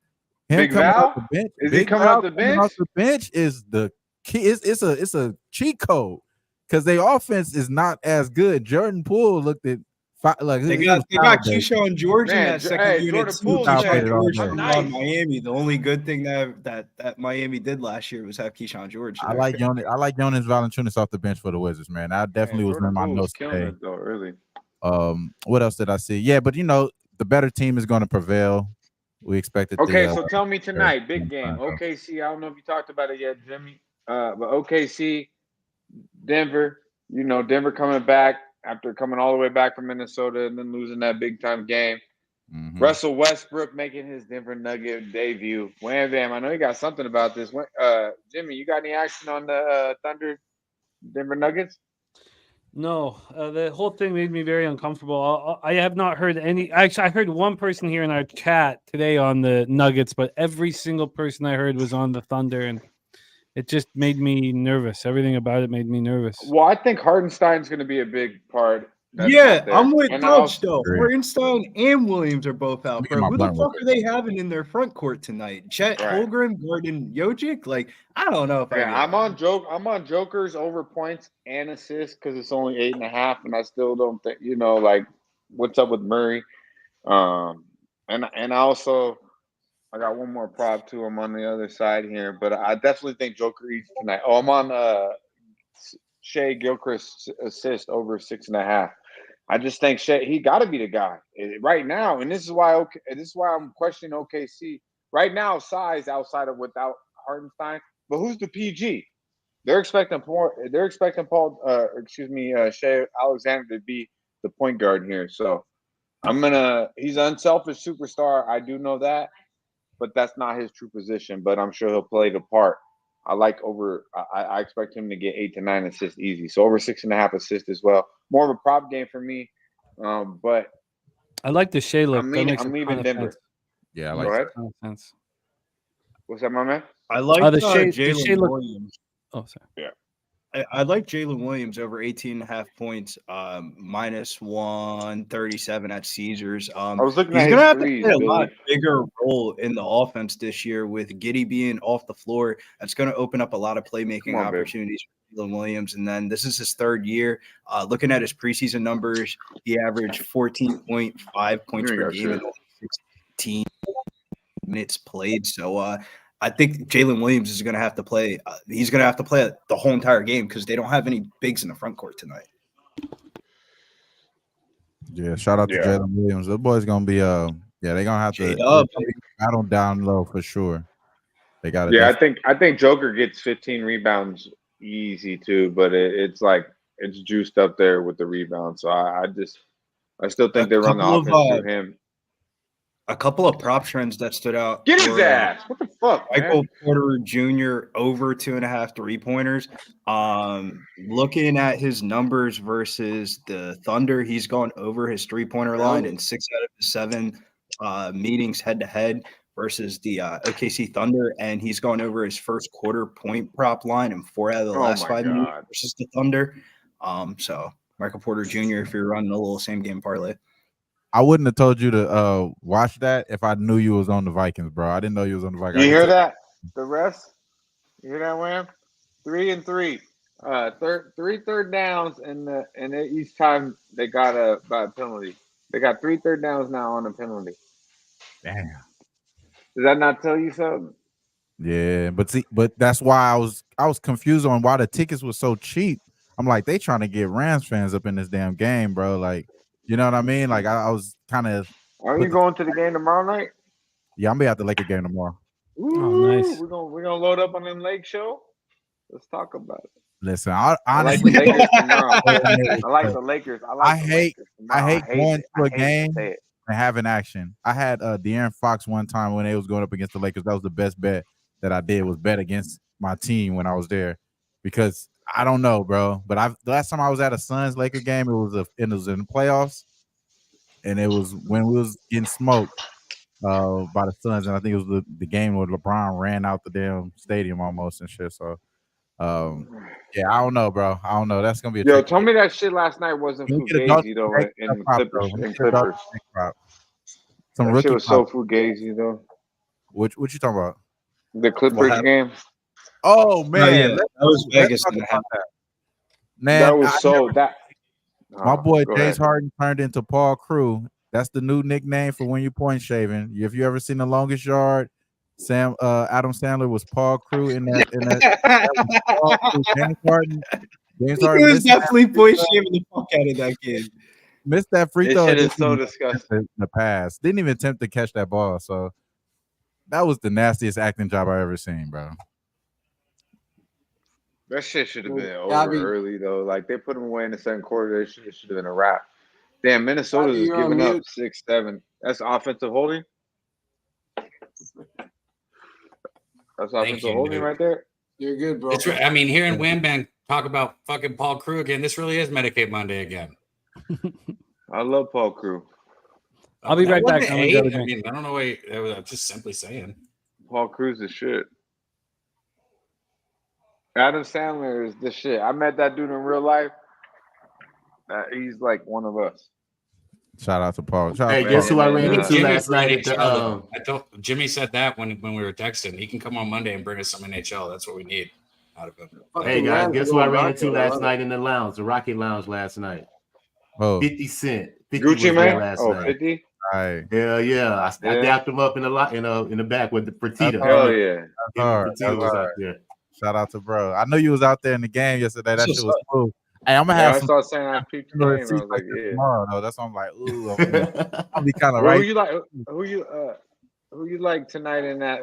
Him Big coming Val? off the bench. Is he coming off the bench? Off the bench is the key. It's a cheat code because their offense is not as good. Jordan Poole looked at They got Keyshawn George in that second unit. Jordan Poole's Keyshawn George nice. on Miami. The only good thing that Miami did last year was have Keyshawn George. I like Jonas Valanciunas off the bench for the Wizards, man. I definitely was in my notes today. Though, really. What else did I see? Yeah, but the better team is going to prevail. We expected. Okay, so tell me tonight, big game. OKC. I don't know if you talked about it yet, Jimmy. But OKC, Denver. Denver coming back after coming all the way back from Minnesota and then losing that big time game. Mm-hmm. Russell Westbrook making his Denver Nugget debut. Wham Bam. I know you got something about this. Jimmy, you got any action on the Thunder Denver Nuggets? No, the whole thing made me very uncomfortable. I have not heard any. Actually, I heard one person here in our chat today on the Nuggets, but every single person I heard was on the Thunder, and it just made me nervous. Everything about it made me nervous. Well, I think Hardenstein's going to be a big part. Yeah, I'm with Dutch though. Agree. Hardenstein and Williams are both out, bro. Who the fuck are they having in their front court tonight? Chet Holmgren, Gordon Jokic? Like, I don't know if I'm on Jokers over points and assists because it's only 8.5, and I still don't think what's up with Murray. And also I got one more prop too. I'm on the other side here, but I definitely think Joker eats tonight. Oh, I'm on Shea Gilchrist assist over 6.5. I just think Shea, he got to be the guy right now, and this is why I'm questioning OKC right now. Size outside of without Hardenstein, but who's the PG? They're expecting Shea Alexander to be the point guard here. So he's an unselfish superstar. I do know that, but that's not his true position. But I'm sure he'll play the part. I expect him to get 8 to 9 assists easy. So over 6.5 assists as well. More of a prop game for me. But I like the Shea look. I'm leaving Denver. Yeah, I like that. What's that, my man? I like the Shea Jalen look. Williams. Oh, sorry. I like Jalen Williams over 18.5 points, minus 137 at Caesars. I was looking He's at going to his have to threes, play a Billy. lot bigger role in the offense this year with Giddy being off the floor. That's going to open up a lot of playmaking on, babe. opportunities for Jalen Williams. And then this is his third year. Looking at his preseason numbers, he averaged 14.5 points You per ain't got game in shit. only 16 minutes played. So I think Jalen Williams is going to have to play. He's going to have to play the whole entire game because they don't have any bigs in the front court tonight. Yeah, shout out to Yeah. Jalen Williams. The boy's gonna be they're gonna have to J-Dub. battle down low for sure. They got Yeah, I think Joker gets 15 rebounds easy too, but it's like it's juiced up there with the rebound. So I still think they run the offense through him. A couple of prop trends that stood out. Get his were, ass! What the fuck, Michael man? Porter Jr. over 2.5 3-pointers. Looking at his numbers versus the Thunder, he's gone over his 3-pointer line in 6 out of the 7 meetings head to head versus the OKC Thunder, and he's gone over his first quarter point prop line in 4 out of the last 5 meetings versus the Thunder. So Michael Porter Jr. if you're running a little same game parlay. I wouldn't have told you to watch that if I knew you was on the Vikings, bro. I didn't know you was on the Vikings. You hear that? The rest? You hear that, Wham? 3 and 3. Three third downs, and each time they got by a penalty. They got 3 third downs now on a penalty. Damn. Does that not tell you something? Yeah, but that's why I was confused on why the tickets were so cheap. I'm like, they trying to get Rams fans up in this damn game, bro. Like, you know what I mean? Like, I was kind of. Are you going to the game tomorrow night? Yeah, I'm gonna be at the Laker game tomorrow. Ooh, nice. We're gonna load up on them Lake Show. Let's talk about it. Listen, I like honestly, the Lakers tomorrow. I like the Lakers. I hate going to a to game say it. and having action. I had De'Aaron Fox one time when they was going up against the Lakers. That was the best bet that I did, was bet against my team when I was there, because I don't know, bro. But the last time I was at a Suns Laker game, it was in the playoffs, and it was when we was getting smoked by the Suns, and I think it was the game where LeBron ran out the damn stadium almost and shit. So, yeah, I don't know, bro. I don't know. That's gonna be Yo, tell me that shit last night wasn't Can we get a fugazi though in Clippers. Some That rookie shit was so prop. fugazi though. What you talking about? The Clippers game. Oh man, that was Vegas. talk about that. Man, That was my boy go James ahead. Harden turned into Paul Crew. That's the new nickname for when you point shaving. If you ever seen The Longest Yard, Adam Sandler was Paul Crew in that was Paul Crew. James Harden He was missed definitely point shaving the fuck out of that kid. missed that free This throw. shit and is so didn't even disgusting. attempt the pass. Didn't even attempt to catch that ball. So that was the nastiest acting job I ever seen, bro. That shit should have been Yeah, over early though. Like they put him away in the second quarter. It should have been a wrap. Damn, Minnesota's Bobby, is you're on giving up mute. 6-7. That's offensive holding. That's offensive you, holding dude. right there. You're good, bro. I mean, hearing Wham Bang talk about fucking Paul Crew again, this really is Medicaid Monday again. I love Paul Crew. I'll be That right back. wasn't I'm gonna grab a hate. I drink. mean, I don't know why. I'm just simply saying. Paul Crew's the shit. Adam Sandler is the shit. I met that dude in real life. He's like one of us. Shout out to Paul. Shout out Hey, to guess Paul. who I ran Yeah. into Jimmy last for night at NHL, the though. I told Jimmy said that when we were texting. He can come on Monday and bring us some NHL. That's what we need out of him. Hey guys, guess who I ran into last last night in the lounge, the Rocket Lounge last night? Oh, 50 Cent. 50 Gucci was there man. last Oh, night. 50. right. Hell yeah. I Yeah. dapped him up in the back with the Fertitta. Hell yeah. That's hard. Fertitta was out there. Shout out to bro. I know you was out there in the game yesterday. That That's shit what's was cool. Hey, I'm gonna Yeah, have I some saw saying I peeped the game. I was like like, this yeah. tomorrow though. That's why I'm like, ooh, I'll be kind of Well, right. who you like tonight in that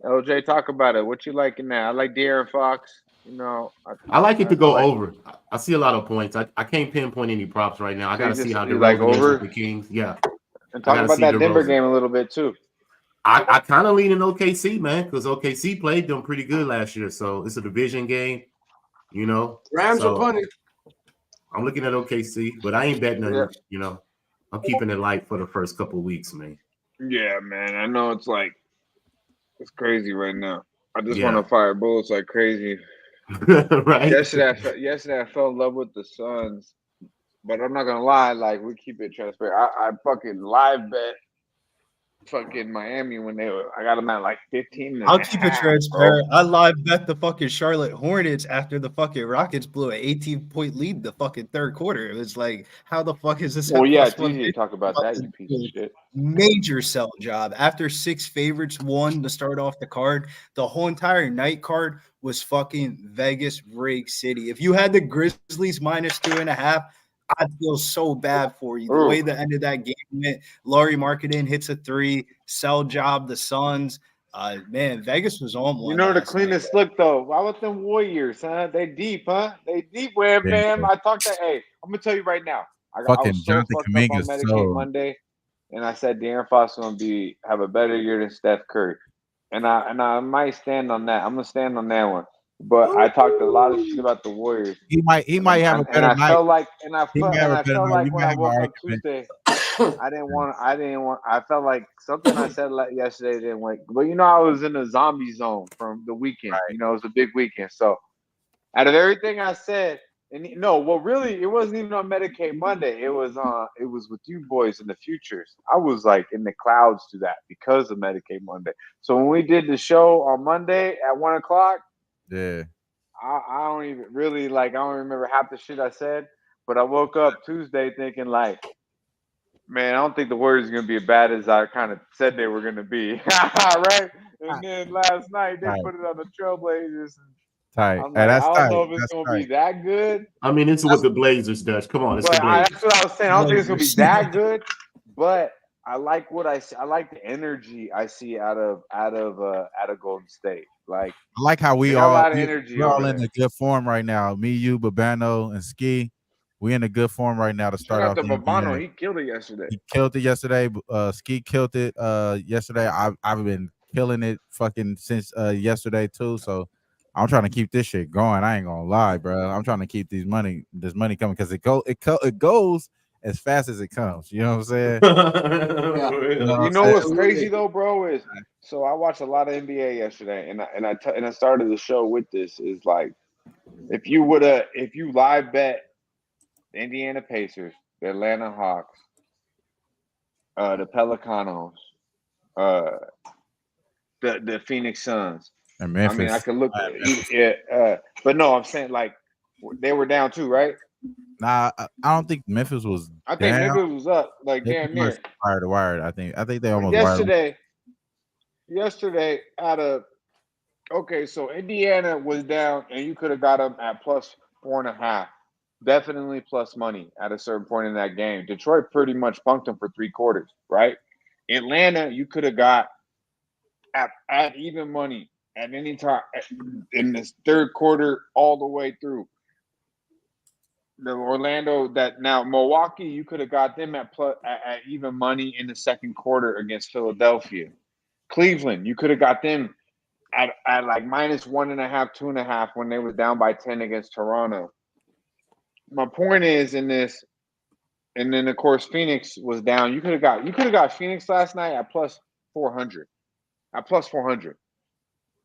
LJ, talk about it. What you like in that? I like De'Aaron Fox. You know, I like it to go I like- over. I see a lot of points. I can't pinpoint any props right now. I So gotta you see just- how you like DeRozan is over? with the Kings. Yeah. And talk gotta about see that Denver DeRozan. game a little bit too. I kind of lean in OKC, man, because OKC played them pretty good last year. So it's a division game, you know. Rams So are punting. I'm looking at OKC, but I ain't betting nothing, Yeah. you know. I'm keeping it light for the first couple of weeks, man. Yeah, man. I know it's crazy right now. I just Yeah. want to fire bullets like crazy. Right. Yesterday I fell in love with the Suns, but I'm not gonna lie. Like we keep it transparent. I fucking live bet fucking Miami when I got them at like 15 and I'll a keep it half, transparent. I live bet the fucking Charlotte Hornets after the fucking Rockets blew an 18-point lead in the fucking third quarter. It was like, how the fuck is this Well, at yeah, plus it's easy to talk about that, you piece of 150? shit. Major sell job. After 6 favorites won to start off the card, the whole entire night card was fucking Vegas Rig City. If you had the Grizzlies minus 2.5, I feel so bad for you. The way the end of that game went, Laurie Marketing hits a 3, sell job, the Suns. Man, Vegas was on one. You know the last night. cleanest look though. Why with them Warriors, huh? They deep, huh? They deep, where Yeah. fam. I talked to. Hey, I'm gonna tell you right now. I Fucking was so Jonathan fucked up on Kuminga's Medicaid so Monday, and I said De'Aaron Fox gonna have a better year than Steph Curry, and I might stand on that. I'm gonna stand on that one. But I talked a lot of shit about the Warriors. he might have a And better I night. felt like, He may have a better night. You when may I have an woke up argument. Tuesday, I felt like something I said yesterday didn't work. But you know, I was in a zombie zone from the weekend. Right. You know, it was a big weekend. So out of everything I said, and no, well, really, it wasn't even on Medicaid Monday. It was with you boys in the futures. I was like in the clouds to that because of Medicaid Monday. So when we did the show on Monday at 1:00, Yeah. I don't even really I don't remember half the shit I said, but I woke up Tuesday thinking like, man, I don't think the Warriors are gonna be as bad as I kind of said they were gonna be, right? And then last night they Right. put it on the Trailblazers. Tight. I'm Hey, like, that's I don't tight. know if it's That's gonna tight. be that good, I mean, it's what the Blazers does. Come on, it's the but Blazers. that's what I was saying. I don't think it's gonna be that good, but I like what I see. I like the energy I see out of Golden State. Like I like how they we got a all lot of energy we're all over in there. a good form right now. Me, you, Babano, and Ski. We in a good form right now to Shout start out off to the Babano. NBA. He killed it yesterday. He killed it yesterday. Ski killed it yesterday. I've been killing it fucking since yesterday too. So I'm trying to keep this shit going. I ain't gonna lie, bro. I'm trying to keep this money coming because it goes as fast as it comes. You know what I'm saying? You know what's crazy though, bro? Is so I watched a lot of NBA yesterday, and I started the show with this. Is like if you live bet the Indiana Pacers, the Atlanta Hawks, the Pelicanos, the Phoenix Suns. And Memphis. I mean, I could look, but no, I'm saying like they were down too, right? Nah, I don't think Memphis was. I think down. Memphis was up, like They damn pretty much near. wire to wire. I think they almost wired. Yesterday, so Indiana was down, and you could have got them at plus 4.5. Definitely plus money at a certain point in that game. Detroit pretty much punked them for 3 quarters, right? Atlanta, you could have got at even money at any time in this third quarter all the way through. The Orlando Milwaukee, you could have got them at even money in the second quarter against Philadelphia. Cleveland, you could have got them at like minus 1.5, 2.5 when they was down by 10 against Toronto. My point is in this, and then of course Phoenix was down. You could have got Phoenix last night at plus 400. At plus 400.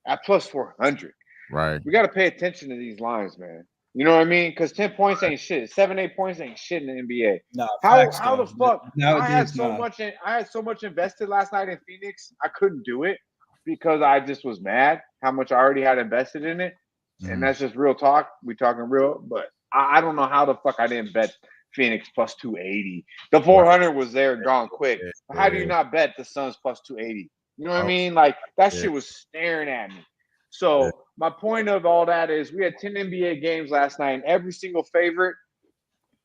At plus 400. Right. We got to pay attention to these lines, man. You know what I mean? Because 10 points ain't shit. 7, 8 points ain't shit in the NBA. No, how the fuck? I had Nowadays, so much invested last night in Phoenix. I couldn't do it because I just was mad how much I already had invested in it. And that's just real talk. We talking real, but I don't know how the fuck I didn't bet Phoenix plus 280. The 400 was there, gone quick. How do you not bet the Suns plus 280? You know what I mean? Like that shit was staring at me. So my point of all that is we had 10 NBA games last night, and every single favorite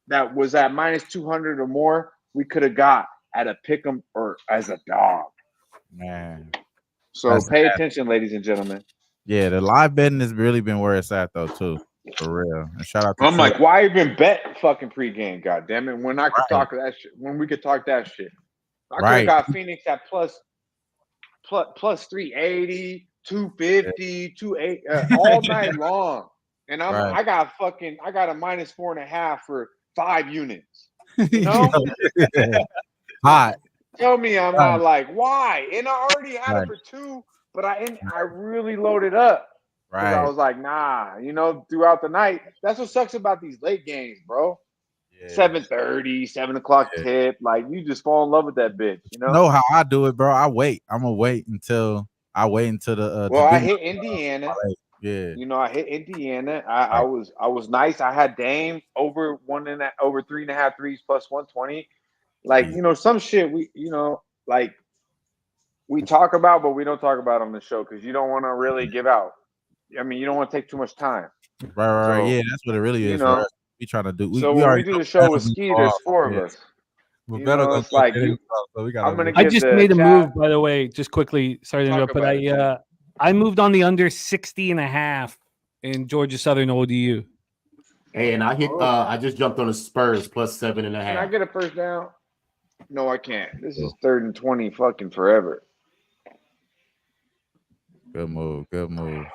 that was at minus 200 or more, we could have got at a pick'em or as a dog. Man. So pay attention, ladies and gentlemen. Yeah, the live betting has really been where it's at though, too. For real. And shout out to I'm like, why even bet fucking pregame? God damn it! When I could talk that shit, when we could talk that shit, I could have got Phoenix at plus 380. 250, 280 all night long, and I got a minus 4.5 for 5 units. You know, hot. Tell me I'm not like why? And I already had it for 2 but I really loaded up because I Right. was like, nah, throughout the night. That's what sucks about these late games, bro. Yeah. 7:30, 7 o'clock Yeah. tip. Like you just fall in love with that bitch, you know? Know how I do it, bro. I wait. I'm gonna wait until the Well, to I do hit Indiana. yeah. I hit Indiana. I was nice. I had Dame over 3.5 threes plus 120. Like, some shit like we talk about, but we don't talk about on the show because you don't want to really give out. I mean, you don't want to take too much time. Right. So, Yeah, that's what it really is for us. We trying to do. So we when we already do know the show Beto with gonna Ski, go there's off. 4 of Yeah. us. Well, Beto gonna It's go like get his stuff, so we gotta. I'm gonna I give just the made a chat. move, by the way, just quickly. Sorry to Talk interrupt, but about it, Jim. I moved on the under 60.5 in Georgia Southern ODU. Hey, and I hit. I just jumped on the Spurs plus 7.5. Can I get a first down? No, I can't. This is 3rd and 20 fucking forever. Good move. Good move.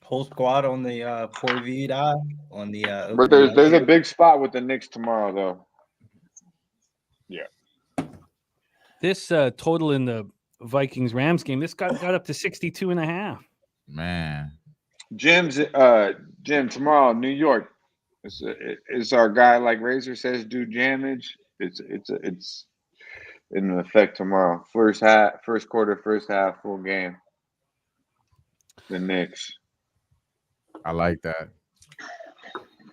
Whole squad on the Por Vida on the But there's a big spot with the Knicks tomorrow, though. Yeah. This total in the Vikings Rams game, this got up to 62.5. Man. Jim, tomorrow, New York. It's our guy, like Razor says, do damage. It's in effect tomorrow. First quarter, first half, full game. The Knicks. I like that.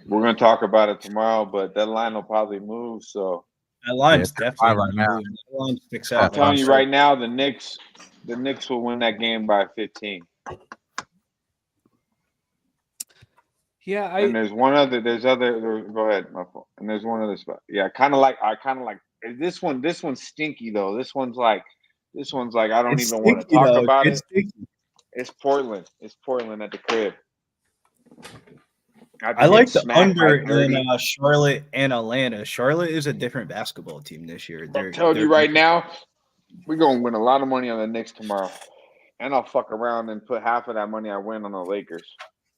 We're gonna talk about it tomorrow, but that line will probably move. So that line's definitely right now. That line sticks I'm out. telling you right now, the Knicks will win that game by 15. Yeah, and there's one other. Go ahead, my fault. And there's one other spot. Yeah, I kind of like this one. This one's stinky though. This one's like I don't even want to talk about it. Stinky. It's Portland. It's Portland at the crib. I like the under in Charlotte and Atlanta. Charlotte is a different basketball team this year. I'm telling you right now, we're gonna win a lot of money on the Knicks tomorrow, and I'll fuck around and put half of that money I win on the Lakers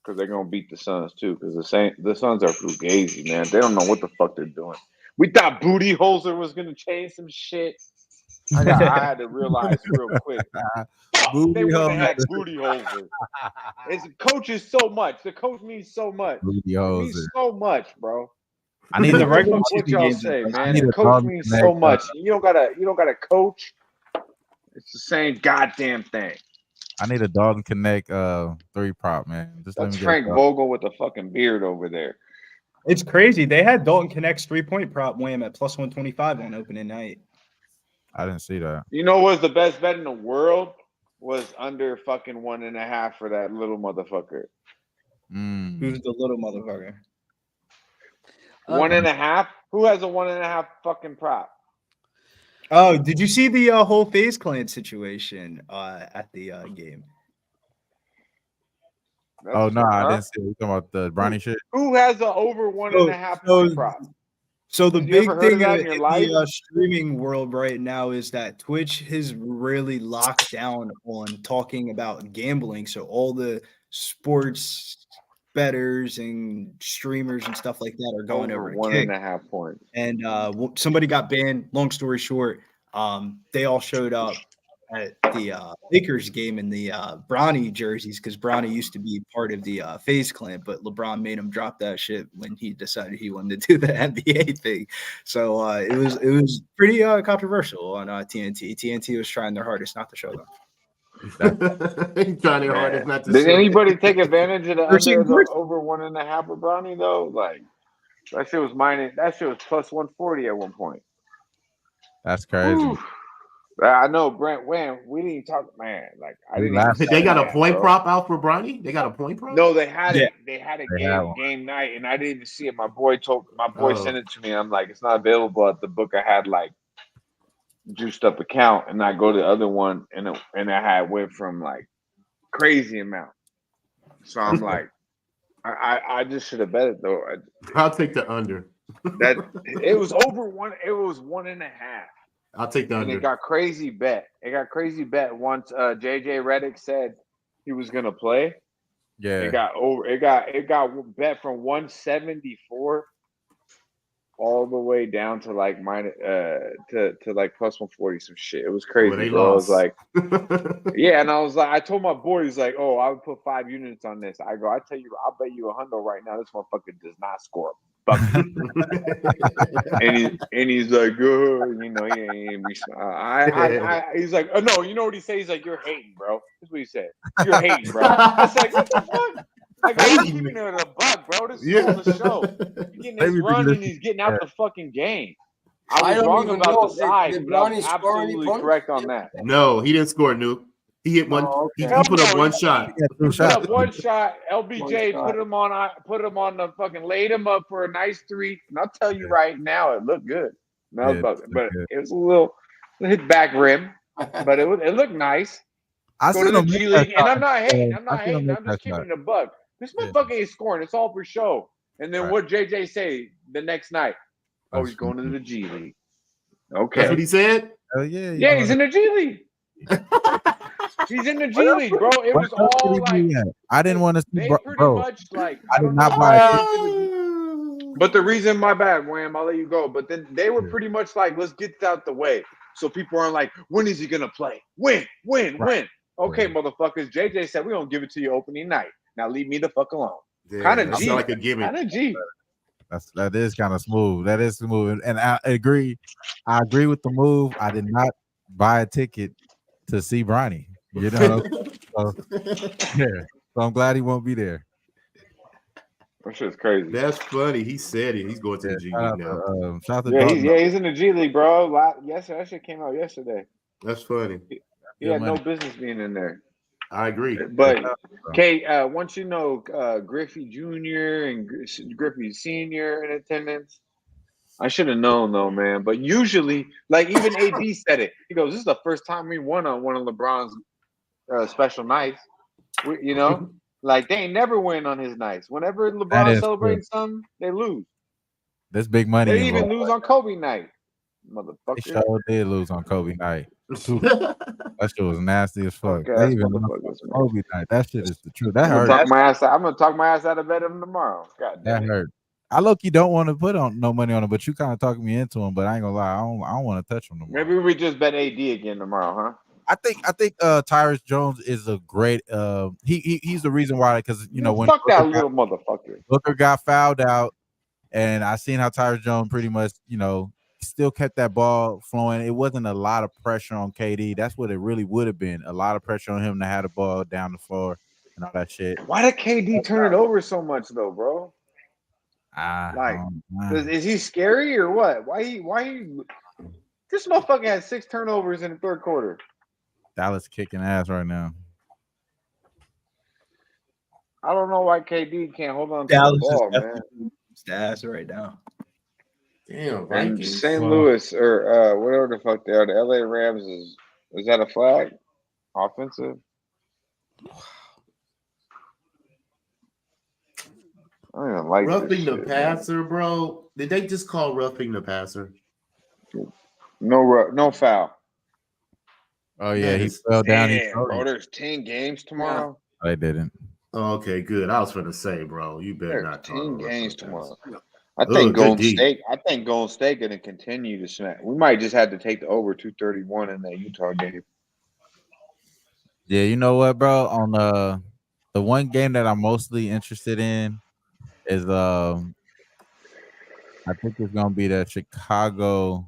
because they're gonna beat the Suns too. Because the Suns are fugazi, man. They don't know what the fuck they're doing. We thought Booty Holzer was gonna change some shit. I had to realize real quick. They wouldn't have had Booty Holzer. The coach is so much. The coach means so much. It means so much, bro. I need the regular what y'all say, man. The dog coach means so much. You don't gotta coach. It's the same goddamn thing. I need a Dalton Connect 3 prop, man. Just That's let me get Frank Vogel with a fucking beard over there. It's crazy. They had Dalton Connect's 3-point prop win at plus 125 on opening night. I didn't see that. You know what's the best bet in the world? Was under fucking 1.5 for that little motherfucker. Who's the little motherfucker? 1.5? Who has a 1.5 fucking prop? Oh, did you see the whole FaZe Clan situation at the game? Oh no, I didn't see it. You talking about the Bronny shit? Who has the over 1.5 point prop? So the big thing in your the streaming world right now is that Twitch has really locked down on talking about gambling. So all the sports bettors and streamers and stuff like that are going over to 1.5 points. And somebody got banned. Long story short, they all showed up at the Lakers game in the Bronny jerseys because Bronny used to be part of the FaZe Clan, but LeBron made him drop that shit when he decided he wanted to do the NBA thing. So it was pretty controversial on TNT. TNT was trying their hardest not to show them. Trying their hardest not to. Did anybody take advantage of the over 1.5 with Bronny though? Like that shit was plus 140 at one point. That's crazy. Ooh. I know, Brent. When we didn't even talk, man. Like I didn't. Even they got a point prop out for Bronny. They got a point prop. No, they had it. They had a game night, and I didn't even see it. My boy sent it to me. I'm like, it's not available at the book. I had like juiced up account, and I go to the other one, and I had went from like crazy amount. So I'm like, I just should have bet it though. I'll take the under. That it was over one. It was 1.5. I'll take the under. And it got crazy bet. Once JJ Redick said he was gonna play. Yeah. It got bet from 174 all the way down to like minus to like plus 140 some shit. It was Well, crazy, they bro. I was lost. like, yeah, and I was like, I told my boy, he's like, oh, I would put 5 units on this. I go, I tell you, I'll bet you $100 right now. This motherfucker does not score a bucket. and he's like, you know, he ain't he's like, oh no, you know what he says? He's like, you're hating, bro. That's what he said. You're hating, bro. I was like, what the fuck? Like, I'm keeping it a buck, bro. This is all the show. He's getting his run and he's getting out the fucking game. I was don't wrong even about know. the size, Did but I was Bronny score any absolutely points? correct on that. No, he didn't score, Nuke. He hit one. Oh, He okay. put up one shot. He got two He put up shots. one shot. LBJ One put him on the fucking laid him up for a nice 3. And I'll tell you right now, it looked good. No, Yeah, but it looked good. it was a little hit back rim, but it looked nice. I Go to seen the him G make that League, and I'm shot. not hating. I'm I not seen him hating. make I'm just that shot. keeping it a buck. This Yeah. motherfucker ain't scoring. It's all for show. And then Right. what JJ say the next night? Oh, That's he's going to the G League. That's Okay. what he said. Oh yeah, Yeah, he's in the G League. He's in the G League, bro. It was all like I didn't want to see, they pretty bro. much like I I did don't not know. buy why it. he's in the- But the reason, my bad, Wham, I'll let you go. But then they were pretty much like, let's get this out the way, so people aren't like, when is he gonna play? Win. Okay, motherfuckers. JJ said we're gonna give it to you opening night. Now leave me the fuck alone. Kind of that G. sound like a gimmick. Kind of G. That is kind of smooth. That is smooth, and I agree. I agree with the move. I did not buy a ticket to see Bronny. You know, so, yeah. So I'm glad he won't be there. That shit's crazy. That's funny. He said it. He's going to the G League now. Shout out to Yeah, Dalton. he's in the G League, bro. Yesterday, that shit came out yesterday. That's funny. He had no business being in there. I agree. But Kate, once you know Griffey Jr. and Griffey Sr. in attendance, I should have known though, man. But usually, like even AD said it. He goes, "This is the first time we won on one of LeBron's special nights." You know, like they ain't never win on his nights. Whenever LeBron celebrates something, they lose. There's big money. They even involved. lose on Kobe night, motherfucker. They sure did lose on Kobe night. That shit was nasty as fuck. Okay, They even lost on Kobe night. That shit is the truth. That hurt. I'm gonna talk my ass out of bed of him tomorrow. God damn That it. hurt. I low-key don't want to put on no money on him, but you kind of talking me into him. But I ain't gonna lie, I don't want to touch him no more. Maybe we just bet AD again tomorrow, huh? I think Tyrus Jones is a great he's the reason why, because you know when fuck that little motherfucker. Booker got fouled out, and I seen how Tyrus Jones pretty much, you know, still kept that ball flowing. It wasn't a lot of pressure on KD. That's what it really would have been. A lot of pressure on him to have the ball down the floor and all that shit. Why did KD turn it over so much though, bro? Like, is he scary or what? Why he this motherfucker had 6 turnovers in the third quarter. Dallas kicking ass right now. I don't know why KD can't hold on to Dallas the ball, is man. stats right now. Damn, And Vikings. St. Louis or whatever the fuck they are, the LA Rams is that a flag? Offensive? I don't even like Roughing this the shit, passer, bro. Did they just call roughing the passer? No foul. Oh yeah, he fell down. Damn, bro, there's 10 games tomorrow. They didn't. Okay, good. I was going to say, bro, you better There's not 10 games talk tomorrow. I think good Golden State gonna continue to smack. We might just have to take the over 231 in that Utah game. Yeah, you know what, bro? On the one game that I'm mostly interested in is I think it's gonna be the Chicago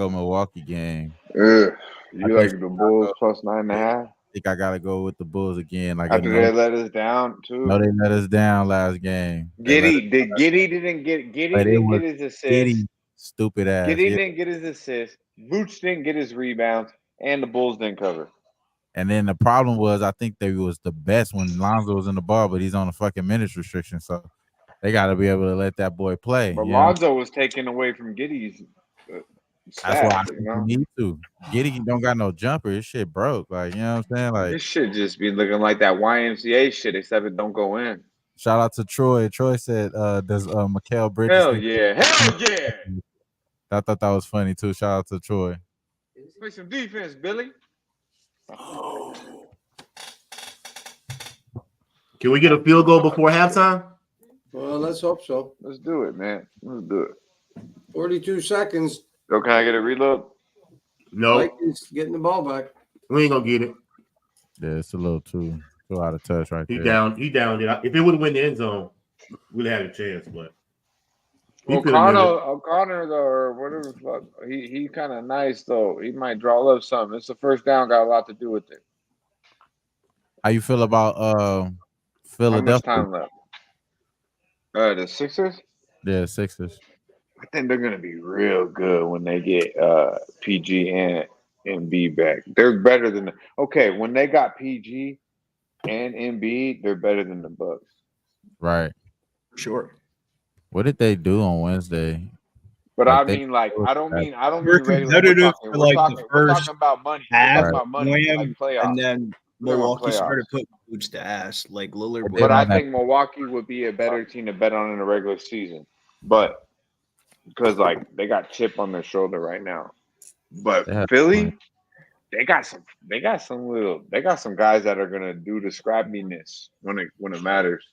Milwaukee game. Ugh. You like the Bulls plus 9.5? I think I gotta go with the Bulls again. Like After they let us down too. No, they let us down last game. Giddy didn't get his assist. Giddy, stupid ass. Giddy didn't get his assist. Vooch didn't get his rebounds, and the Bulls didn't cover. And then the problem was, I think they was the best when Lonzo was in the ball, but he's on a fucking minutes restriction, so they got to be able to let that boy play. But Lonzo was taken away from Giddy's. That's why I think you need to. Giddy don't got no jumper. His shit broke. Like, you know what I'm saying? Like, this shit just be looking like that YMCA shit, except it don't go in. Shout out to Troy. Troy said, does Mikal Bridges? Hell yeah. Hell yeah. I thought that was funny too. Shout out to Troy. Play some defense, Billy. Can we get a field goal before halftime? Well, let's hope so. Let's do it, man. Let's do it. 32 seconds. So can I get a reload? No, Vikings getting the ball back. we ain't gonna get it. Yeah, it's a little too out of touch right He there. down. He downed it. If it would have went the end zone, we'd have had a chance. But he could have O'Connor though, or whatever the fuck, he kind of nice though. He might draw up something. It's the first down, got a lot to do with it. How you feel about How much Philadelphia? time left? The Sixers. Yeah, Sixers. I think they're gonna be real good when they get PG and MB back. They're better than when they got PG and MB, they're better than the Bucks. Right. Sure. What did they do on Wednesday? But Like, I they- mean, like, I don't mean We're regular. competitive for, We're like, the first talking about money. We're half, talking about money, Wham, like playoffs. and then We're talking about Milwaukee started playoffs. putting boots to ass like Lillard. But was. But I don't have- think Milwaukee would be a better team to bet on in the regular season. But because like they got chip on their shoulder right now. But They have Philly, money. they got some guys that are gonna do the scrappiness when it matters.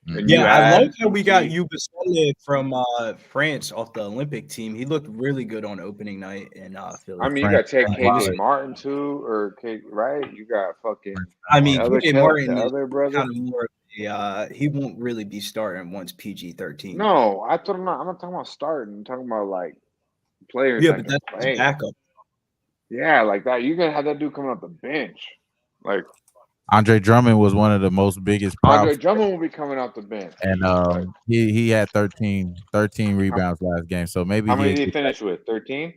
And you Yeah, I add like how we got PG. Yubasele from France off the Olympic team. He looked really good on opening night in Philly. I mean, you got Frank KJ Wallace. Martin too, or right? You got fucking I mean, the other KJ cat, Martin the is other brother. kind of more of a, he won't really be starting once PG-13. No, I'm not talking about starting. I'm talking about like players Yeah, that but can that's play. his backup. Yeah, like that. You can have that dude coming off the bench. Like Andre Drummond was one of the most biggest Andre props, Drummond will be coming off the bench. and Like, he had 13 rebounds last game. So maybe how many he'll did he get finish back, with? 13?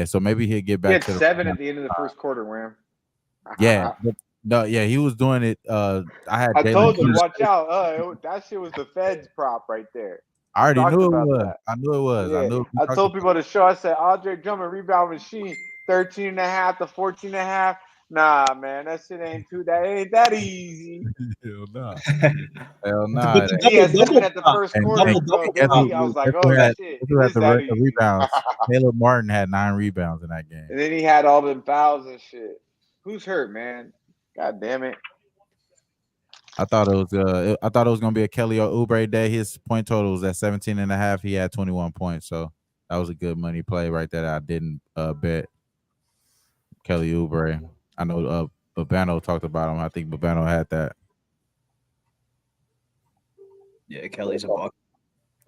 so maybe he'll get He had back to the 7 at the end of the first quarter, Wham. yeah. But no, yeah, he was doing it. I had I Jalen told you, Hurts. watch out. That shit was the Fed's prop right there. I already Talked knew it about was. that. I knew it was. I Yeah. knew. I told people at the show, I said, Andre Drummond rebound machine, 13.5 to 14.5. Nah, man, that shit ain't that easy. Hell no. Hell no. But the He had double 7 at the first And quarter, double bro. guess Billy, who- I was like, guess who oh had- shit, guess who had it is the that the easy. rebounds? Caleb Martin had 9 rebounds in that game. And then he had all them fouls and shit. Who's hurt, man? God damn it. I thought it was gonna be a Kelly Oubre day. His point total was at 17.5. He had 21 points, so that was a good money play right there. I didn't bet Kelly Oubre. I know Babano talked about him. I think Babano had that. Yeah, Kelly's a buck.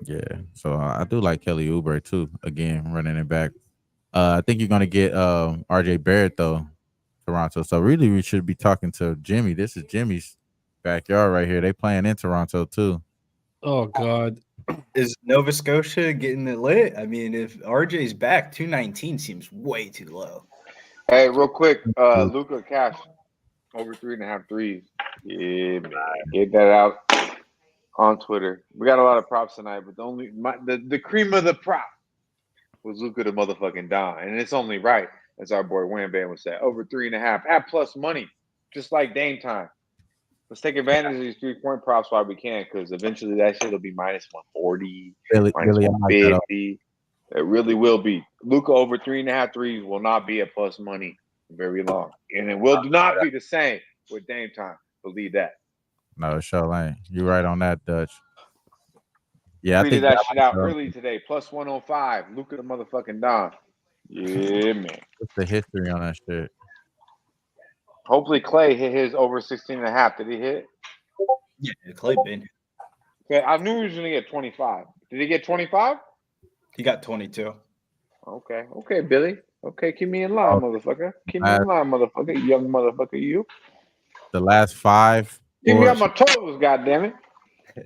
Yeah, so I do like Kelly Oubre too. Again, running it back. I think you're gonna get RJ Barrett though, Toronto. So really, we should be talking to Jimmy. This is Jimmy's backyard right here. They playing in Toronto too. Oh God. Is Nova Scotia getting it lit? I mean, if RJ's back, 219 seems way too low. Hey, real quick, Luka Cash over 3.5 threes. Yeah, man. Get that out on Twitter. We got a lot of props tonight, but the cream of the prop was Luka the motherfucking Don. And it's only right, as our boy Wham Bam would say, over 3.5 at plus money, just like Dame time. Let's take advantage of these 3-point props while we can, because eventually that shit will be minus 140, minus I like that. 150. It really will be. Luka over 3.5 threes will not be at plus money very long. And it will not be the same with Dame time. Believe that. No, sure ain't. You're right on that, Dutch. Yeah, I Tweeted think that shit out early today. Plus 105. Luka the motherfucking Don. Yeah, man. What's the history on that shit? Hopefully Clay hit his over 16.5. Did he hit? Yeah, Clay been. Okay, I knew he was going to get 25. Did he get 25? He got 22. Okay, Billy. Okay, keep me in line, motherfucker. Keep me in line, motherfucker. Young motherfucker, you. The last 5. Keep me on my toes, goddammit.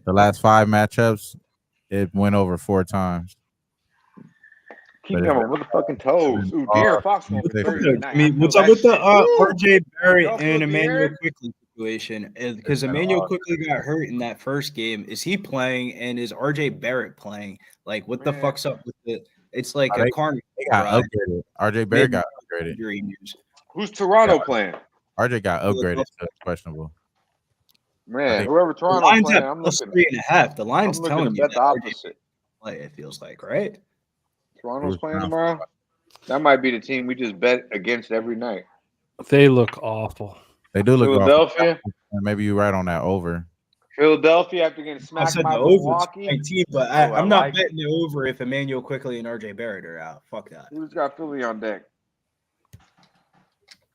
The last 5 matchups, it went over 4 times. Keep me on my motherfucking toes. Ooh, De'Aaron Fox going for 30 tonight. I mean, what's up with the RJ Barrett and Emmanuel Quickly situation? Because Emmanuel Quickly got hurt in that first game. Is he playing? And is RJ Barrett playing? Like, what the fuck's up with it? It's like a carnival. They got upgraded. RJ Barrett got upgraded. Who's Toronto playing? RJ got upgraded to questionable. Man, whoever Toronto line's playing, at I'm plus looking 3.5. The line's I'm looking telling to you bet that the RJ opposite. play, it feels like, right? Toronto's playing tomorrow. That might be the team we just bet against every night. They look awful. They do look Philadelphia. awful. Maybe you're right on that over. Philadelphia after getting I smacked said by the over is Milwaukee. 19, but Oh, I I'm not like it. betting the over if Emmanuel Quickly and RJ Barrett are out. Fuck that. Who's got Philly on deck?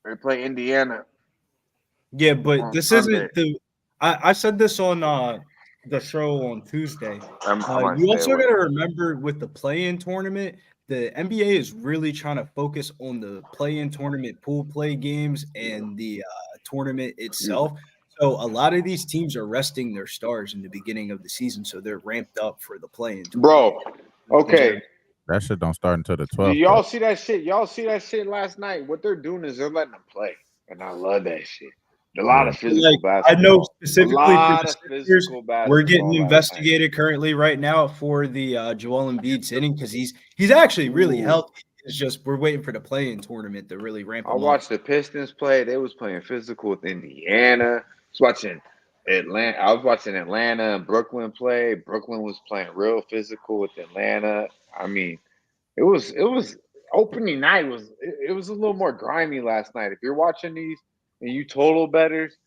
They play Indiana. Yeah, but On this Sunday. isn't the. I said this on the show on Tuesday. I might You stay also away. got to remember with the play-in tournament, the NBA is really trying to focus on the play-in tournament pool play games and the tournament itself. So a lot of these teams are resting their stars in the beginning of the season, so they're ramped up for the play-in tournament. Bro, okay. That shit don't start until the Do 12th. y'all see that shit? Y'all see that shit last night? What they're doing is they're letting them play. And I love that shit. A lot of physical Like, basketball. I know specifically a for lot the of Sixers, physical basketball. we're getting last night. investigated currently right now for the Joel Embiid sitting because he's actually really Ooh. healthy. It's just we're waiting for the play-in tournament to really ramp I him up. watched the Pistons play. They was playing physical with Indiana. I was watching Atlanta and Brooklyn play. Brooklyn was playing real physical with Atlanta. I mean, it was opening night it was a little more grimy last night. If you're watching these and you total betters,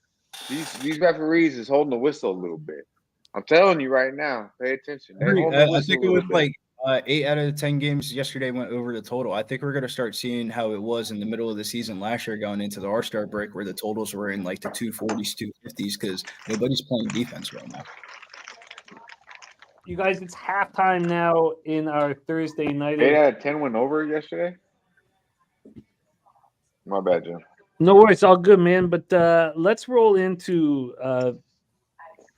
these referees is holding the whistle a little bit. I'm telling you right now, pay attention. They're holding the I whistle think a it was little bit. like 8 out of the 10 games yesterday went over the total. I think we're going to start seeing how it was in the middle of the season last year going into the All-Star break where the totals were in like the 240s, 250s because nobody's playing defense right now. You guys, it's halftime now in our Thursday night. 8 out of 10 went over yesterday. My bad, Jim. No worries, all good, man. But let's roll into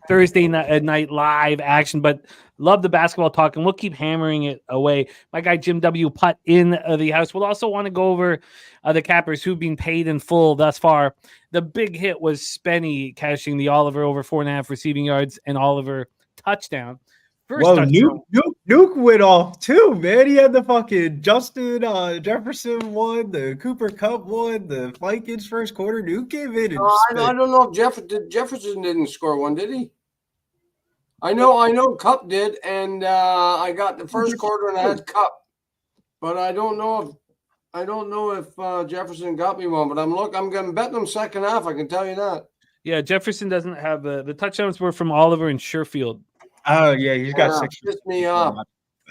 Thursday night live action. But love the basketball talk, and we'll keep hammering it away. My guy Jim W. Putt in the house. We'll also want to go over the cappers who've been paid in full thus far. The big hit was Spenny cashing the Oliver over 4.5 receiving yards and Oliver touchdown. First Whoa, touchdown. Nuke went off too, man. He had the fucking Justin Jefferson one, the Cooper Cup one, the Vikings first quarter. Nuke came in and I don't know if Jefferson didn't score one, did he? I know Cup did, and I got the first quarter and I had Cup, but I don't know if Jefferson got me one. But I'm going betting them second half. I can tell you that. Yeah, Jefferson doesn't have the touchdowns were from Oliver and Sherfield. Oh yeah, he's got 6. Pissed me off.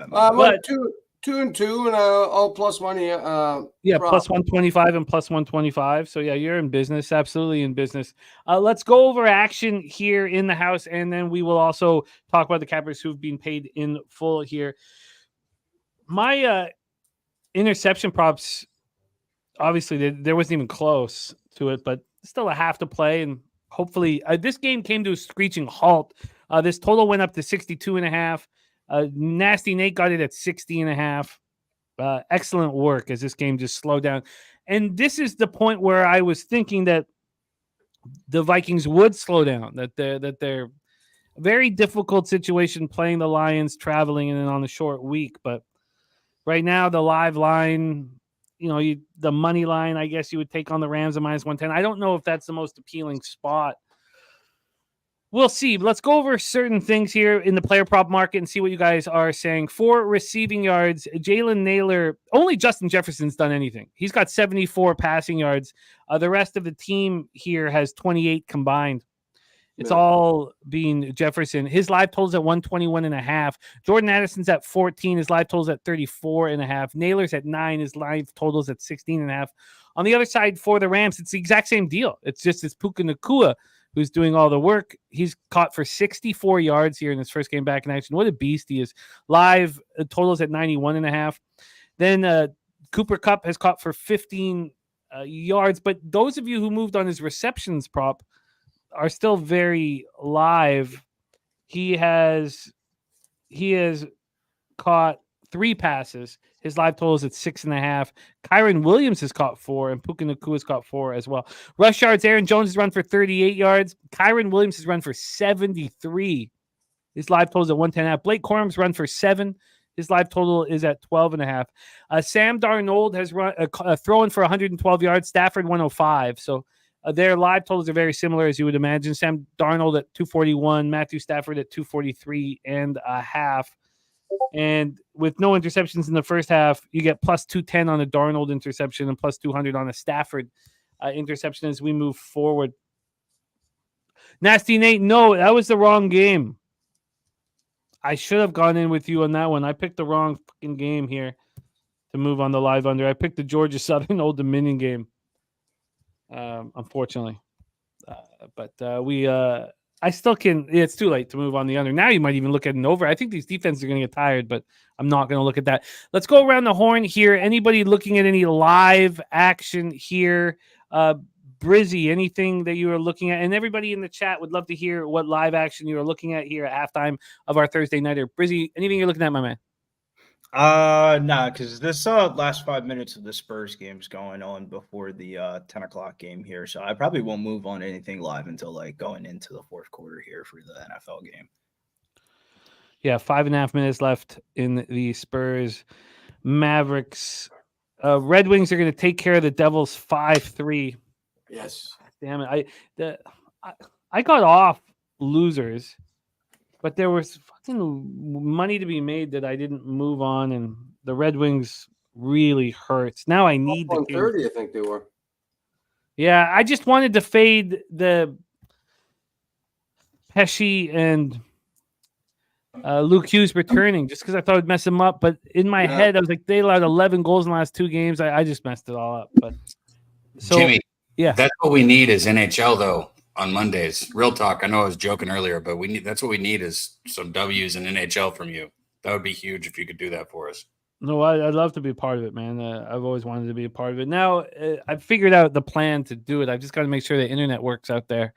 But 2 and 2, and all plus money. Yeah, plus 125 and plus 125. So yeah, you're in business, absolutely in business. Let's go over action here in the house, and then we will also talk about the cappers who've been paid in full here. My interception props, obviously, there wasn't even close to it, but still a half to play, and hopefully this game came to a screeching halt. This total went up to 62.5. Nasty Nate got it at 60.5. Excellent work as this game just slowed down. And this is the point where I was thinking that the Vikings would slow down, that they're a very difficult situation playing the Lions, traveling, and then on a short week. But right now, the live line, the money line, I guess you would take on the Rams at minus 110. I don't know if that's the most appealing spot. We'll see. Let's go over certain things here in the player prop market and see what you guys are saying. For receiving yards, Jalen Naylor, only Justin Jefferson's done anything. He's got 74 passing yards. The rest of the team here has 28 combined. It's all being Jefferson. His live totals at 121.5. Jordan Addison's at 14. His live totals at 34.5. Naylor's at 9. His live totals at 16.5. On the other side for the Rams, it's the exact same deal. It's just Puka Nacua who's doing all the work. He's caught for 64 yards here in his first game back in action. What a beast he is. Live totals at 91.5. Then Cooper Kupp has caught for 15 yards. But those of you who moved on his receptions prop are still very live. He has caught 3 passes. His live total is at 6.5. Kyron Williams has caught 4, and Puka Nacua has caught 4 as well. Rush yards, Aaron Jones has run for 38 yards. Kyron Williams has run for 73. His live total is at 110.5. Blake Corum's run for 7. His live total is at 12.5. Sam Darnold has run thrown for 112 yards. Stafford 105. So their live totals are very similar, as you would imagine. Sam Darnold at 241, Matthew Stafford at 243.5. And with no interceptions in the first half, you get plus 210 on a Darnold interception and plus 200 on a Stafford interception as we move forward. Nasty Nate, no, that was the wrong game. I should have gone in with you on that one. I picked the wrong fucking game here to move on the live under. I picked the Georgia Southern Old Dominion game. Unfortunately. I still can. It's too late to move on the under. Now you might even look at an over. I think these defenses are going to get tired, but I'm not going to look at that. Let's go around the horn here. Anybody looking at any live action here? Brizzy, anything that you are looking at? And everybody in the chat would love to hear what live action you are looking at here at halftime of our Thursday nighter. Brizzy, anything you're looking at, my man? Nah, because this last 5 minutes of the Spurs game's going on before the 10 o'clock game here, so I probably won't move on anything live until like going into the fourth quarter here for the NFL game. Yeah, 5.5 minutes left in the Spurs Mavericks. Red Wings are going to take care of the Devils 5-3. Yes. Damn it! I got off losers, but there was fucking money to be made that I didn't move on, and the Red Wings really hurts. Now I need the 130, I think they were. Yeah, I just wanted to fade the Pesci and Luke Hughes returning just because I thought it'd mess him up. But in my head, I was like, they allowed 11 goals in the last 2 games. I just messed it all up. But so, Jimmy, yeah, that's what we need is NHL though on Mondays. Real talk. I know I was joking earlier, but that's what we need is some W's in NHL from you. That would be huge if you could do that for us. No, I'd love to be a part of it, man. I've always wanted to be a part of it. Now I've figured out the plan to do it. I've just got to make sure the internet works out there.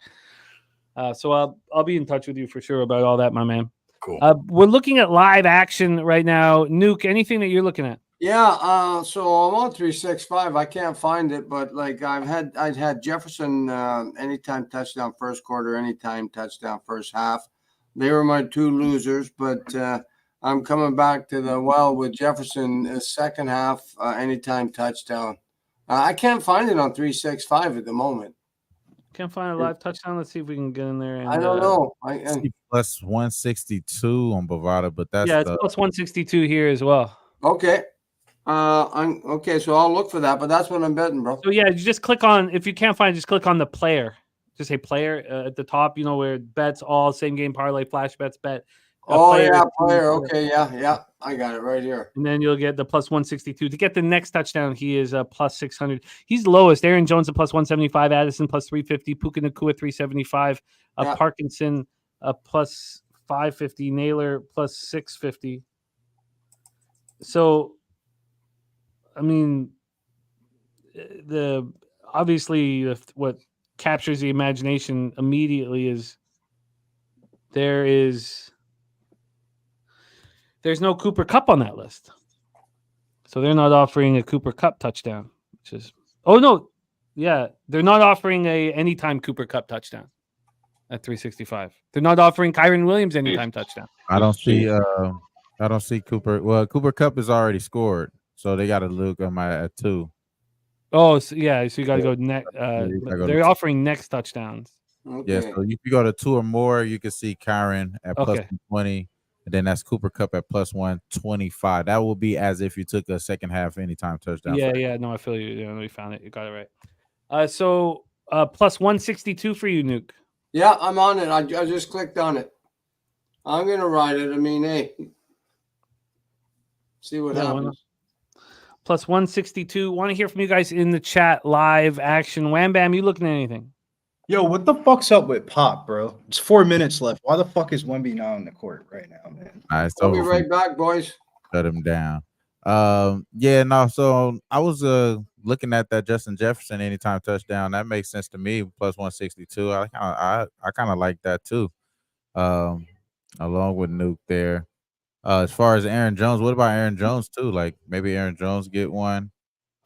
So I'll be in touch with you for sure about all that, my man. Cool. We're looking at live action right now. Nuke, anything that you're looking at? Yeah, so I'm on 365. I can't find it, but like I'd had Jefferson anytime touchdown first quarter, anytime touchdown first half. They were my 2 losers, but I'm coming back to the well with Jefferson second half, anytime touchdown. I can't find it on 365 at the moment. Can't find a live touchdown. Let's see if we can get in there. And, I don't know. Plus 162 on Bovada, but that's it's plus 162 here as well. Okay. Okay, so I'll look for that, but that's what I'm betting, bro. So yeah, you just click on, if you can't find it, just click on the player. Just say player at the top, where bets all same game parlay flash bets bet. Player. Okay, yeah, I got it right here. And then you'll get the plus 162 to get the next touchdown. He is plus 600. He's lowest. Aaron Jones at plus 175. Addison plus 350. Puka Nacua 375. Parkinson plus 550. Naylor plus 650. So, I mean, what captures the imagination immediately is there's no Cooper Kupp on that list. So they're not offering a Cooper Kupp touchdown, which is they're not offering a anytime Cooper Kupp touchdown at 365. They're not offering Kyron Williams anytime touchdown. I don't see Cooper. Well, Cooper Kupp is already scored, so they got to look at 2. Oh, so you got to go next. They're offering next touchdowns. Okay. Yeah, so if you go to 2 or more, you can see Kyron at plus 120, and then that's Cooper Kupp at plus 125. That will be as if you took a second half anytime touchdown. Yeah. No, I feel you. Yeah, we found it. You got it right. So plus 162 for you, Nuke. Yeah, I'm on it. I just clicked on it. I'm gonna ride it. I mean, hey, see what happens. Plus 162. Want to hear from you guys in the chat, live action. Wham Bam, you looking at anything? Yo, what the fuck's up with Pop, bro? It's 4 minutes left. Why the fuck is Wemby not on the court right now, man? I'll be right back, boys. Shut him down. So I was looking at that Justin Jefferson anytime touchdown. That makes sense to me. Plus 162. I kind of like that too. Along with Nuke there. As far as Aaron Jones, what about Aaron Jones too? Like maybe Aaron Jones get one.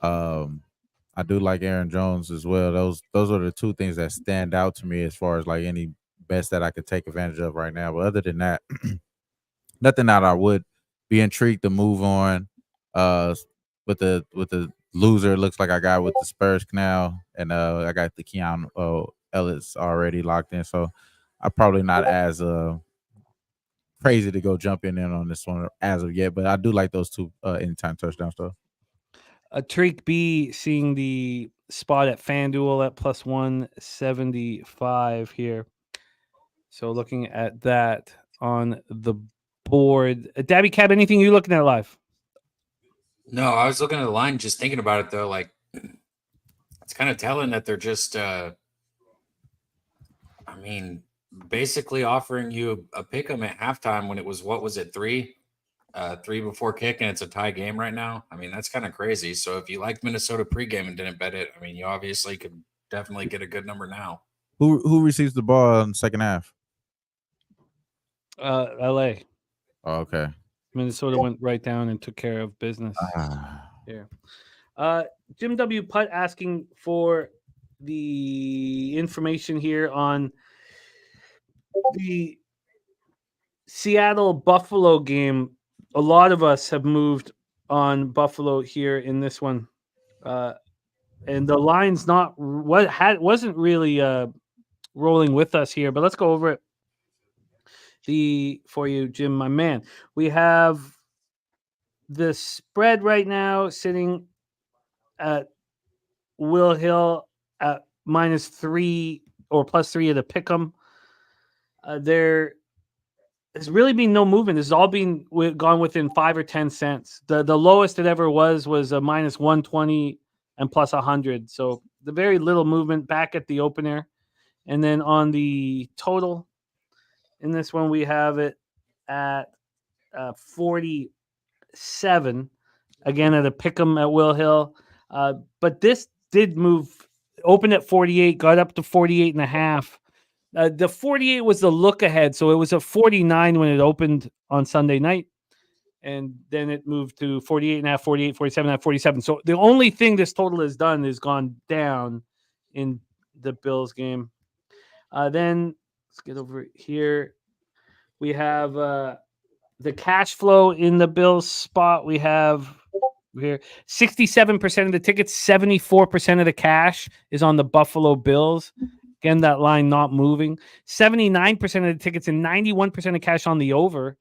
I do like Aaron Jones as well. Those are the 2 things that stand out to me as far as like any bets that I could take advantage of right now. But other than that, nothing that I would be intrigued to move on. With the loser, it looks like I got with the Spurs now, and I got the Keon Ellis already locked in. So I'm probably not as crazy to go jump in on this one as of yet, but I do like those 2 anytime touchdown stuff. Tariq B seeing the spot at FanDuel at plus 175 here. So looking at that on the board. Dabby Cab, anything you looking at live? No, I was looking at the line, just thinking about it though. Like, it's kind of telling that they're just, basically offering you a pick 'em at halftime when it was, what was it, 3 before kick, and it's a tie game right now. I mean, that's kind of crazy. So if you liked Minnesota pregame and didn't bet it, I mean, you obviously could definitely get a good number now. Who receives the ball in the second half? LA. Oh, okay. Minnesota went right down and took care of business here. Jim W. Putt asking for the information here on the Seattle Buffalo game. A lot of us have moved on Buffalo here in this one, and the line's wasn't really rolling with us here. But let's go over it for you, Jim, my man. We have the spread right now sitting at Will Hill at -3 or +3 at a pick'em. There has really been no movement. This has all been gone within 5 or 10 cents. The lowest it ever was a -120 and +100. So the very little movement back at the opener. And then on the total, in this one, we have it at 47. Again, at a pick'em at Will Hill. But this did move, opened at 48, got up to 48.5. The 48 was the look ahead. So it was a 49 when it opened on Sunday night. And then it moved to 48.5, 48, 47.5, 47. So the only thing this total has done is gone down in the Bills game. Then let's get over here. We have the cash flow in the Bills spot. We have here 67% of the tickets, 74% of the cash is on the Buffalo Bills. Again, that line not moving. 79% of the tickets and 91% of cash on the over.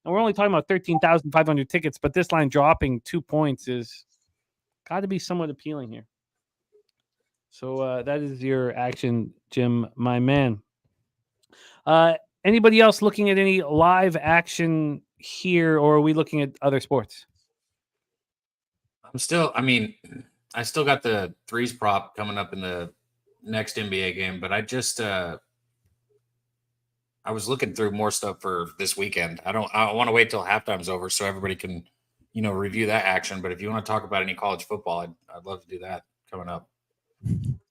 And we're only talking about 13,500 tickets, but this line dropping 2 points is got to be somewhat appealing here. So that is your action, Jim, my man. Anybody else looking at any live action here, or are we looking at other sports? I still got the threes prop coming up in the next NBA game, but I just I was looking through more stuff for this weekend. I want to wait till halftime's over so everybody can, review that action. But if you want to talk about any college football, I'd love to do that coming up.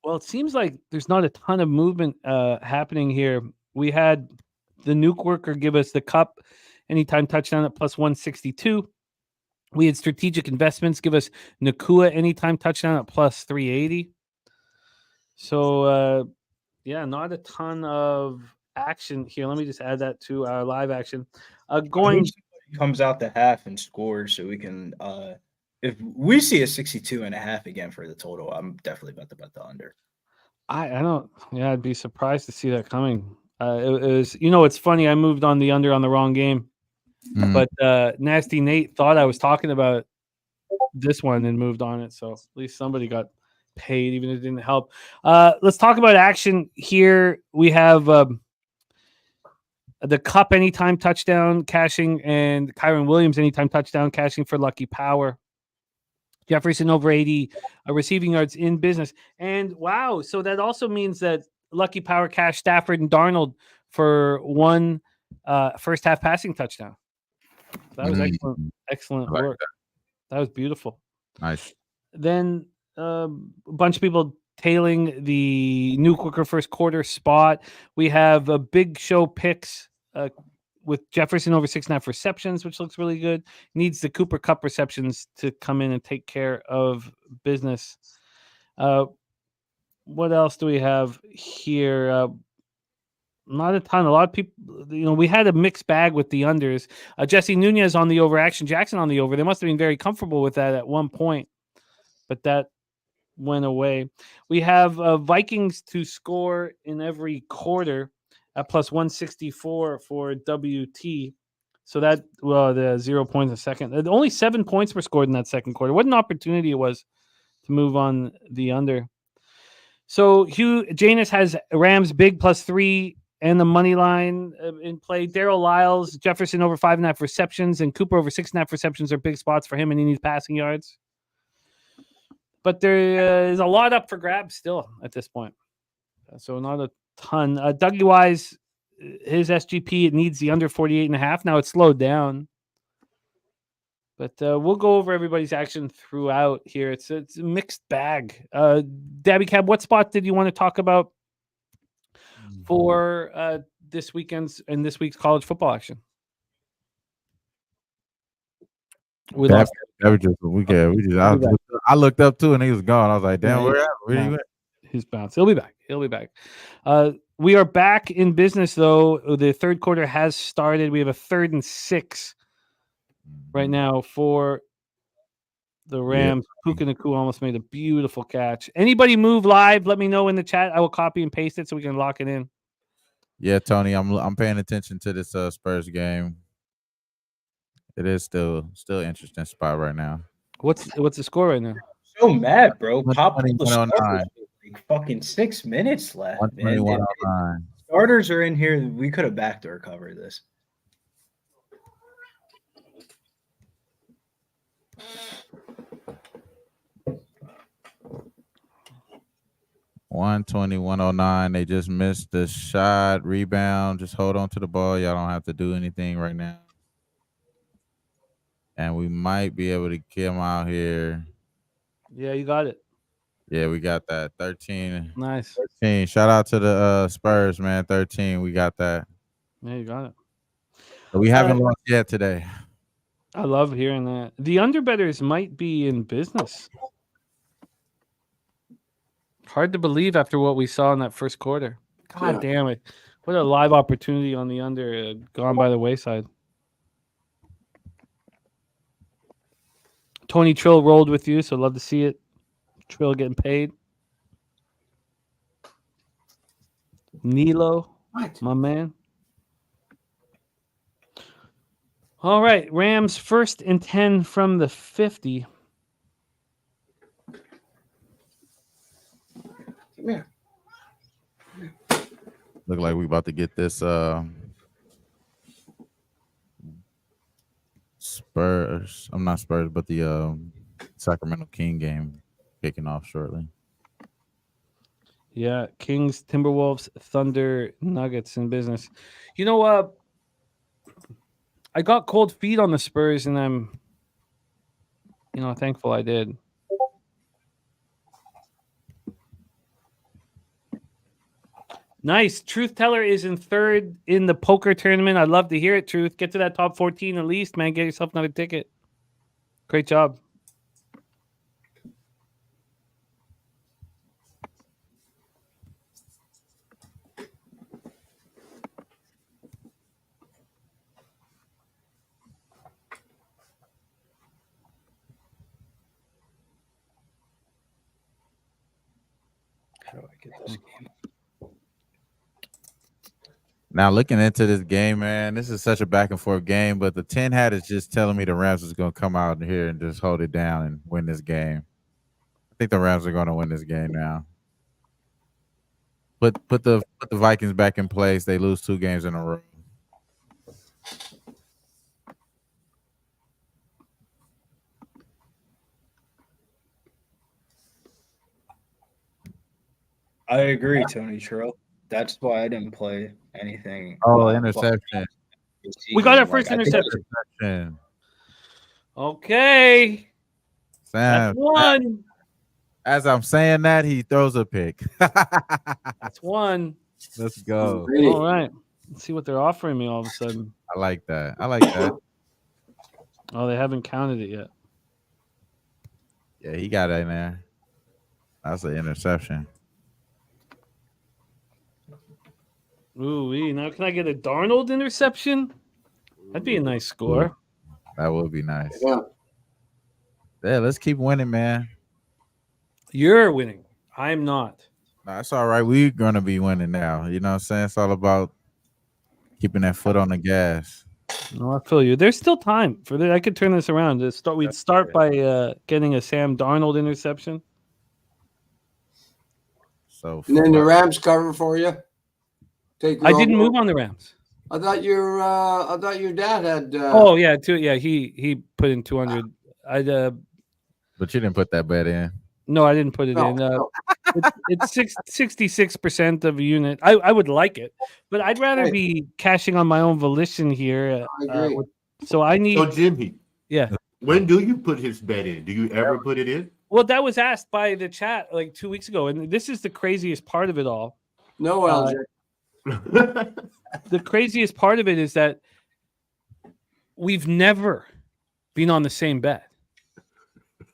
Well, it seems like there's not a ton of movement happening here. We had the Nuke Worker give us the Cup anytime touchdown at +162. We had Strategic Investments give us Nakua anytime touchdown at +380. So, not a ton of action here. Let me just add that to our live action. Comes out the half and scores, so we can. If we see a 62.5 again for the total, I'm definitely about to bet the under. I don't. Yeah, I'd be surprised to see that coming. It was, it's funny. I moved on the under on the wrong game, but Nasty Nate thought I was talking about this one and moved on it. So at least somebody got paid, even if it didn't help. Let's talk about action here. We have the Cup anytime touchdown cashing and Kyron Williams anytime touchdown cashing for Lucky Power. Jefferson over 80 receiving yards in business. And wow, so that also means that Lucky Power cash Stafford and Darnold for one first half passing touchdown. That was excellent work. That was beautiful. Nice. Then a bunch of people tailing the New Quicker first quarter spot. We have a big show picks with Jefferson over 6.5 receptions, which looks really good. Needs the Cooper Cup receptions to come in and take care of business. What else do we have here? Not a ton. A lot of people, we had a mixed bag with the unders. Jesse Nunez on the over, Action Jackson on the over. They must have been very comfortable with that at one point, but that went away. We have Vikings to score in every quarter at +164 for WT. So that, the 0 points a second. Only 7 points were scored in that second quarter. What an opportunity it was to move on the under. So Hugh Janus has Rams big +3 and the money line in play. Darryl Lyles, Jefferson over 5.5 receptions, and Cooper over 6.5 receptions are big spots for him, and he needs passing yards. But there is a lot up for grabs still at this point. So not a ton. Dougie Wise, his SGP, it needs the under 48.5. Now it's slowed down. But we'll go over everybody's action throughout here. It's a mixed bag. Dabby Cab, what spot did you want to talk about for this week's college football action? We lost. I looked up too, and he was gone. I was like, "Damn, where you went?" He's bounced. He'll be back. We are back in business, though. The third quarter has started. We have a 3rd and 6 right now for the Rams. Puka Nacua almost made a beautiful catch. Anybody move live? Let me know in the chat. I will copy and paste it so we can lock it in. Yeah, Tony, I'm paying attention to this Spurs game. It is still interesting spot right now. What's the score right now? So mad, bro. Pop the 121-09. starters, like fucking 6 minutes left, man. 121-09. Starters are in here. We could have backdoor covered this. $121-09. They just missed the shot, rebound. Just hold on to the ball. Y'all don't have to do anything right now. And we might be able to get them out here. Yeah, you got it. Yeah, we got that. 13. Nice. 13. Shout out to the Spurs, man. 13. We got that. Yeah, you got it. But we haven't lost yet today. I love hearing that. The underbetters might be in business. Hard to believe after what we saw in that first quarter. God damn it. What a live opportunity on the under gone by the wayside. Tony Trill rolled with you, so love to see it. Trill getting paid. Nilo, my man. All right, Rams 1st and 10 from the 50. Come here. Look like we about to get this Spurs. I'm not Spurs, but the Sacramento King game kicking off shortly. Yeah, Kings, Timberwolves, Thunder, Nuggets in business. You know, I got cold feet on the Spurs, and I'm, thankful I did. Nice. Truth Teller is in 3rd in the poker tournament. I'd love to hear it, Truth. Get to that top 14 at least, man. Get yourself another ticket. Great job. How do I get this game? Now, looking into this game, man, this is such a back and forth game, but the 10 hat is just telling me the Rams is going to come out here and just hold it down and win this game. I think the Rams are going to win this game now. Put the Vikings back in place. They lose 2 games in a row. I agree, Tony Trill. That's why I didn't play anything. Oh, interception. We got our first interception. Okay. Sam, That's one. as I'm saying that, he throws a pick. That's one. Let's go. All right. Let's see what they're offering me all of a sudden. I like that. I like that. Oh, they haven't counted it yet. Yeah, he got it in there. That's an interception. Ooh, now can I get a Darnold interception? That'd be a nice score. That would be nice. Yeah. Yeah, let's keep winning, man. You're winning. I'm not. No, that's all right. We're going to be winning now. You know what I'm saying? It's all about keeping that foot on the gas. No, I feel you. There's still time for that. I could turn this around. We'd start by getting a Sam Darnold interception. So, And then the Rams cover for you. take you I didn't over? move on the Rams. I thought your dad had. Oh yeah, he put in 200. But you didn't put that bet in. No, I didn't put it No, in. no. It's 66% of a unit. I would like it, but I'd rather Hey. be cashing on my own volition here. I agree. So I need. So Jimmy, Yeah. when do you put his bet in? Do you ever put it in? Well, that was asked by the chat like 2 weeks ago, and this is the craziest part of it all. No, LJ. The craziest part of it is that we've never been on the same bet.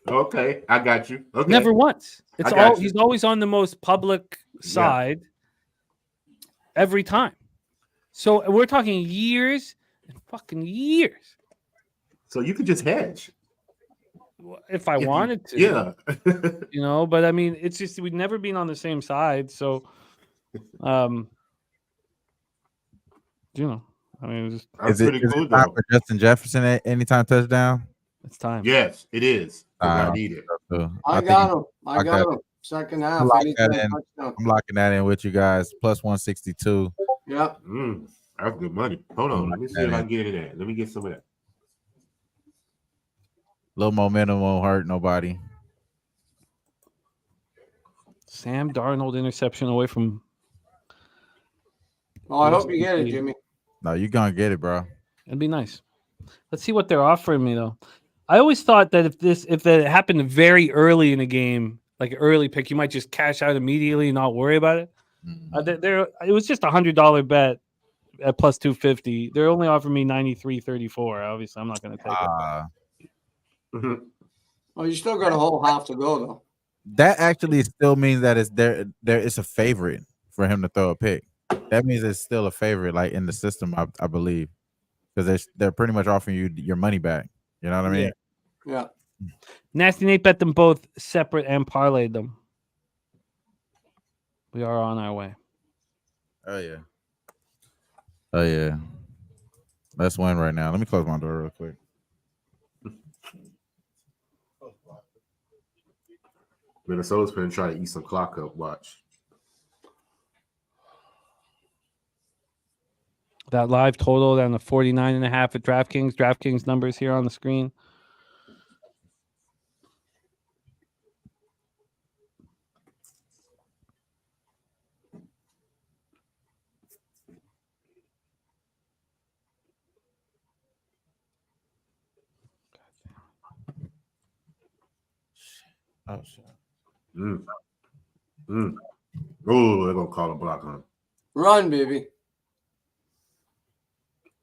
Okay, I got you. Okay. Never once. It's I got all you. he's always on the most public side every time. So we're talking years and fucking years. So you could just hedge. If I wanted to. Yeah. But I mean, it's just we've never been on the same side. So I mean, Is it cool, time though. for Justin Jefferson at anytime touchdown? It's time. Yes, it is. 'Cause I need it. I got him. I got him. Second half. I'm Anytime touchdown. locking that in with you guys. Plus 162. Yep. That's good money. Hold on. Let me see if I can get it in. Let me get some of that. Little momentum won't hurt nobody. Sam Darnold interception away from. Oh, I hope you get it, Jimmy. No, you're gonna get it, bro. It'd be nice. Let's see what they're offering me though. I always thought that if that happened very early in a game, like an early pick, you might just cash out immediately and not worry about it. It was just $100 bet at plus 250. They're only offering me 93.34. Obviously, I'm not going to take it. Well, you still got a whole half to go though. That actually still means that it's there. It's a favorite for him to throw a pick. That means it's still a favorite, like in the system, I believe, because they're pretty much offering you your money back. You know what I mean? Yeah. Nasty Nate bet them both separate and parlayed them. We are on our way. Oh yeah. Oh yeah. Let's win right now. Let me close my door real quick. Minnesota's going to try to eat some clock up. Watch. That live total down to 49.5 at DraftKings. DraftKings numbers here on the screen. Oh shit. Oh, they're going to call a block on him. Run, baby.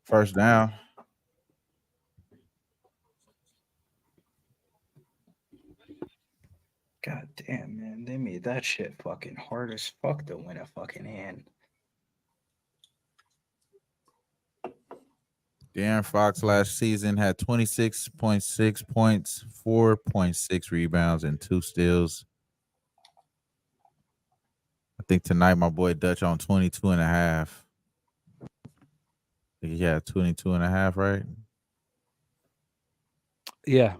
First down. God damn, man. They made that shit fucking hard as fuck to win a fucking hand. De'Aaron Fox last season had 26.6 points, 4.6 rebounds, and 2 steals. I think tonight my boy Dutch on 22.5. I think he had 22.5, right? Yeah.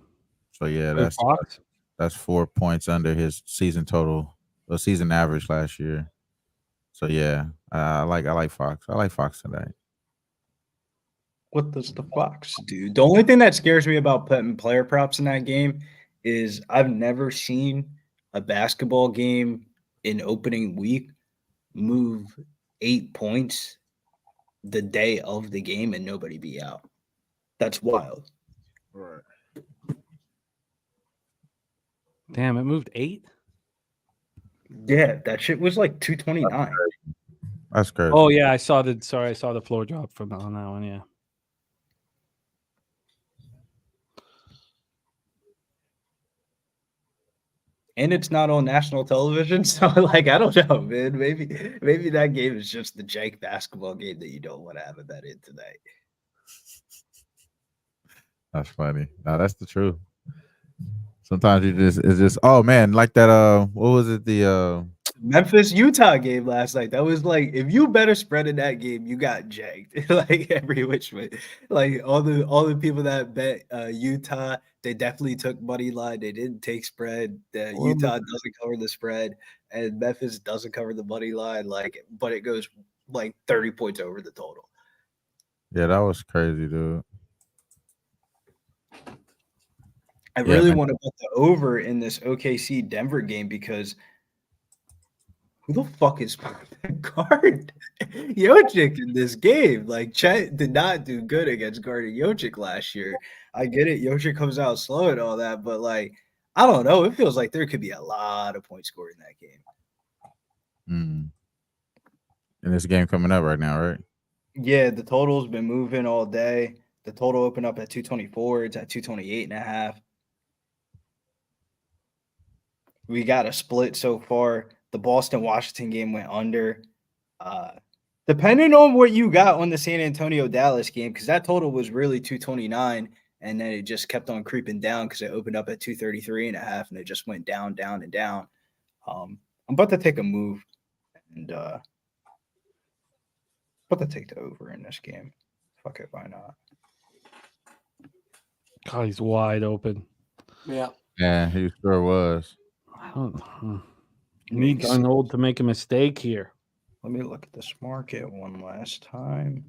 So yeah, With Fox? that's 4 points under his season total, or season average last year. So yeah, I like Fox. I like Fox tonight. What does the Fox do? The only thing that scares me about putting player props in that game is I've never seen a basketball game in opening week move 8 points the day of the game and nobody be out. That's wild. Right. Damn, it moved 8? Yeah, that shit was like 229. That's crazy. Oh yeah, I saw the floor drop from on that one, yeah. And it's not on national television, so like I don't know, man. Maybe that game is just the jank basketball game that you don't want to have a bet in tonight. That's funny. No, that's the truth. Sometimes it's just oh man, like that what was it, the Memphis Utah game last night? That was like, if you better spread in that game, you got janked like every which way. Like all the people that bet Utah, they definitely took money line. They didn't take spread. Utah doesn't cover the spread, and Memphis doesn't cover the money line. Like, but it goes like 30 points over the total. Yeah, that was crazy, dude. I Yeah, really man. want to put the over in this OKC Denver game because who the fuck is guard Jokic in this game? Like Chet did not do good against guarding Jokic last year. I get it, Jokic comes out slow and all that, but like I don't know. It feels like there could be a lot of points scored in that game. And this game coming up right now, right? Yeah, the total's been moving all day. The total opened up at 224. It's at 228.5. We got a split so far. The Boston-Washington game went under. Depending on what you got on the San Antonio-Dallas game, because that total was really 229, and then it just kept on creeping down because it opened up at 233.5, and it just went down, down, and down. I'm about to take a move, and about to take the over in this game. Fuck it, why not? God, he's wide open. Yeah. Yeah, he sure was. I don't need Darnold to make a mistake here. Let me look at this market one last time.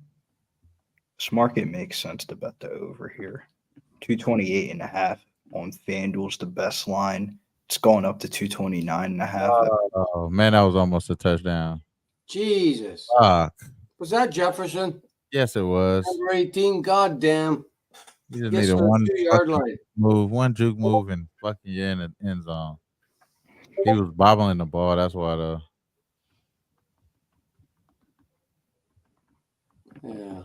This market makes sense to bet the over here. 228.5 on FanDuel's the best line. It's going up to 229.5. Oh man, that was almost a touchdown. Jesus. Fuck. Was that Jefferson? Yes, it was. Number 18. Goddamn. You just Gets needed to the one 2-yard fucking line. move, one juke move, and fucking you in the end zone. He was bobbling the ball. That's why though. Yeah.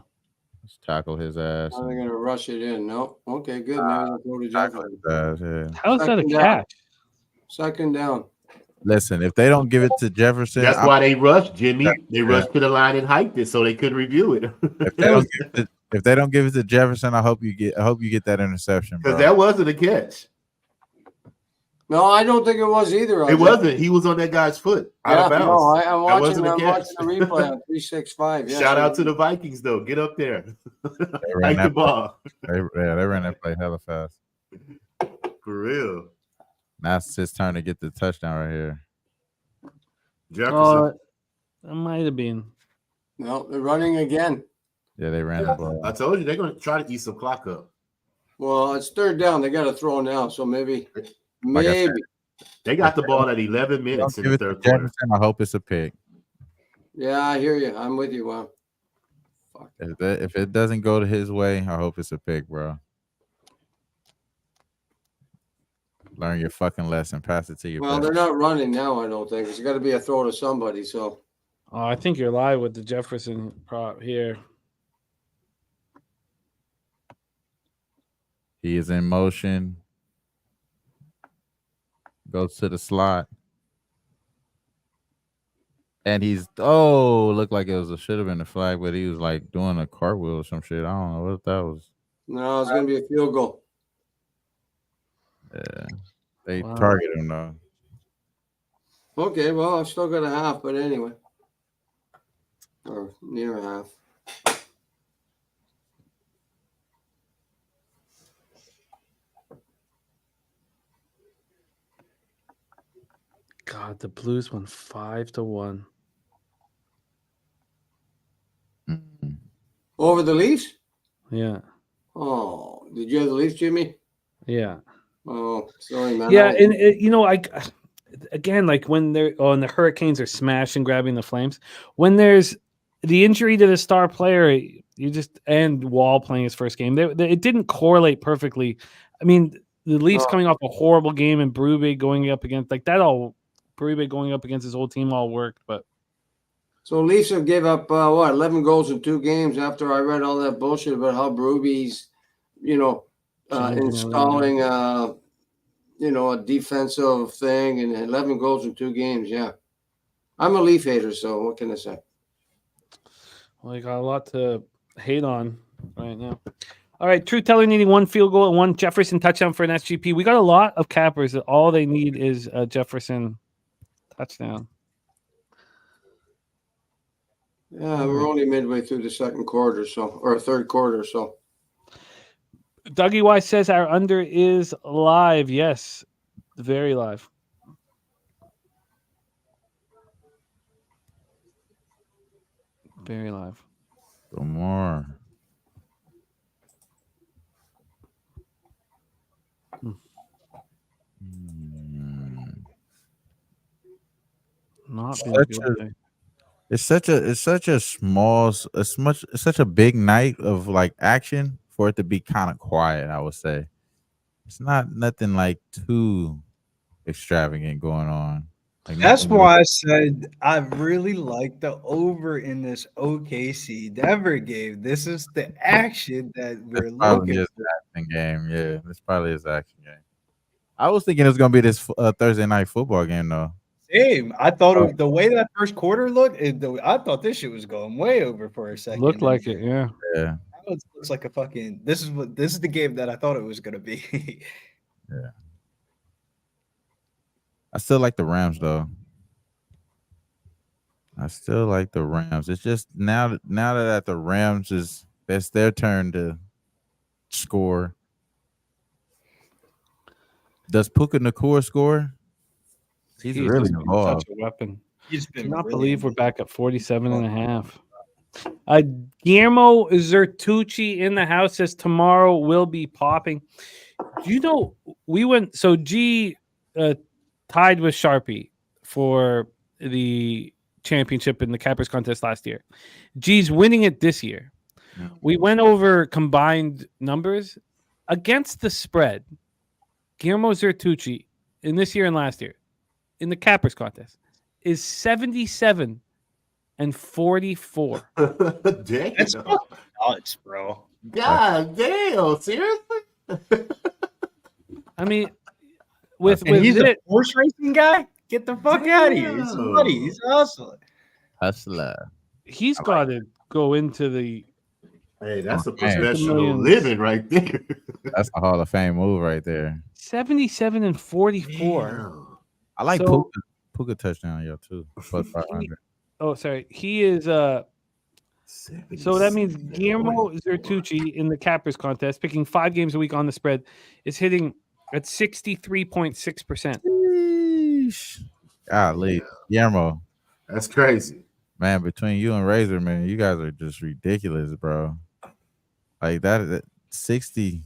Let's tackle his ass. Now they're going to rush it in. No. Okay, good. Maybe they'll go to Tackle Jefferson. his ass, yeah. How is that a Second down. catch? Second down. Listen, if they don't give it to Jefferson, That's why they rushed, Jimmy. They Yeah. rushed to the line and hiked it so they could review it. if they don't give it to Jefferson, I hope you get that interception, bro. Because that wasn't a catch. No, I don't think it was either. It wasn't. He was on that guy's foot out of bounds. No, I'm That watching, wasn't a I'm catch. watching the replay on 365. Yes, Shout out to the Vikings, though. Get up there. ran Hike the that ball. They ran that play hella fast. For real. Now it's his turn to get the touchdown right here. Jefferson. That might have been. No, they're running again. Yeah, they ran the ball. I told you they're going to try to eat some clock up. Well, it's third down. They got to throw now, so maybe. Like I said, They got the ball at 11 minutes in give the it to third quarter. Jefferson. I hope it's a pick. Yeah, I hear you. I'm with you. Wow. If it doesn't go to his way, I hope it's a pick, bro. Learn your fucking lesson. Pass it to your Well, best. they're not running now, I don't think. It's got to be a throw to somebody. So, Oh, I think you're live with the Jefferson prop here. He is in motion. Goes to the slot. And he's looked like should have been a flag, but he was like doing a cartwheel or some shit. I don't know what that was. no, it's going to be a field goal. Yeah. They Wow. target him though. Okay, well, I've still got a half, but anyway. Or near a half. God, the Blues won 5-1. Over the Leafs? Yeah, Oh, did you have the Leafs, Jimmy? yeah, Oh, sorry, man. yeah. And again, like when and the Hurricanes are smashing, grabbing the Flames. When there's the injury to the star player, and Wall playing his first game, it didn't correlate perfectly. I mean, the Leafs coming off a horrible game and Berube going up against Berube going up against his old team all worked, but. So Leafs have gave up 11 goals in 2 games after I read all that bullshit about how Berube's, installing a defensive thing and 11 goals in 2 games. Yeah, I'm a Leaf hater, so what can I say? Well, you got a lot to hate on right now. All right, Truth Teller needing 1 field goal and 1 Jefferson touchdown for an SGP. We got a lot of cappers that all they need is a Jefferson touchdown. Yeah, we're only midway through the second quarter, or third quarter, so. Dougie Wise says our under is live. Yes, very live. Very live. Lamar. Not been Such good. a- It's such a small, it's such a big night of like action for it to be kind of quiet. I would say it's not nothing like too extravagant going on. Like That's nothing. why I said I really like the over in this OKC Denver game. This is the action that we're Probably looking his for. action game. Yeah, it's probably his action game. I was thinking it was gonna be this Thursday night football game though. Same. I thought Oh. the way that first quarter looked, I thought this shit was going way over for a second. Looked like it, yeah. Yeah, Now it looks like a fucking. This is the game that I thought it was gonna be. yeah. I still like the Rams though. I still like the Rams. It's just now that the Rams it's their turn to score. Does Puka Nakua score? He's He's really just been involved. such a weapon. He's I been cannot really believe we're back at 47 and a half. Guillermo Zertucci in the house says tomorrow will be popping. Do you know we went so G tied with Sharpie for the championship in the Cappers contest last year. G's winning it this year. We went over combined numbers against the spread. Guillermo Zertucci in this year and last year in the Cappers contest is 77 and 44. Damn. That's fucking nuts, bro. God damn, seriously? I mean, with He's it, a horse racing guy. Get the fuck out of here. He's somebody. He's awesome. Hustler. he's got to go into the. Hey, that's a Man. professional Millions. living right there. That's a Hall of Fame move right there. 77 and 44. Damn. I like So- Puka touchdown, yo, too. Plus 500. Oh, sorry. He is so that means Guillermo Zertucci in the Cappers contest, picking 5 games a week on the spread, is hitting at 63.6%. Golly. Guillermo, That's crazy. man, between you and Razor, man, you guys are just ridiculous, bro. Like that 60.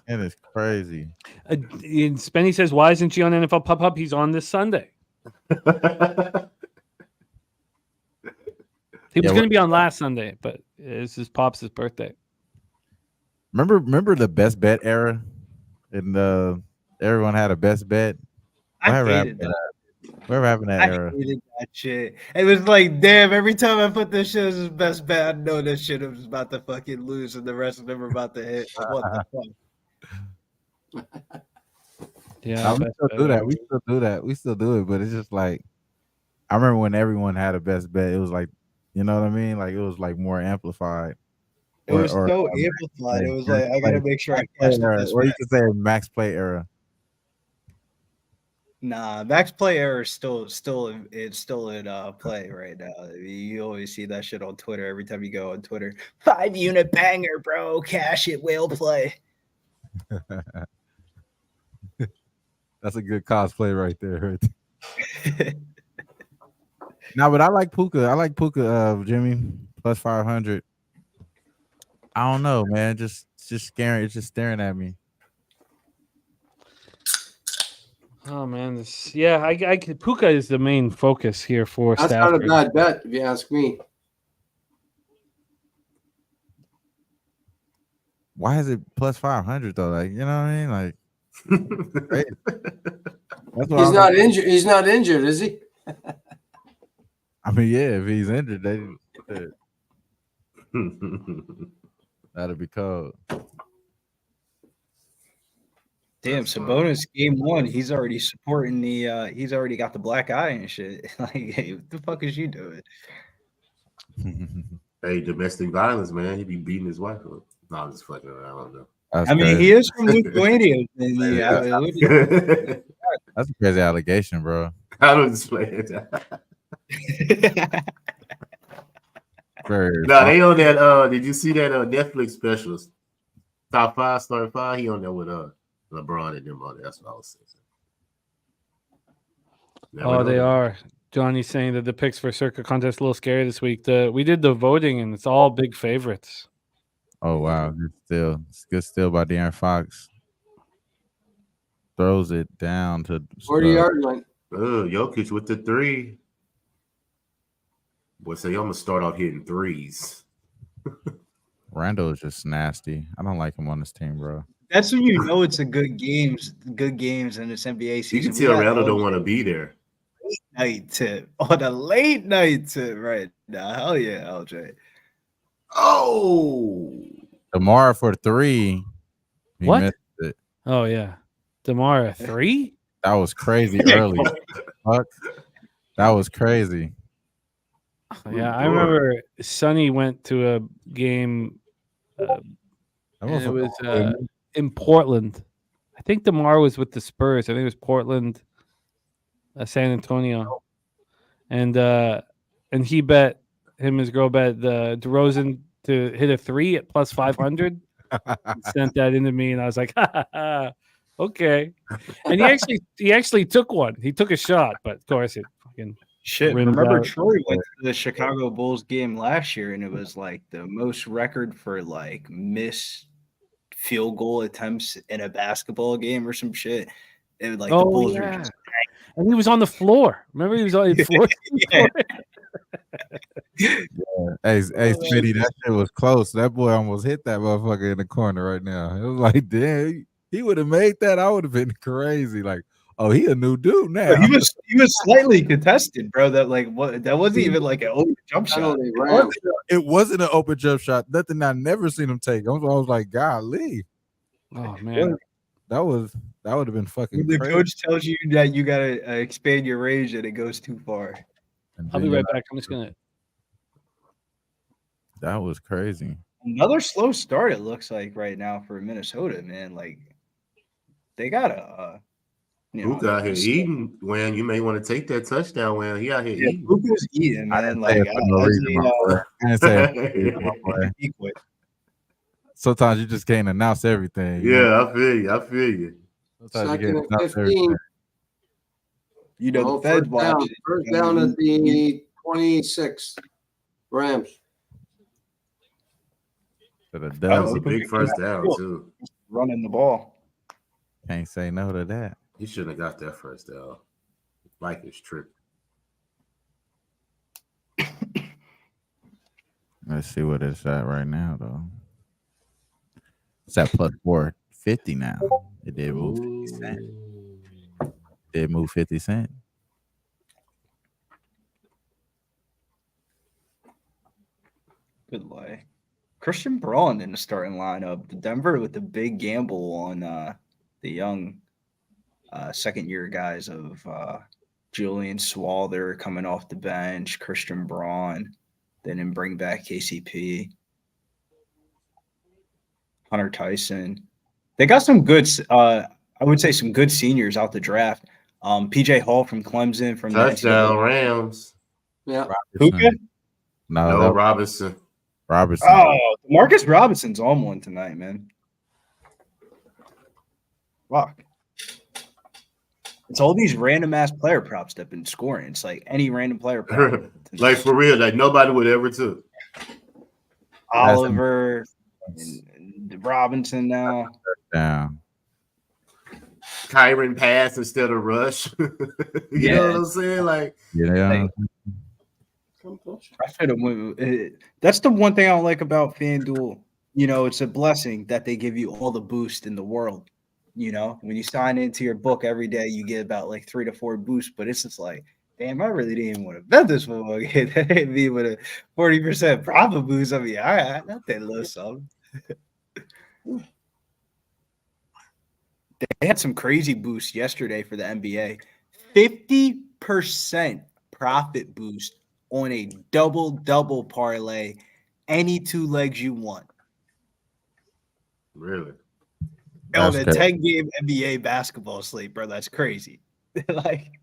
It is crazy. And Spenny says, "Why isn't he on NFL Pub Hub? He's on this Sunday. He was Yeah, going to be on last Sunday, but it's his pops' birthday." Remember the best bet era? And everyone had a best bet. I Whatever hated happened to that. Whatever happened to that I era? hated that shit. It was like, damn, every time I put this shit as his best bet, I know this shit was about to fucking lose and the rest of them were about to hit. What the fuck? Yeah, We still do that. We still do that. We still do it, but it's just like I remember when everyone had a best bet. It was like, you know what I mean? Like it was like more amplified. It was Or- so or amplified. It was like- like, I gotta make sure I catch the best or you bet. could say max play era. Nah, max play error is still in play right now. I mean, you always see that shit on Twitter every time you go on Twitter. 5-unit banger, bro. Cash it, whale play. That's a good cosplay right there. No, but I like Puka. I like Puka, Jimmy, plus 500. I don't know, man. Just scaring. It's just staring at me. Oh man, I Puka is the main focus here for That's not a Stafford. bad bet, if you ask me. Why is it plus 500 though? Like, you know what I mean? Like, right? That's what He's I'm- not injured. He's not injured, is he? I mean, yeah, if he's injured, that'll be cold. Damn, Sabonis game 1. He's already supporting the. He's already got the black eye and shit. Like, hey, what the fuck is you doing? Hey, domestic violence, man. He be beating his wife up. No, I'm just fucking around. I don't know. That's I mean, crazy. he is from Lithuania. And That's a crazy allegation, bro. I don't just play it. Very No, they on that. Did you see that Netflix specials? Top 5, start 5. He on there with LeBron and them on there. That's what I was saying. Never Oh, know. they are. Johnny's saying that the picks for Circa contest a little scary this week. We did the voting and it's all big favorites. Oh wow, good steal. It's good steal by De'Aaron Fox. Throws it down to 40-yard line. Jokic with the 3. Boy, say I'm gonna start off hitting 3s. Randall is just nasty. I don't like him on this team, bro. That's when you know it's a good games in this NBA season. You can tell Randall don't want to be there. Night tip on a late night tip right now. Hell yeah, LJ. Oh, DeMar for 3. He What? missed it. Oh yeah, DeMar 3. That was crazy early. Fuck. That was crazy. Yeah, I remember Sonny went to a game. That And it a- was in Portland. I think DeMar was with the Spurs. I think it was Portland, San Antonio, and he bet him and his girl bet DeRozan to hit a 3 at plus 500. Sent that into me, and I was like, okay. And he actually took one. He took a shot, but of course it fucking Shit, rimmed remember out. Troy went to the Chicago Bulls game last year, and it was like the most record for like missed field goal attempts in a basketball game or some shit. It was like the Bulls were just And he was on the floor. Remember, he was on the floor. Hey, Smitty, that shit was close. That boy almost hit that motherfucker in the corner right now. It was like, damn, he would have made that. I would have been crazy. Like, oh, he a new dude now. he was slightly contested, bro. That wasn't even like an open jump shot. It wasn't an open jump shot. Nothing I never seen him take. I was like, golly. Oh man, that would have been fucking. When the crazy. coach tells you that you gotta expand your range and it goes too far. I'll be right back. I'm just gonna. That was crazy. Another slow start. It looks like right now for Minnesota, man. Like they gotta. Luka out here eating. When you may want to take that touchdown. When he out here eating. Luka's eating, man. Like, I didn't say it for no reason, my boy. Sometimes you just can't announce everything. Yeah, I feel you. I feel you. Sometimes you Second can't and announce 15. everything. You know, the Feds watch. First down at the 26. Rams. That was a big first down too. Running the ball. Can't say no to that. He shouldn't have got that first down. Like it's tripping. Let's see what it's at right now, though. It's at plus 450 now. It did move 50 cents. Did move 50 cents. Good lay. Christian Braun in the starting lineup. The Denver with the big gamble on the young second-year guys of Julian Swalder coming off the bench, Christian Braun. They didn't bring back KCP. Hunter Tyson. They got some good, I would say some good seniors out the draft. PJ Hall from Clemson. From Touchdown Rams. Yeah. Puka? No, Robinson. Robertson. Oh, Marcus Robinson's on one tonight, man. Fuck. It's all these random ass player props that have been scoring. It's like any random player prop. Like for real, like nobody would ever took. Oliver and Robinson now. Down. Kyron pass instead of rush. You know what I'm saying? Like, yeah. I should have moved. That's the one thing I don't like about FanDuel. You know, it's a blessing that they give you all the boost in the world. You know, when you sign into your book every day, you get about like 3 to 4 boosts. But it's just like, damn, I really didn't even want to bet this football game. That hit me with a 40% profit boost. I mean, all right, not that little something. They had some crazy boosts yesterday for the NBA. 50% profit boost on a double parlay, any 2 legs you want. really? On a 10-game NBA basketball slate, bro. That's crazy. Like,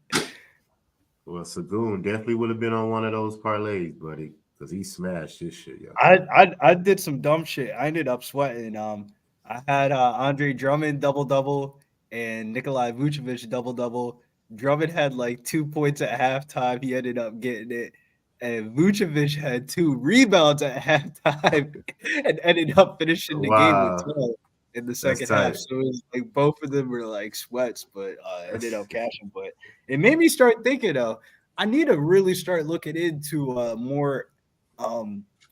Well, Sagoon definitely would have been on one of those parlays, buddy, because he smashed his shit, yo. I did some dumb shit. I ended up sweating. I had Andre Drummond double-double and Nikolai Vucevic double-double. Drummond had like 2 points at halftime. He ended up getting it. And Vucevic had 2 rebounds at halftime and ended up finishing the game with Wow. 12 in the That's second half. tight. So it was like both of them were like sweats, but ended up cashing. But it made me start thinking, I need to really start looking into more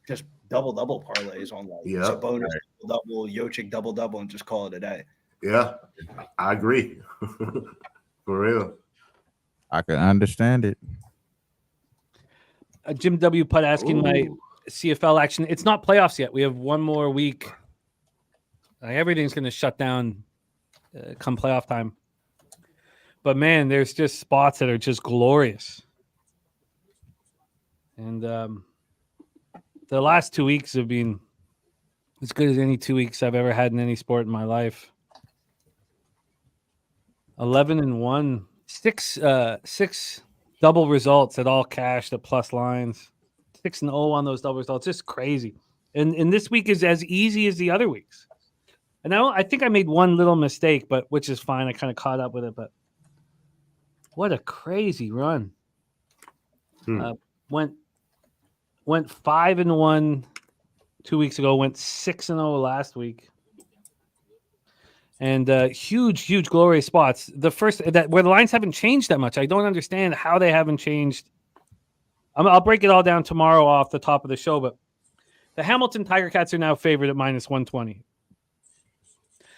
just double parlays on like Yep. Sabonis double, Jokic double, and just call it a day. Yeah, I agree. For real. I can understand it. Jim W. Putt asking my Ooh. CFL action. It's not playoffs yet. We have one more week. Everything's going to shut down come playoff time. But man, there's just spots that are just glorious. And the last 2 weeks have been as good as any 2 weeks I've ever had in any sport in my life. 11-1, six double results at all cashed at plus lines. 6-0 on those double results. Just crazy. And this week is as easy as the other weeks. And I think I made one little mistake, but which is fine. I kind of caught up with it. But what a crazy run! Went 5-1 2 weeks ago. Went 6-0 last week. And huge, glorious spots. The first that where the lines haven't changed that much. I don't understand how they haven't changed. I'll break it all down tomorrow off the top of the show. But the Hamilton Tiger Cats are now favored at minus 120.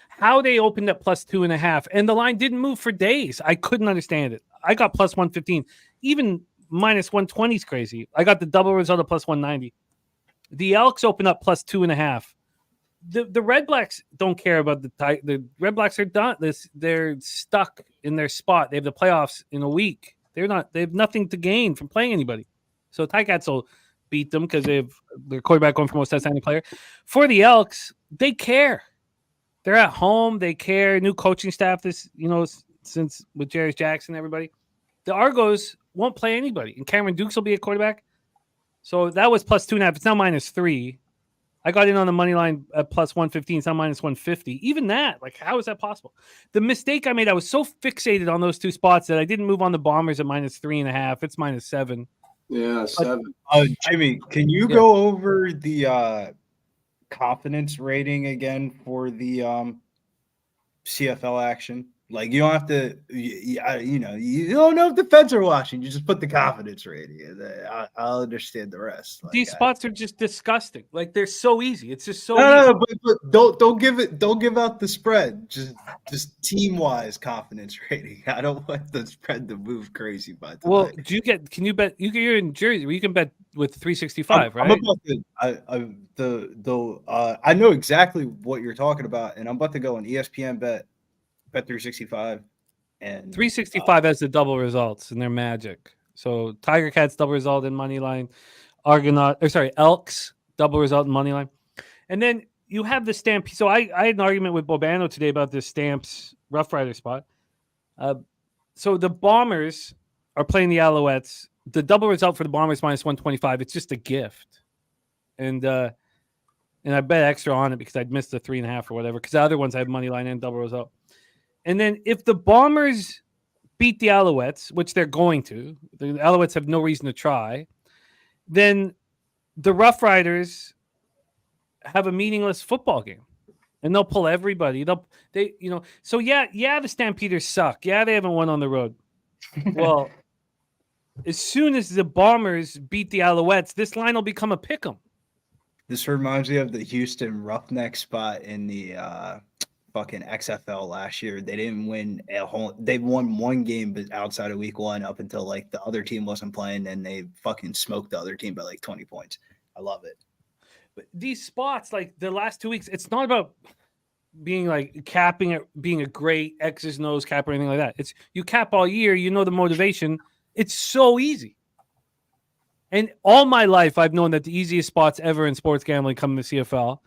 How they opened at plus 2.5, and the line didn't move for days. I couldn't understand it. I got plus 115. Even minus 120 is crazy. I got the double result of plus 190. The Elks open up plus 2.5. The Red Blacks don't care about the Red Blacks are done. They're stuck in their spot. They have the playoffs in a week. They have nothing to gain from playing anybody. So Ticats will beat them because they have their quarterback going for most outstanding player. For the Elks, they care. They're at home. They care. New coaching staff since with Jarris Jackson, everybody. The Argos won't play anybody, and Cameron Dukes will be a quarterback. So that was plus 2.5. It's now minus 3. I got in on the money line at plus 115. It's now minus 150. Even that, like, how is that possible? The mistake I made, I was so fixated on those two spots that I didn't move on the Bombers at minus 3.5. It's minus 7. Yeah, 7. Jimmy, can you go over the confidence rating again for the CFL action? Like, you don't have to, you don't know if the feds are watching. You just put the confidence rating in. I'll understand the rest. Like, these spots are just disgusting. Like, they're so easy. It's just so no, easy. but don't give out the spread. Just team wise confidence rating. I don't want the spread to move crazy by tonight. Well, can you bet? You're in Jersey where you can bet with 365, right? I'm about to, I know exactly what you're talking about, and I'm about to go on ESPN bet 365, and 365 has the double results, and they're magic. So Tiger Cats double result in money line, Elks double result in money line, and then you have the stamp. So I had an argument with Bobano today about this Stamps Rough Rider spot. So the Bombers are playing the Alouettes. The double result for the Bombers minus 125. It's just a gift, and I bet extra on it because I'd missed the 3.5 or whatever. Because the other ones I have money line and double result. And then if the Bombers beat the Alouettes, which they're going to, the Alouettes have no reason to try, then the Rough Riders have a meaningless football game. And they'll pull everybody. So the Stampeders suck. Yeah, they haven't won on the road. Well, as soon as the Bombers beat the Alouettes, this line will become a pick'em. This reminds me of the Houston Roughneck spot in the fucking XFL last year. They didn't win they won one game but outside of week 1 up until like the other team wasn't playing, and they fucking smoked the other team by like 20 points. I love it. But these spots, like the last 2 weeks, it's not about being like capping it, being a great X's and O's cap or anything like that. It's you cap all year, the motivation. It's so easy. And all my life, I've known that the easiest spots ever in sports gambling come in the CFL.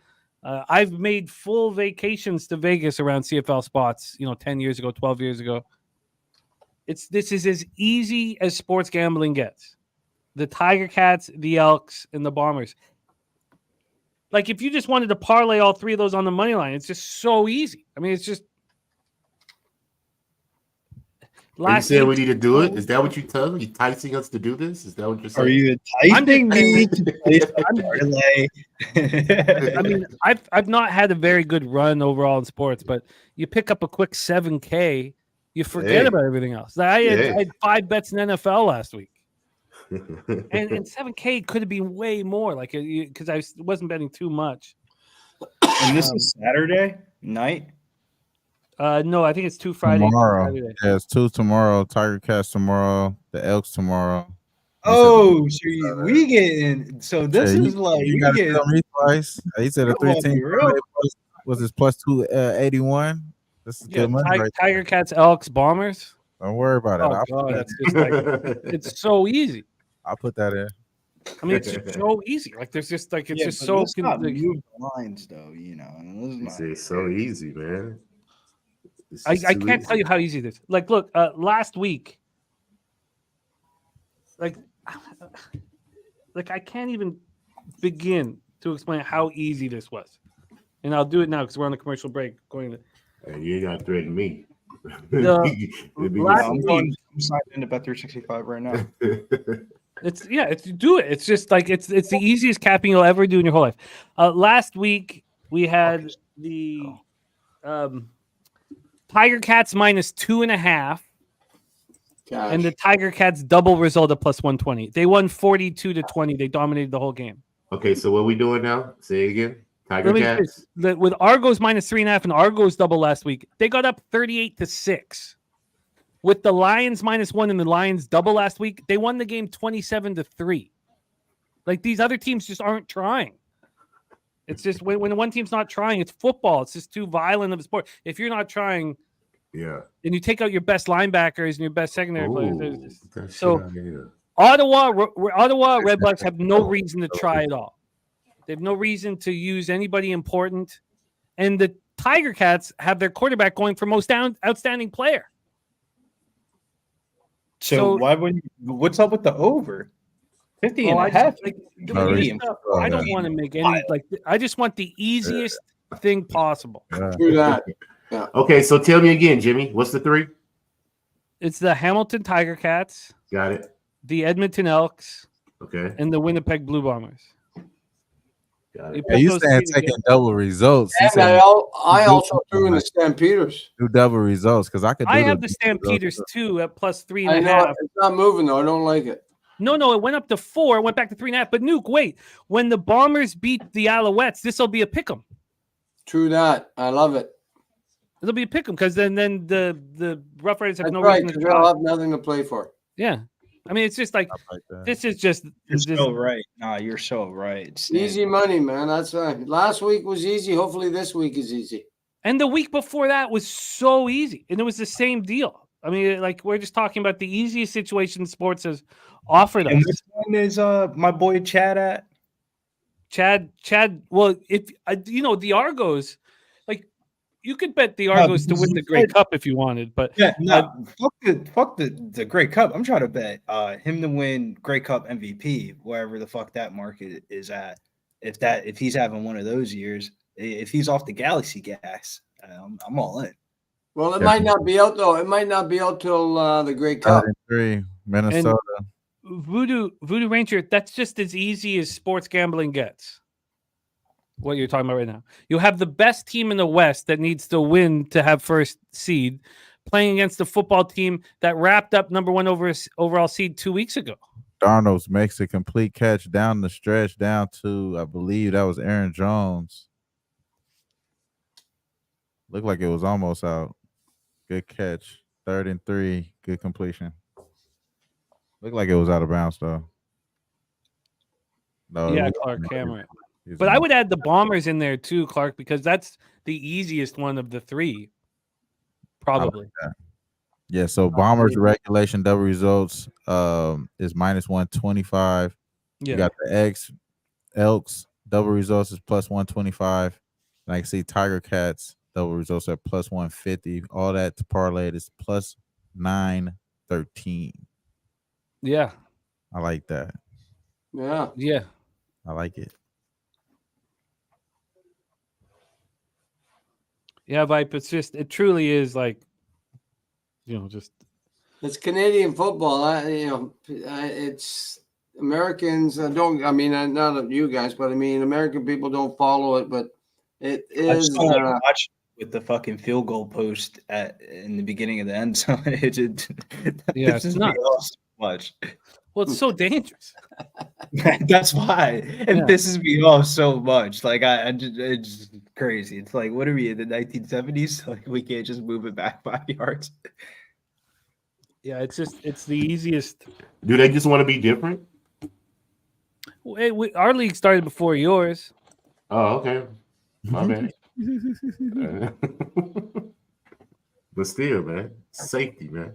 I've made full vacations to Vegas around CFL spots, 10 years ago, 12 years ago. This is as easy as sports gambling gets. The Tiger Cats, the Elks, and the Bombers. Like, if you just wanted to parlay all three of those on the money line, it's just so easy. I mean, it's just Are you Last saying we week, need to do it? Is that what you're telling? You enticing us to do this? Is that what you're saying? Are you I'm just enticing me to place a I'm- parlay? I mean, I've not had a very good run overall in sports, but you pick up a quick 7K, you forget Hey. about everything else. I Yeah. had 5 bets in NFL last week, and 7K could have been way more, like because I wasn't betting too much. And this is Saturday night. No, I think it's 2 Friday. Tomorrow. Saturday. Yeah, it's 2 tomorrow. Tiger Cats tomorrow. The Elks tomorrow. Oh, so we getting so this Yeah, is like you we got to getting tell me twice. He said a Come on, 3-team be real. was his plus 281. This is Yeah, good money, right? Tiger Cats, Elks, Bombers. Don't worry about it. Oh I'll god, put that's just like it's so easy. I'll put that in. I mean, it's just so easy. Like there's just like it's Yeah, just but so. let's not like- move the lines though, you know. It's so easy, man. It's I just too can't tell easy. you how easy it is. Like, look, last week, like I can't even begin to explain how easy this was. And I'll do it now because we're on the commercial break. Going to Hey, you ain't got to threaten me. last I'm week, signed into Bet365 right now. it's do it. It's just like it's the easiest capping you'll ever do in your whole life. Last week we had the Tiger Cats minus 2.5. And the Tiger Cats double result of plus 120. They won 42-20. They dominated the whole game. Okay, so what we doing now? Say it again. Tiger Let me Cats. finish. With Argos minus 3.5 and Argos double last week, they got up 38-6. With the Lions minus 1 and the Lions double last week, they won the game 27-3. Like these other teams just aren't trying. It's just when one team's not trying, it's football. It's just too violent of a sport. If you're not trying, Yeah. and you take out your best linebackers and your best secondary players, Ooh, that shit so out here. Ottawa Red Blacks have no reason to try at all. They have no reason to use anybody important, and the Tiger Cats have their quarterback going for most outstanding player. So why wouldn't what's up with the over? 50 and a half. I don't want to make any I just want the easiest thing possible. True that. Yeah. Okay, so tell me again, Jimmy. What's the 3? It's the Hamilton Tiger Cats. Got it. The Edmonton Elks. Okay. And the Winnipeg Blue Bombers. Got it. Hey, you saying taking double results? And I also threw in the Stampeders. Do double results because I could. I have the Stampeders too at plus 3.5. I know it's not moving though. I don't like it. No, it went up to 4, went back to 3.5. But Nuke, wait, when the Bombers beat the Alouettes, this will be a pick'em. True that. I love it. It'll be a pick'em because then the Rough Riders have That's no right, reason to because they'll try. have nothing to play for. Yeah, I mean it's just like this is just You're so right. No, you're so right. It's Easy money, man. That's right. Last week was easy. Hopefully this week is easy. And the week before that was so easy, and it was the same deal. I mean, like we're just talking about the easiest situation sports has offered us. And which one is my boy Chad at? Chad. Well, if the Argos, like you could bet the Argos to win the Grey Cup if you wanted, but yeah, fuck the Grey Cup. I'm trying to bet him to win Grey Cup MVP, wherever the fuck that market is at. If he's having one of those years, if he's off the Galaxy gas, I'm all in. Well, it might not be out though. It might not be out till the Grey Cup. 3 Minnesota. And Voodoo Ranger, that's just as easy as sports gambling gets. What you're talking about right now. You have the best team in the West that needs to win to have first seed playing against the football team that wrapped up number 1 overall seed 2 weeks ago. Darnold makes a complete catch down the stretch down to, I believe that was Aaron Jones. Looked like it was almost out. Good catch. 3rd and 3. Good completion. Looked like it was out of bounds though. No, Yeah, Clark Cameron. But I would add the Bombers in there too, Clark, because that's the easiest one of the 3. Probably. Like yeah, so Bombers regulation double results is minus 125. Yeah. You got the Elks double results is plus 125. And I can see Tiger Cats double results at plus 150. All that to parlay it is plus 913. Yeah. I like that. Yeah. Yeah. I like it. Yeah, Vipe, it truly is like, just It's Canadian football. It's Americans don't. I mean, none of you guys, but I mean, American people don't follow it. But it I just is. don't like watch with the fucking field goal post in the beginning of the end zone. It Yeah, it's pisses me nuts. off so much. Well, it's so dangerous. That's why it Yeah. pisses me off so much. Like it's just crazy. It's like, what are we in the 1970s? Like we can't just move it back 5 yards. Yeah, it's the easiest. Do they just want to be different? Our league started before yours. Oh, okay. My bad. But still, man, safety, man.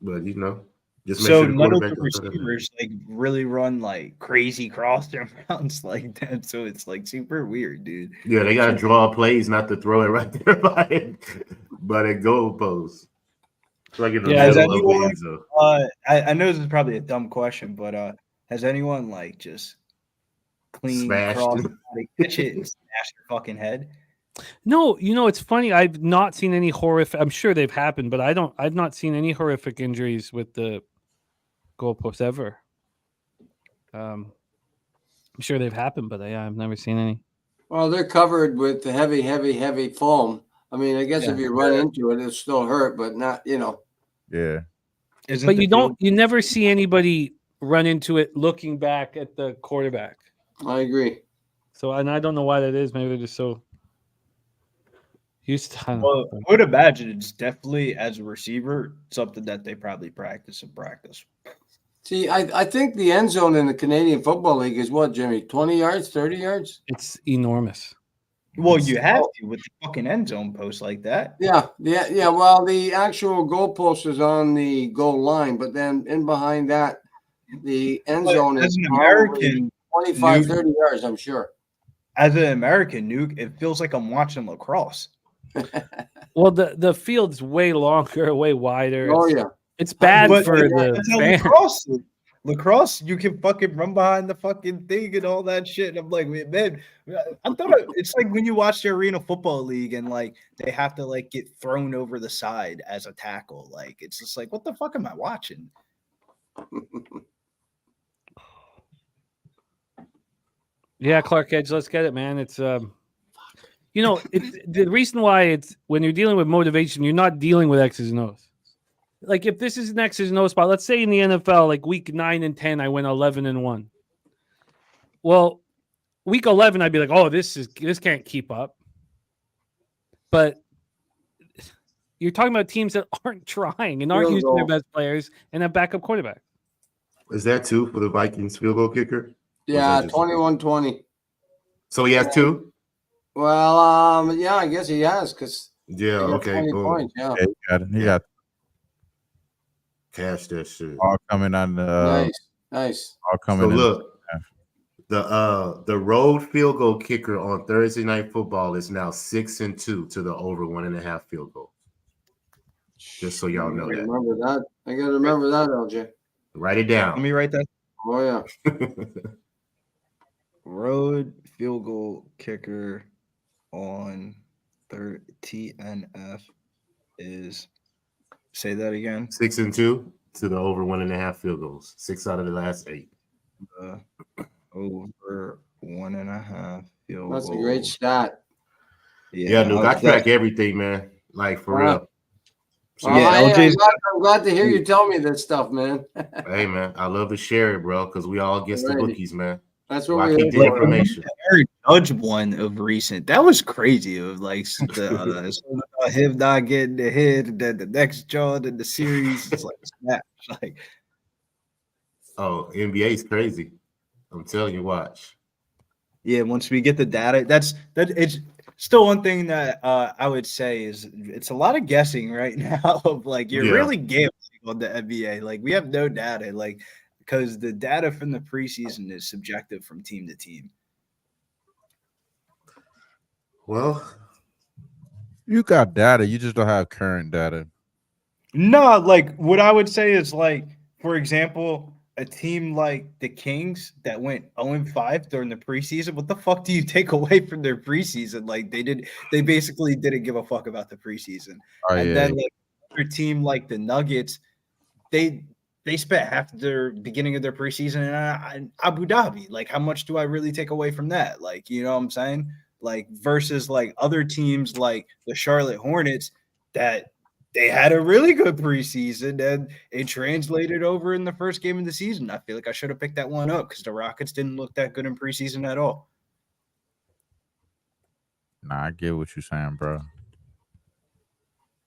But just make So sure the none of the quarterback don't throw that. receivers like really run like crazy cross routes like that. So it's like super weird, dude. Yeah, they gotta draw plays not to throw it right there by the goalpost. It's like in the Yeah, middle of the end zone. I know this is probably a dumb question, but has anyone like just clean Smashed cross him. catch it and smash their fucking head? No, it's funny. I've not seen any horrific. I'm sure they've happened, but I've not seen any horrific injuries with the goalpost ever. I'm sure they've happened, but I've never seen any. Well, they're covered with the heavy foam. I mean, I guess if you run into it, it'll still hurt, but not. Yeah. But you never see anybody run into it looking back at the quarterback. I agree. So, and I don't know why that is. Maybe they're just so used to. Well, I would imagine it's definitely as a receiver something that they probably practice. See, I think the end zone in the Canadian Football League is what, Jimmy? 20 yards, 30 yards? It's enormous. Well, you have to with the fucking end zone post like that. Yeah. Well, the actual goalpost is on the goal line, but then in behind that, the end zone as is an American 25, 30 yards, I'm sure. As an American, Nuke, it feels like I'm watching lacrosse. Well, the field's way longer, way wider. Oh, yeah. It's bad But for the that's how fans. lacrosse, you can fucking run behind the fucking thing and all that shit. And I'm like, man, I thought it's like when you watch the Arena Football League and like they have to like get thrown over the side as a tackle. Like it's just like, what the fuck am I watching? Yeah, Clark Edge, let's get it, man. It's the reason why it's when you're dealing with motivation, you're not dealing with X's and O's. Like if this is an X's and O's spot, let's say in the NFL, like week 9 and 10, I went 11-1. Well, week 11, I'd be like, oh, this can't keep up. But you're talking about teams that aren't trying and aren't using their best players and have backup quarterback. Is that 2 for the Vikings field goal kicker? Yeah, 21-20. So he has 2? Well, yeah, I guess he has because okay. 20 points, yeah. He got cash that shit. all coming on the nice. all coming. So look, the road field goal kicker on Thursday Night Football is now 6-2 to the over 1.5 field goal. Just so y'all know that. Remember that. I gotta remember that, LJ. Write it down. Let me write that. Oh yeah. Road field goal kicker on TNF is, say that again. 6-2 to the over 1.5 field goals. 6 out of the last 8. Over 1.5 field That's goals. a great stat. Yeah, Nuke, I track everything, man. Like for real. So, I'm glad to hear you tell me this stuff, man. Hey, man, I love to share it, bro, because we all against the bookies, man. That's what we keep the information. Eric Judge one of recent. That was crazy. Of like him not getting the hit, and then the next John in the series. It's like snap. Like, oh, NBA is crazy. I'm telling you, watch. Yeah, once we get the data, it's still one thing that I would say is it's a lot of guessing right now. Of like you're really gambling on the NBA. Like we have no data. Like. Because the data from the preseason is subjective from team to team. Well, you got data, you just don't have current data. No, like what I would say is like, for example, a team like the Kings that went 0-5 during the preseason. What the fuck do you take away from their preseason? Like they basically didn't give a fuck about the preseason. Then like other team like the Nuggets, they spent half their beginning of their preseason in Abu Dhabi. Like, how much do I really take away from that? Like, you know what I'm saying? Like, versus like other teams like the Charlotte Hornets that they had a really good preseason and it translated over in the first game of the season. I feel like I should have picked that one up because the Rockets didn't look that good in preseason at all. Nah, I get what you're saying, bro.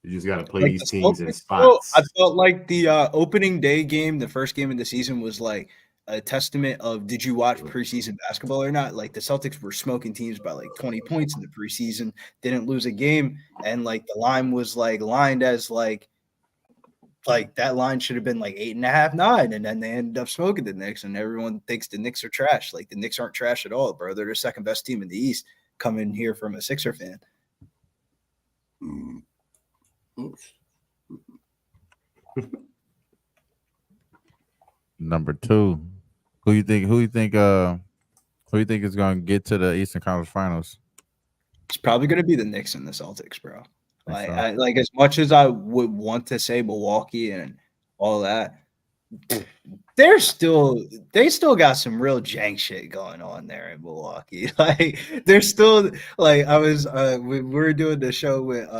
You just got to play Like these the teams in Celtics, though, spots. I felt like the opening day game, the first game of the season, was like a testament of did you watch preseason basketball or not? Like the Celtics were smoking teams by like 20 points in the preseason, didn't lose a game, and like the line was like lined as like that line should have been like 8.5, 9, and then they ended up smoking the Knicks, and everyone thinks the Knicks are trash. Like the Knicks aren't trash at all, bro. They're the second best team in the East. Coming here from a Sixer fan. Number 2, who you think is going to get to the Eastern Conference Finals? It's probably going to be the Knicks and the Celtics, bro. Like, so. like as much as I would want to say Milwaukee and all that, they still got some real jank shit going on there in Milwaukee. Like they're still like I was we were doing the show with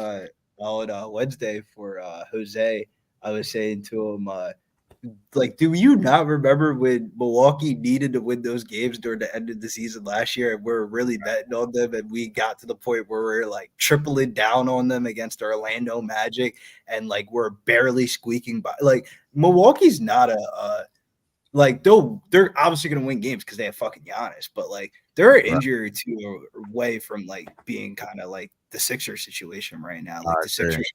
on Wednesday for Jose. I was saying to him like, do you not remember when Milwaukee needed to win those games during the end of the season last year and we were really betting on them and we got to the point where we're like tripling down on them against Orlando Magic and like we're barely squeaking by. Like Milwaukee's not like they're obviously going to win games because they have fucking Giannis, but like they're an injury to away from like being kind of like the Sixers situation right now. Like the Sixers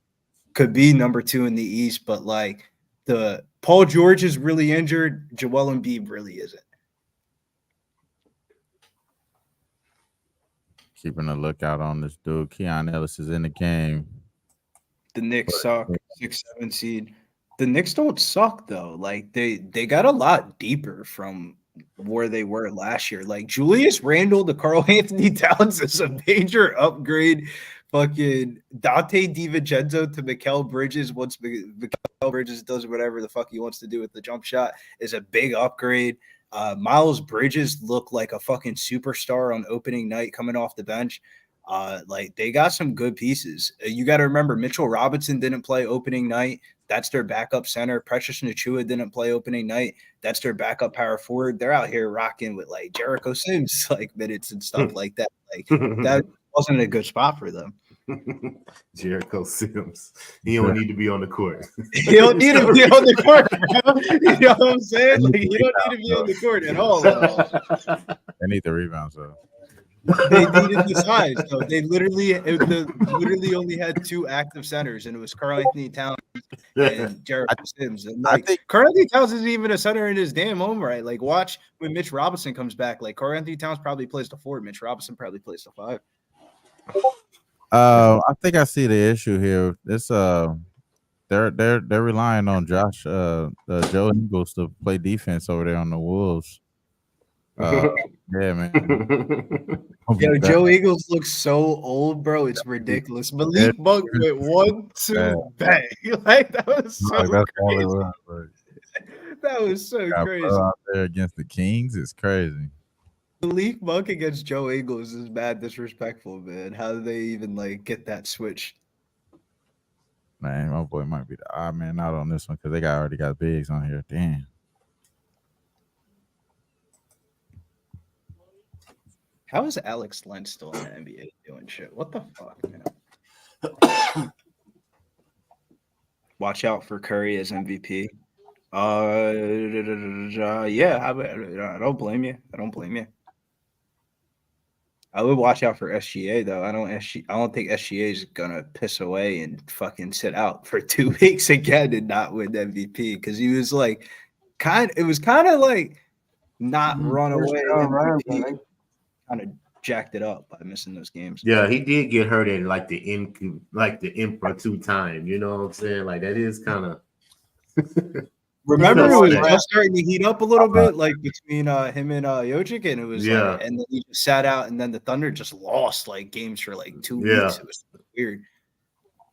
could be number 2 in the East, but like the Paul George is really injured. Joel Embiid really isn't. Keeping a lookout on this dude. Keon Ellis is in the game. The Knicks suck. 6-7 seed. The Knicks don't suck though. Like they got a lot deeper from where they were last year. Like Julius Randle to Karl Anthony Towns is a major upgrade. Fucking Dante DiVincenzo to Mikal Bridges once Mikal Bridges does whatever the fuck he wants to do with the jump shot is a big upgrade. Miles Bridges looked like a fucking superstar on opening night coming off the bench. Like they got some good pieces. You got to remember Mitchell Robinson didn't play opening night. That's their backup center. Precious Nachua didn't play opening night. That's their backup power forward. They're out here rocking with like Jericho Sims like minutes and stuff like that. Like that wasn't a good spot for them. Jericho Sims. He don't need to be on the court. He don't need to be on the court, bro. You know what I'm saying? Like, you don't need to be on the court at all. They need the rebounds, though. They needed the size, though. They literally only had 2 active centers, and it was Karl Anthony Towns and Jericho Sims. And like, I think Karl Anthony Towns isn't even a center in his damn home, right? Like, watch when Mitch Robinson comes back. Like, Karl Anthony Towns probably plays the 4. Mitch Robinson probably plays the 5. I think I see the issue here. It's they're relying on Joe Ingles to play defense over there on the Wolves. Yeah, man. Yo, Joe Ingles looks so old, bro. It's ridiculous. Malik Monk went 1-2 bang. Like that was so crazy. That was so crazy. Out there against the Kings, it's crazy. Malik Monk against Joe Ingles is mad disrespectful, man. How did they even like get that switch? Man, my boy might be the odd man out on this one because they already got bigs on here. Damn. How is Alex Len still in the NBA doing shit? What the fuck, man? Watch out for Curry as MVP. Yeah, I don't blame you. I don't blame you. I would watch out for SGA though. I don't think SGA is gonna piss away and fucking sit out for 2 weeks again and not win MVP because he was like it was kind of like not run away. Kind of jacked it up by missing those games. Yeah, he did get hurt in like the impromptu time. You know what I'm saying? Like that is kind of. Remember, it was just starting to heat up a little bit, like between him and Jokic, and it was like, and then he just sat out, and then the Thunder just lost like games for like 2 weeks. It was weird.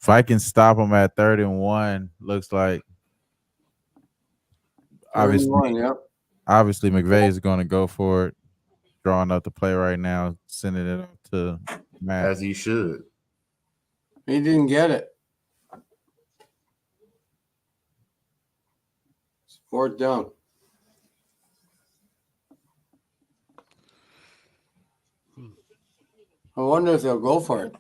Vikings stop them at 3rd-and-1. Looks like obviously, 31, yep. obviously McVay is going to go for it. Drawing up the play right now, sending it up to Matt. As he should. He didn't get it. 4th down. I wonder if they'll go for it.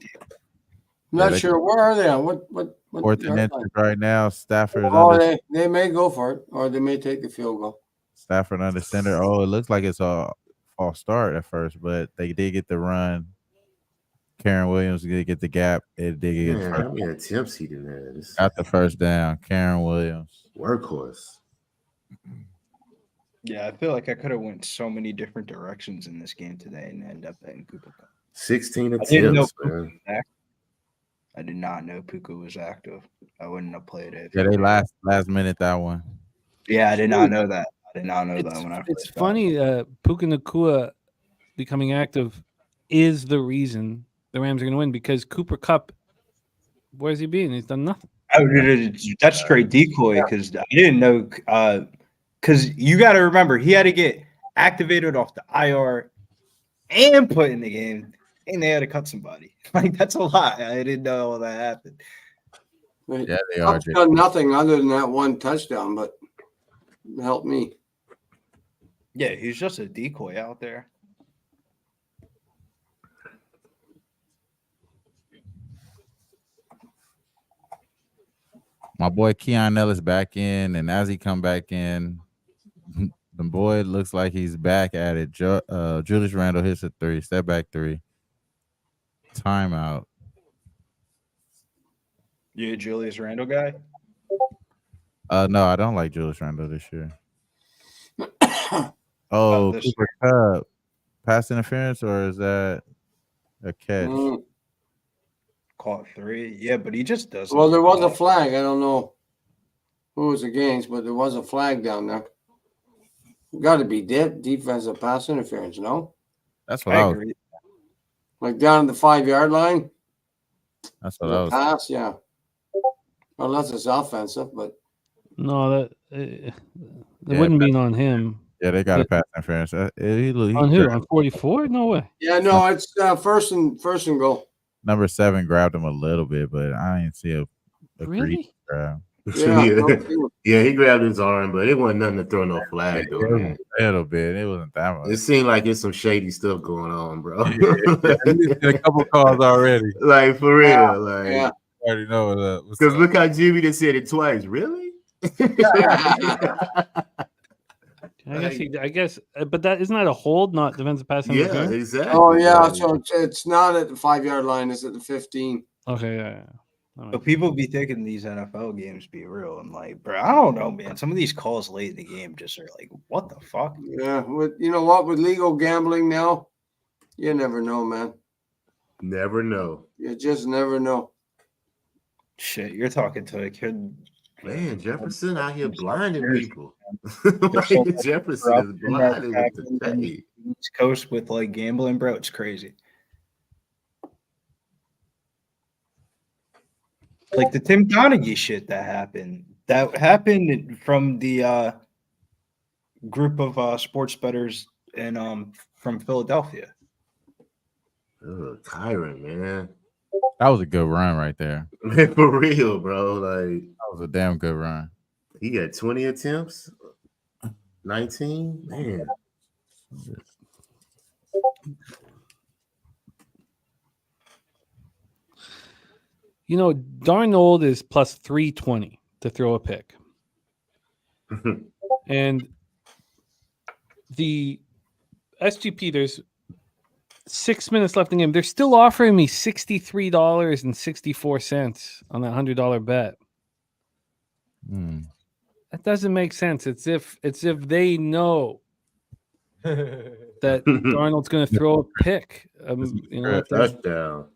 I'm not sure. Where are they on? What 4th and inches right now. Stafford Oh, under, they may go for it, or they may take the field goal. Stafford under center. Oh, it looks like it's a false start at first, but they did get the run. Karen Williams did get the gap. It did get Man, how many attempts he did have? got the first down. Karen Williams. Workhorse. Yeah, I feel like I could have went so many different directions in this game today and end up in Cooper Cup. 16 I didn't know attempts, man. I did not know Puka was active. I wouldn't have played it. Yeah, they last minute that one. Yeah, I did not know that. I did not know that when I first It's got funny, Puka Nacua becoming active is the reason the Rams are going to win because Cooper Kupp, where's he been? He's done nothing. Oh, that's straight decoy because I didn't know. Because you got to remember, he had to get activated off the IR and put in the game, and they had to cut somebody. Like, that's a lot. I didn't know all that happened. Yeah, they are. Kupp's done nothing other than that one touchdown, but it helped me. Yeah, he's just a decoy out there. My boy Keon Ellis back in, and as he come back in, the boy looks like he's back at it. Julius Randle hits a 3, step back 3. Timeout. You a Julius Randle guy? No, I don't like Julius Randle this year. Oh, this Cooper Kupp. Pass interference, or is that a catch? Caught 3. Yeah, but he just doesn't. Well, there was a flag. I don't know who was against, but there was a flag down there. Got to be defensive pass interference, no? That's what I was. agree. Like down at the 5-yard line. That's what I The was. pass, yeah. Unless it's offensive, but No, that wouldn't be on him. Yeah, they got a pass interference. He On who? On 44? No way. yeah, no, it's first and goal. Number 7 grabbed him a little bit, but I didn't see a Really? creep grab. Yeah, he grabbed his arm, but it wasn't nothing to throw no flag, though, man. A little bit. It wasn't that much. It seemed like it's some shady stuff going on, bro. A couple calls already. Like, for real. Like, Yeah. I already know what's because up. look how Jimmy just said it twice. Really? I guess, but that isn't that a hold, not defensive pass Yeah, interference? exactly. Oh, yeah. Like, So it's not at the 5-yard line. It's at the 15. Okay, yeah. But people be thinking these NFL games be real. I'm like, bro, I don't know, man. Some of these calls late in the game just are like, what the fuck? Yeah. You know what? With legal gambling now, you never know, man. never know. You just never know. Shit, you're talking to a kid. Man, Jefferson out here blinding people. Like, Jefferson is blinding with the tape. East Coast with like gambling, bro. It's crazy. Like the Tim Donaghy shit that happened from the group of sports bettors and from Philadelphia. Oh, Kyron, man. That was a good run right there. Man, for real, bro. Like, that was a damn good run. He had 20 attempts, 19. Man. You know, Darnold is plus 320 to throw a pick. And the SGP, there's 6 minutes left in the game. They're still offering me $63.64 on that $100 bet. That doesn't make sense. It's if they know that Darnold's going to throw a pick. Touchdown.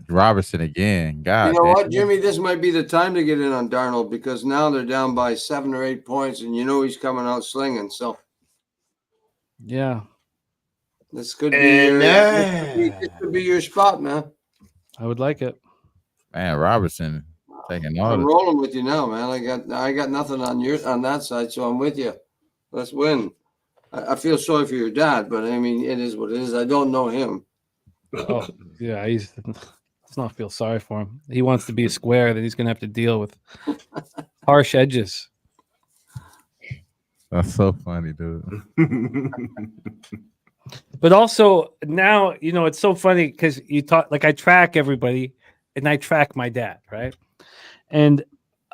Robertson again. God, you know what, Jimmy? This might be the time to get in on Darnold because now they're down by 7 or 8 points, and you know he's coming out slinging. So, yeah, this could be your spot, man. I would like it. Man, Robertson taking all I'm the. rolling with you now, man. I got nothing on that side, so I'm with you. Let's win. I feel sorry for your dad, but I mean, it is what it is. I don't know him. Oh, yeah, let's not feel sorry for him. He wants to be a square that he's going to have to deal with harsh edges. That's so funny, dude. But also now, it's so funny because you talk like I track everybody and I track my dad, right? And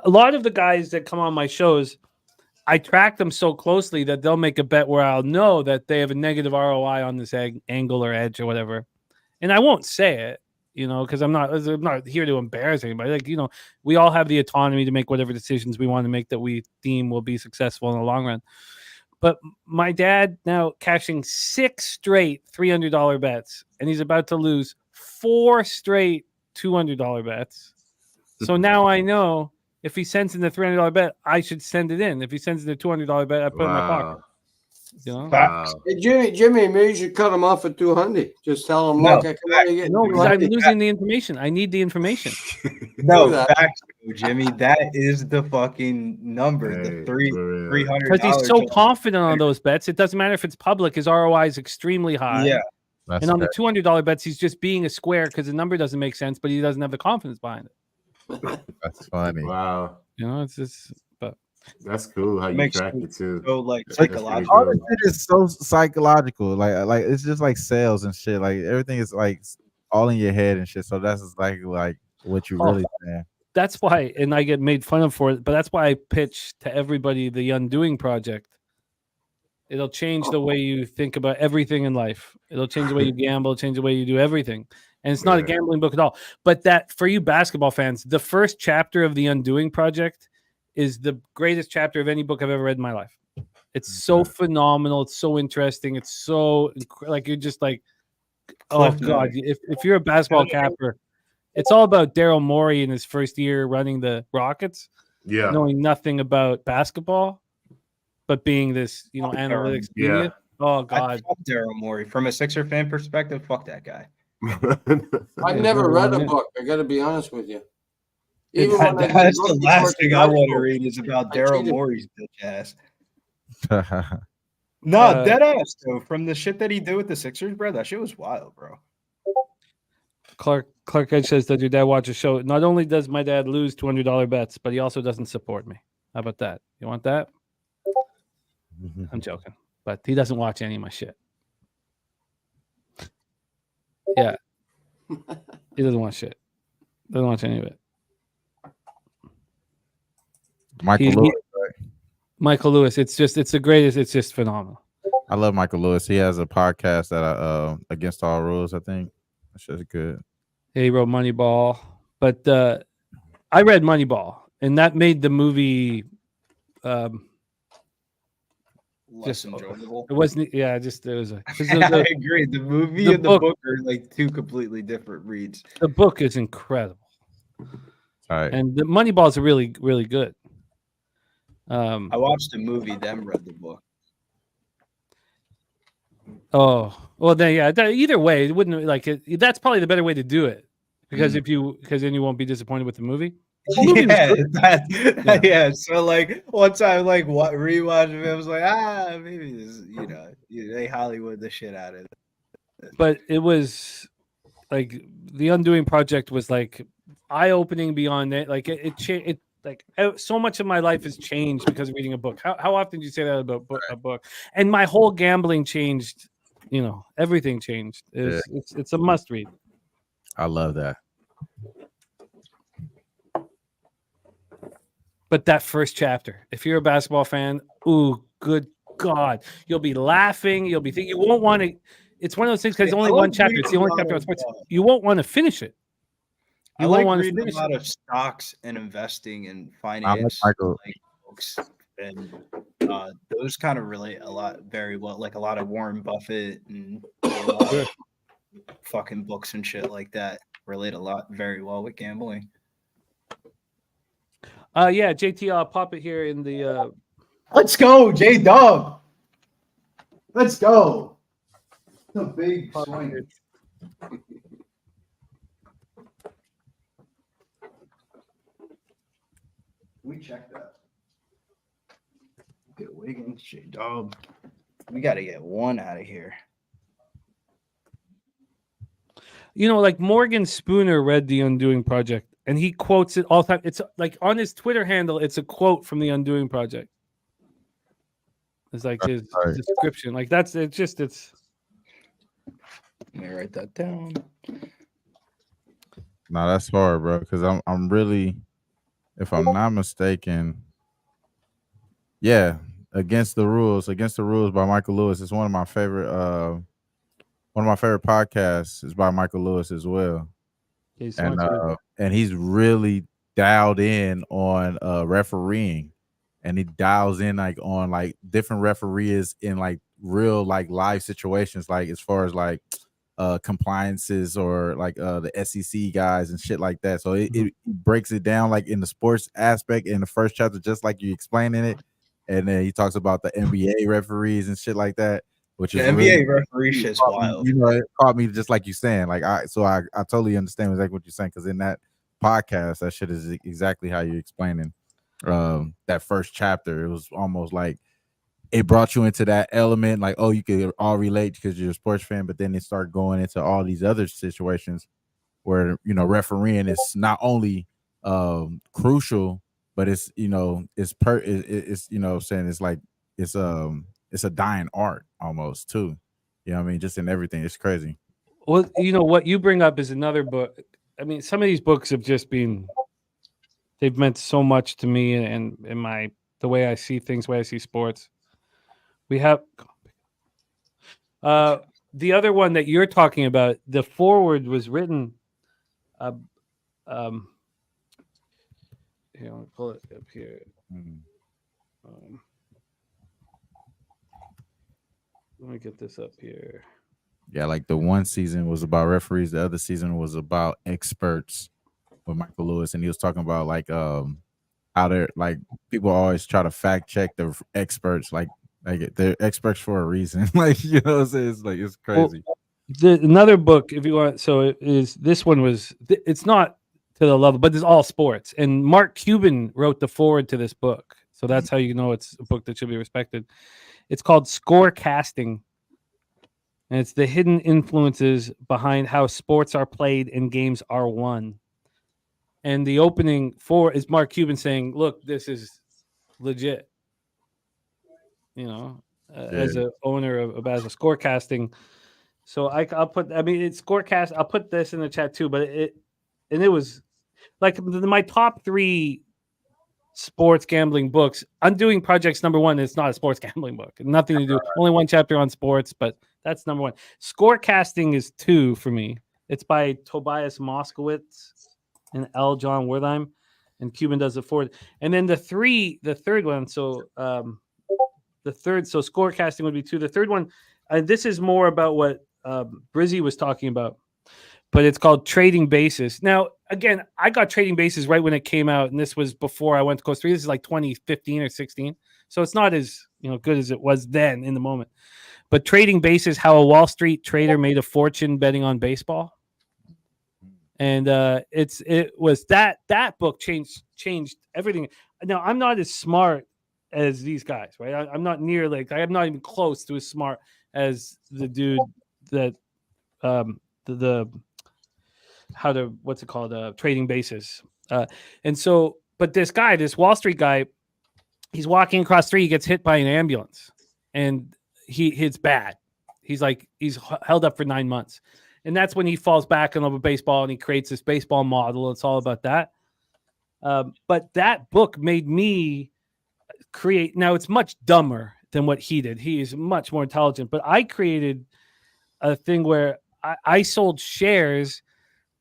a lot of the guys that come on my shows, I track them so closely that they'll make a bet where I'll know that they have a negative ROI on this angle or edge or whatever. And I won't say it, because I'm not here to embarrass anybody. Like, we all have the autonomy to make whatever decisions we want to make that we deem will be successful in the long run. But my dad now cashing 6 straight $300 bets, and he's about to lose 4 straight $200 bets. So now I know if he sends in the $300 bet, I should send it in. If he sends in the $200 bet, I put it in my pocket. Hey, Jimmy, maybe you should cut him off at 200. Just tell him, look, I can only get No, because I'm losing the information. I need the information. No, facts, Jimmy. That is the fucking number. The $300. Because he's so confident on those bets. It doesn't matter if it's public. His ROI is extremely high. Yeah. And on the $200 bets, he's just being a square because the number doesn't make sense, but he doesn't have the confidence behind it. That's funny. Wow. It's just, but that's cool how you track it too. So like psychological. All this shit is so psychological. Like it's just like sales and shit. Like everything is like all in your head and shit. So that's like what you really saying. That's why, and I get made fun of for it, but that's why I pitch to everybody the Undoing Project. It'll change the way you think about everything in life. It'll change the way you gamble, change the way you do everything. And it's not a gambling book at all. But that, for you basketball fans, the first chapter of the Undoing Project is the greatest chapter of any book I've ever read in my life. It's so phenomenal. It's so interesting. It's so, like, you're just like, oh, God. If you're a basketball capper, it's all about Daryl Morey in his first year running the Rockets, knowing nothing about basketball, but being this, analytics genius. Oh, God. Fuck Daryl Morey. From a Sixer fan perspective, fuck that guy. I've never read a book. I got to be honest with you. Even that's the last thing I want to read is about Daryl Morey's bitch ass. No, dead ass though. From the shit that he did with the Sixers, bro, that shit was wild, bro. Clark Edge says, does your dad watch a show? Not only does my dad lose $200 bets, but he also doesn't support me. How about that? You want that? I'm joking, but he doesn't watch any of my shit. Yeah. He doesn't want shit. Doesn't watch any of it. Michael Lewis. It's the greatest. It's just phenomenal. I love Michael Lewis. He has a podcast that Against All Rules, I think. That's just good. Yeah, he wrote Moneyball. But I read Moneyball, and that made the movie less enjoyable. It wasn't. Yeah, just there was a. I agree. The movie and the book are like two completely different reads. The book is incredible. Right. And the Moneyball is really, really good. I watched the movie, then read the book. Oh, well, then yeah. Either way, it wouldn't like it. That's probably the better way to do it because because then you won't be disappointed with the movie. Yeah. So like once I rewatched it, I was like, maybe this, they Hollywood the shit out of it. But it was like the Undoing Project was like eye-opening beyond it. Like it like so much of my life has changed because of reading a book. How often do you say that about a book? And my whole gambling changed. Everything changed. It's a must read. I love that. But that first chapter, if you're a basketball fan, ooh, good God, you'll be laughing. You'll be thinking. You won't want to. It's one of those things because it's only one chapter. It's the only chapter on sports. You won't want to finish it. I like reading a lot of stocks and investing and finance books, and those kind of relate a lot very well. Like a lot of Warren Buffett and a lot of fucking books and shit like that relate a lot very well with gambling. Yeah, JT, I'll pop it here in the. Let's go, J Dub. Let's go. The big swing. We checked that. Okay, Wiggins, J Dub. We got to get one out of here. You know, like Morgan Spooner read The Undoing Project, and he quotes it all the time. It's like on his Twitter handle, it's a quote from The Undoing Project. It's like his Right. description. Like that's it's just it's. Let me write that down. No, that's hard, bro. Because I'm really, if I'm not mistaken, yeah, Against the Rules by Michael Lewis. It's one of my favorite podcasts is by Michael Lewis as well. He's And he's really dialed in on refereeing, and he dials in like on like different referees in like real like live situations, like as far as like compliances or like the SEC guys and shit like that. So it breaks it down like in the sports aspect in the first chapter, just like you explaining it, and then he talks about the NBA referees and shit like that, which is The NBA really, referee shit's wild. you know, it caught me just like you saying. Like I totally understand exactly what you're saying, because in that podcast, that shit is exactly how you're explaining that first chapter. It was almost like it brought you into that element, like, oh, you could all relate because you're a sports fan, but then it started going into all these other situations where, you know, refereeing is not only crucial, but it's, you know, it's you know, saying it's like it's a dying art almost too. You know what I mean? Just in everything. It's crazy. Well, you know what you bring up is another book. I mean, some of these books have just been, they've meant so much to me and in the way I see things, the way I see sports. We have the other one that you're talking about. The foreword was written. Here, let me pull it up here. Let me get this up here. Yeah, like the one season was about referees, the other season was about experts with Michael Lewis, and he was talking about like how they're like people always try to fact check the experts, like they're experts for a reason. Like, you know what I'm saying? It's like it's crazy. Well, another book, if you want, so it is this one was it's not to the level, but it's all sports. And Mark Cuban wrote the foreword to this book. So that's how you know it's a book that should be respected. It's called Score Casting. And it's the hidden influences behind how sports are played and games are won. And the opening for is Mark Cuban saying, look, this is legit. You know, as an owner of as a scorecasting. So I'll put, I mean, it's scorecast. I'll put this in the chat too, but it was like my top 3 sports gambling books. Undoing Project's number 1. It's not a sports gambling book. Nothing to do. Only one chapter on sports, but that's number 1. Scorecasting is 2 for me. It's by Tobias Moskowitz and L. John Wertheim, and Cuban does it forward. And then the third one. So so scorecasting would be 2. The third one, this is more about what Brizzy was talking about, but it's called Trading Basis. Now, again, I got Trading Basis right when it came out, and this was before I went to Costa Rica. This is like 2015 or 16, so it's not as good as it was then in the moment. But Trading Basis, how a Wall Street trader made a fortune betting on baseball, and it was that book changed everything. Now, I'm not as smart as these guys, right? I'm not near I'm not even close to as smart as the dude that what's it called, Trading Basis, and so, but this guy, this Wall Street guy, he's walking across the street, he gets hit by an ambulance, and it's bad. He's held up for 9 months, and that's when he falls back in love with baseball, and he creates this baseball model. It's all about that. But that book made me create. Now it's much dumber than what he did. He is much more intelligent, but I created a thing where I sold shares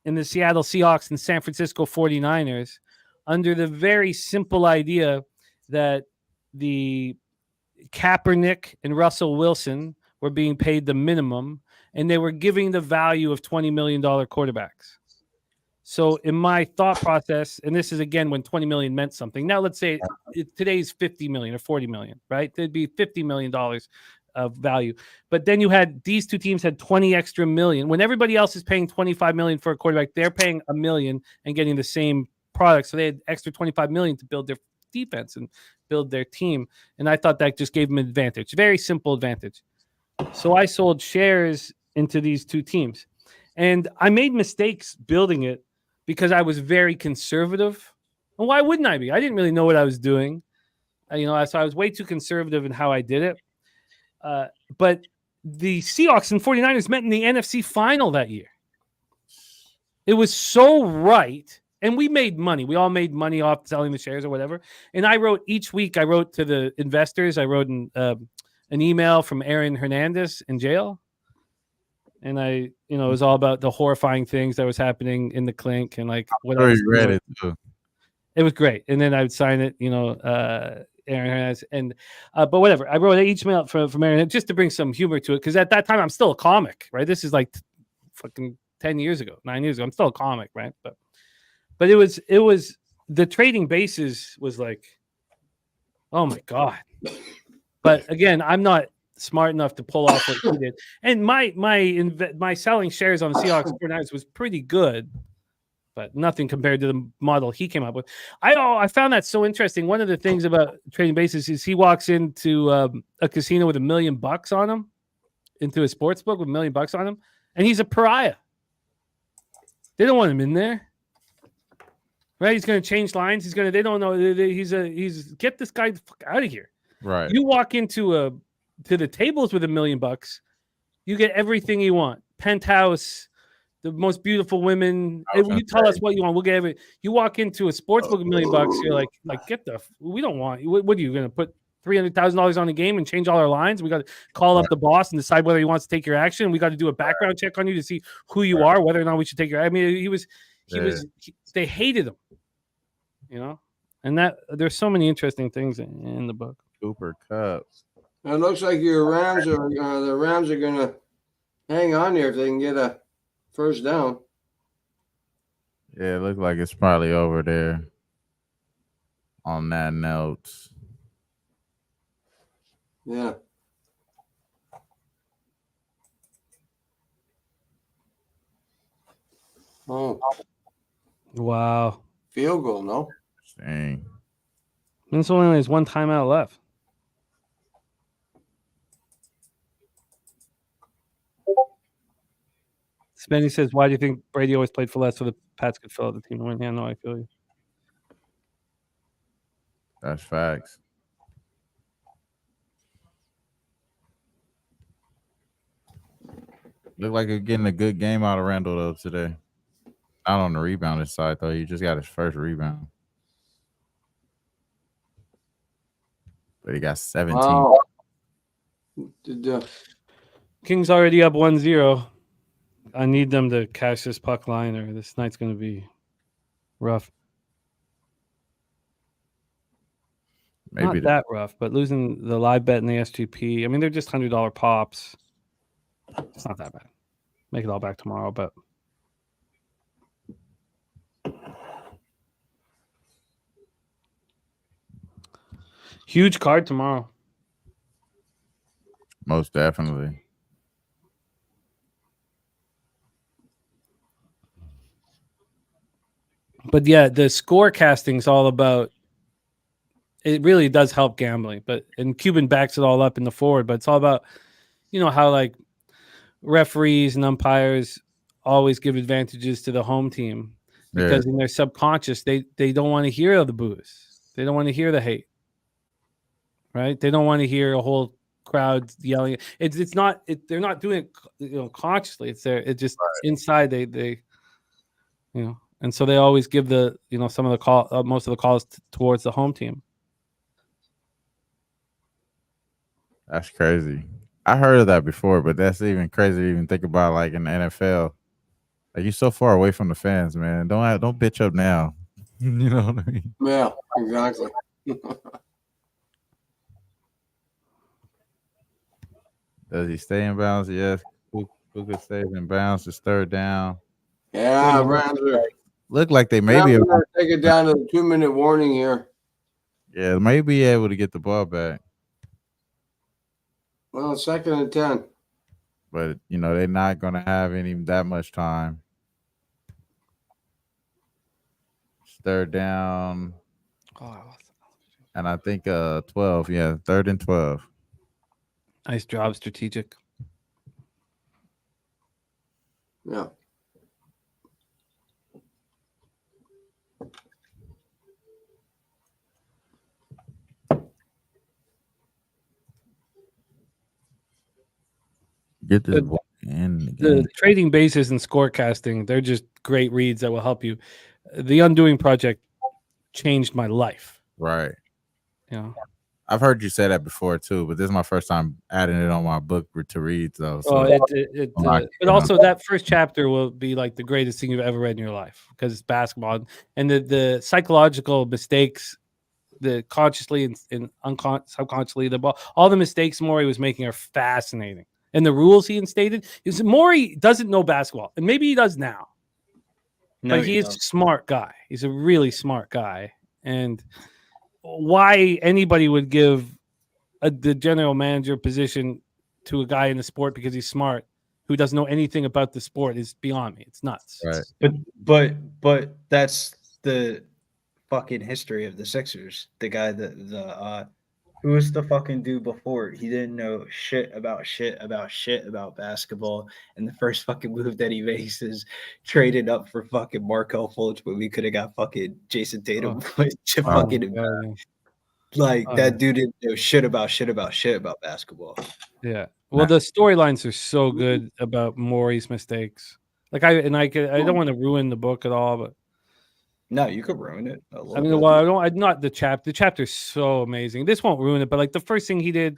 in the Seattle Seahawks and San Francisco 49ers under the very simple idea that the Kaepernick and Russell Wilson were being paid the minimum, and they were giving the value of $20 million quarterbacks. So in my thought process, and this is again when 20 million meant something. Now let's say today's 50 million or 40 million, right? There'd be $50 million of value. But then these two teams had 20 extra million. When everybody else is paying 25 million for a quarterback, they're paying $1 million and getting the same product. So they had extra 25 million to build defense and build their team. And I thought that just gave them an advantage, very simple advantage. So I sold shares into these two teams. And I made mistakes building it because I was very conservative. And why wouldn't I be? I didn't really know what I was doing. So I was way too conservative in how I did it. But the Seahawks and 49ers met in the NFC final that year. It was so right. And we made money. We all made money off selling the shares or whatever. And each week I wrote to the investors. I wrote an email from Aaron Hernandez in jail. And it was all about the horrifying things that was happening in the clink and like what I was read it too. It was great. And then I would sign it, Aaron Hernandez. And but whatever. I wrote each email from Aaron just to bring some humor to it. Because at that time I'm still a comic, right? This is like fucking 9 years ago. I'm still a comic, right? But it was the trading basis was like, oh my God. But again, I'm not smart enough to pull off what he did. And my selling shares on the Seahawks 49ers was pretty good, but nothing compared to the model he came up with. I found that so interesting. One of the things about trading basis is he walks into a casino with $1 million on him, into a sports book with $1 million on him, and he's a pariah. They don't want him in there. Right? He's going to change lines. They don't know. Get this guy the fuck out of here. Right. You walk into to the tables with $1 million, you get everything you want. Penthouse, the most beautiful women. You tell us what you want. We'll get everything. You walk into a sports book with $1 million, you're like we don't want. What are you going to put $300,000 on the game and change all our lines? We got to call up the boss and decide whether he wants to take your action. We got to do a background check on you to see who you are, whether or not we should take your. I mean, they hated him, and that there's so many interesting things in the book. Cooper Kupp. It looks like your Rams are going to hang on here if they can get a first down. Yeah, it looks like it's probably over there on that note. Yeah. Oh. Wow. Field goal, no? Dang. Minnesota only has one timeout left. Spenny says, why do you think Brady always played for less so the Pats could fill out the team to win? Yeah, no, I feel you. That's facts. Look like you're getting a good game out of Randall though today. Not on the rebounding side though. He just got his first rebound. But he got 17. Wow. Kings already up 1-0. I need them to cash this puck line or this night's going to be rough. Maybe not that rough, but losing the live bet in the SGP. I mean, they're just $100 pops. It's not that bad. Make it all back tomorrow, but huge card tomorrow. Most definitely. But yeah, the score casting is all about. It really does help gambling, and Cuban backs it all up in the forward. But it's all about, how like referees and umpires always give advantages to the home team because in their subconscious they don't want to hear the boos, they don't want to hear the hate, right? They don't want to hear a whole crowd yelling. It's not. They're not doing it, consciously. It's there. It just inside they. And so they always give some of the most of the calls towards the home team. That's crazy. I heard of that before, but that's even crazy to even think about. Like in the NFL, like you're so far away from the fans, man. Don't bitch up now. You know what I mean? Yeah, exactly. Does he stay in bounds? Yes. Puka stays in bounds. It's third down. Yeah, Rams are. Look like they may be able to take it down to the 2-minute warning here. Yeah, they may be able to get the ball back. Well, 2nd and 10. But they're not gonna have that much time. It's third down. And I think 12. Yeah, 3rd and 12. Nice job, strategic. Yeah. Get this The- boy in the The game. trading bases and scorecasting, they're just great reads that will help you. The Undoing Project changed my life. Right. You know. I've heard you say that before too, but this is my first time adding it on my book to read. Though, so But also that first chapter will be like the greatest thing you've ever read in your life because it's basketball and the psychological mistakes, the consciously and subconsciously, all the mistakes Morey was making are fascinating, and the rules he instated is Morey doesn't know basketball, and maybe he does now, but he is a smart guy. He's a really smart guy, and why anybody would give the general manager position to a guy in the sport because he's smart who doesn't know anything about the sport is beyond me. It's nuts. Right. But that's the fucking history of the Sixers. The guy who was the fucking dude before? He didn't know shit about basketball. And the first fucking move that he makes is traded up for fucking Markel Fultz, but we could have got fucking Jason Tatum. That dude didn't know shit about basketball. Yeah. Well, the storylines are so good about Morey's mistakes. Like I don't want to ruin the book at all, but no, you could ruin it. I mean, well, not the chapter. The chapter's so amazing. This won't ruin it, but like the first thing he did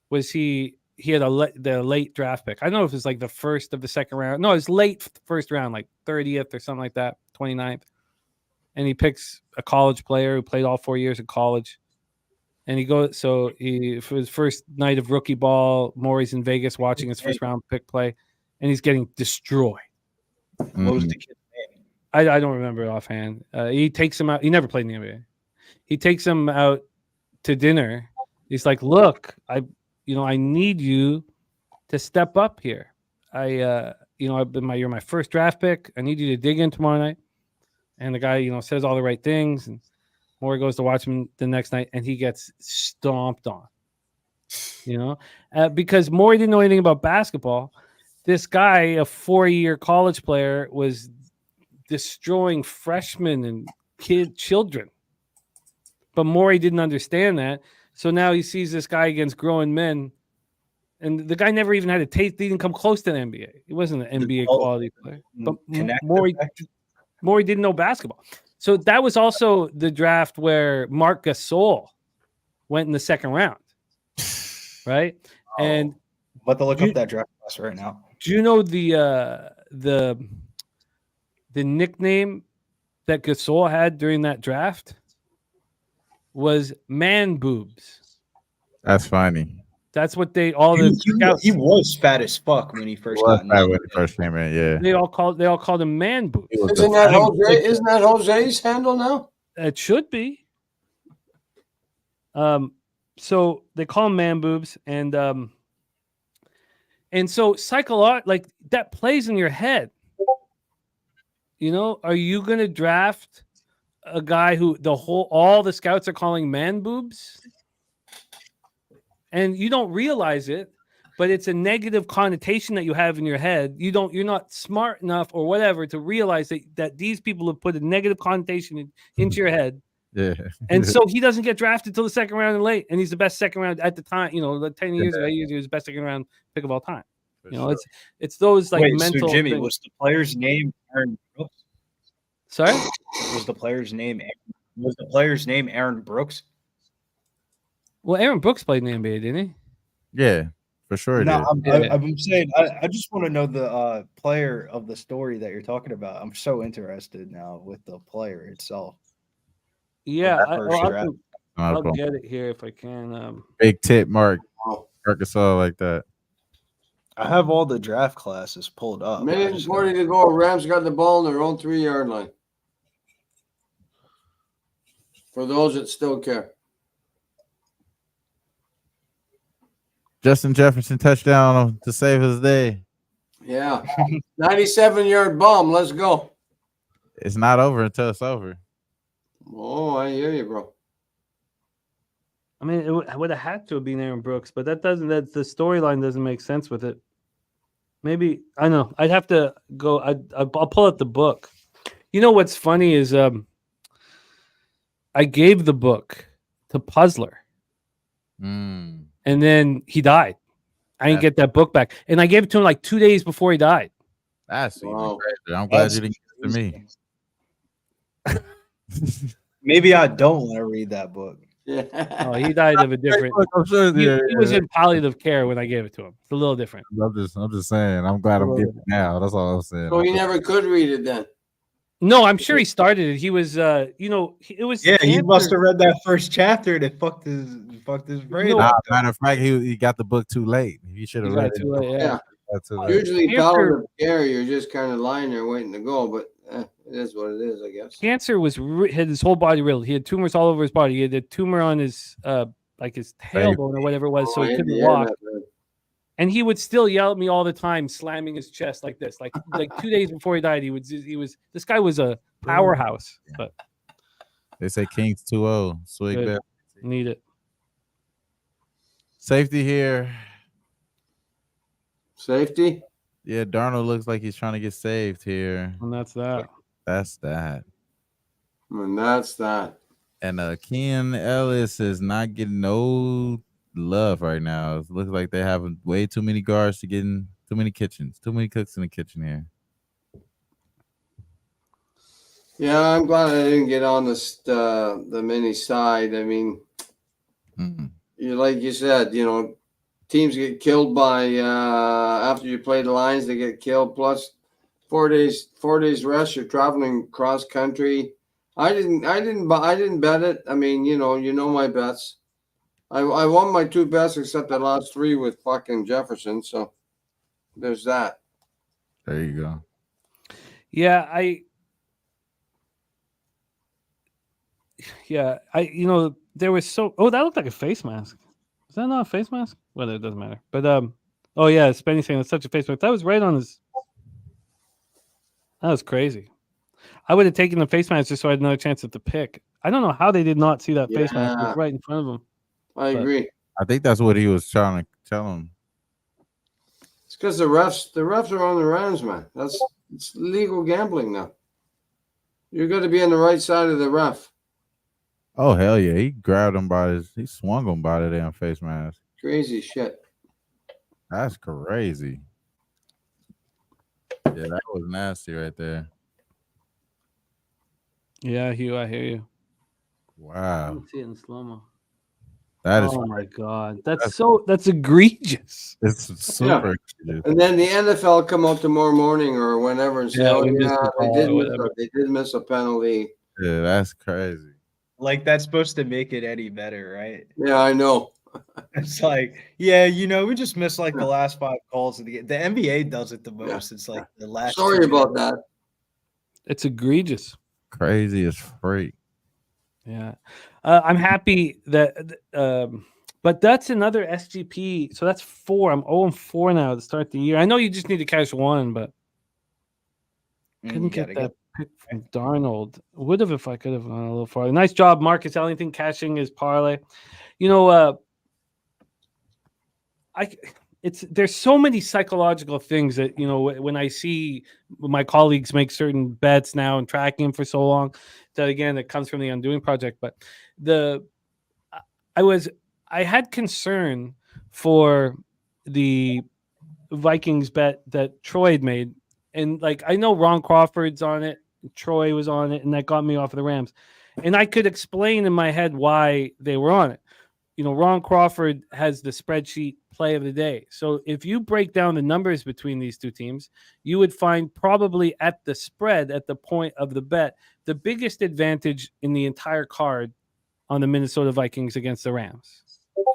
was he had the late draft pick. I don't know if it's like the first of the second round. No, it's late first round, like 30th or something like that, 29th. And he picks a college player who played all 4 years of college. And he goes, for his first night of rookie ball, Morey's in Vegas watching his first round pick play, and he's getting destroyed. What was the kid's name? I don't remember it offhand. He takes him out. He never played in the NBA. He takes him out to dinner. He's like, "Look, I need you to step up here. You're my first draft pick. I need you to dig in tomorrow night." And the guy, says all the right things. And Morey goes to watch him the next night, and he gets stomped on. Because Morey didn't know anything about basketball. This guy, a 4-year college player, was destroying freshmen and children. But Morey didn't understand that. So now he sees this guy against grown men, and the guy never even had a taste. He didn't come close to the NBA. He wasn't an NBA quality player. But Morey didn't know basketball. So that was also the draft where Marc Gasol went in the second round, right? And I'm about to look up that draft class right now. Do you know the nickname that Gasol had during that draft was man boobs? That's funny. That's what he was fat as fuck when he first came in. Yeah, they all called him man boobs. Isn't that Jose's handle now? It should be. So they call him man boobs, and so like that plays in your head. Are you going to draft a guy who all the scouts are calling man boobs? And you don't realize it, but it's a negative connotation that you have in your head. You're not smart enough or whatever to realize that these people have put a negative connotation into your head. Yeah. And so he doesn't get drafted till the second round and late. And he's the best second round at the time, like 10 years ago, he was the best second round pick of all time. It's those like mental. So Jimmy, things. was the player's name Aaron Brooks? Sorry? Was the player's name Aaron Brooks? Well, Aaron Brooks played in the NBA, didn't he? Yeah, for sure. No, I'm saying I just want to know the player of the story that you're talking about. I'm so interested now with the player itself. Yeah, I'll get it here if I can. Big tip, Mark Gasol like that. I have all the draft classes pulled up. Minute and 40 to go. Rams got the ball on their own 3-yard line. For those that still care. Justin Jefferson touchdown to save his day. Yeah. 97-yard bomb. Let's go. It's not over until it's over. Oh, I hear you, bro. I mean, it would have had to have been Aaron Brooks, but that the storyline doesn't make sense with it. Maybe I know. I'd have to go. I'll pull out the book. You know what's funny is I gave the book to Puzzler, Mm. and then he died. I didn't get that book back, and I gave it to him like 2 days before he died. That's even Wow. crazier. I'm glad you didn't give it to me. Maybe I don't want to read that book. Yeah. Oh, he died of a different. I'm sure. He was in palliative care when I gave it to him. It's a little different. I'm just saying. I'm glad I'm getting it now. That's all I'm saying. So he never could read it then. No, I'm sure he started it. He was, it was. Yeah, he must cancer. have read that first chapter and it fucked his brain No. up. Matter of fact, he got the book too late. He should have He got read it it. too late, yeah. Too late. Usually, Cancer- palliative care, you're just kind of lying there waiting to go, but it is what it is, I guess. Cancer had his whole body riddled. He had tumors all over his body. He had a tumor on his like his tailbone or whatever it was, so he couldn't walk. And he would still yell at me all the time, slamming his chest like this. Like 2 days before he died, he was this guy was a powerhouse. But They say Kings 2-0. Swig Good. bet. need it. Safety here. Safety? Yeah, Darnold looks like he's trying to get saved here. And that's that. That's that. And that's that. And Keenan Ellis is not getting no love right now. It looks like they have way too many guards to get in, too many kitchens, too many cooks in the kitchen here. Yeah, I'm glad I didn't get on the mini side. I mean, like you said, teams get killed by after you play the Lions, they get killed. Plus 4 days rest. You're traveling cross country. I didn't bet it. I mean, you know my bets. I won my 2 bets except I lost 3 with fucking Jefferson. So there's that. There you go. Yeah, there was that looked like a face mask. Is that not a face mask? Well, it doesn't matter. But oh yeah, Spenny saying it's such a face mask. That was right on his. That was crazy. I would have taken the face mask just so I had another chance at the pick. I don't know how they did not see that face mask. It was right in front of him. I agree. I think that's what he was trying to tell him. It's because the refs are on the Rams, man. It's legal gambling now. You got to be on the right side of the ref. Oh hell yeah! He grabbed him he swung him by the damn face mask. Crazy shit. That's crazy. Yeah, that was nasty right there. Yeah, Hugh, I hear you. Wow. Let's see it in slow-mo. That is. Oh my god, that's egregious. It's super. Yeah. And then the NFL come out tomorrow morning or whenever and say, they did miss a penalty. Yeah, that's crazy. Like that's supposed to make it any better, right? Yeah, I know. It's like, we just missed like the last 5 calls of the game. The NBA does it the most. It's like the last. Sorry about that. It's egregious. Crazy as freak. Yeah, I'm happy that, but that's another SGP. So that's 4. I'm 0-4 now to start the year. I know you just need to catch 1, but couldn't get that pick from Darnold. Would have if I could have gone a little farther. Nice job, Marcus Ellington, cashing his parlay. There's so many psychological things that when I see my colleagues make certain bets now and tracking them for so long, that again it comes from the Undoing Project. But I had concern for the Vikings bet that Troy had made, and like I know Ron Crawford's on it, Troy was on it, and that got me off of the Rams, and I could explain in my head why they were on it. Ron Crawford has the spreadsheet play of the day. So if you break down the numbers between these two teams, you would find probably at the spread, at the point of the bet, the biggest advantage in the entire card on the Minnesota Vikings against the Rams.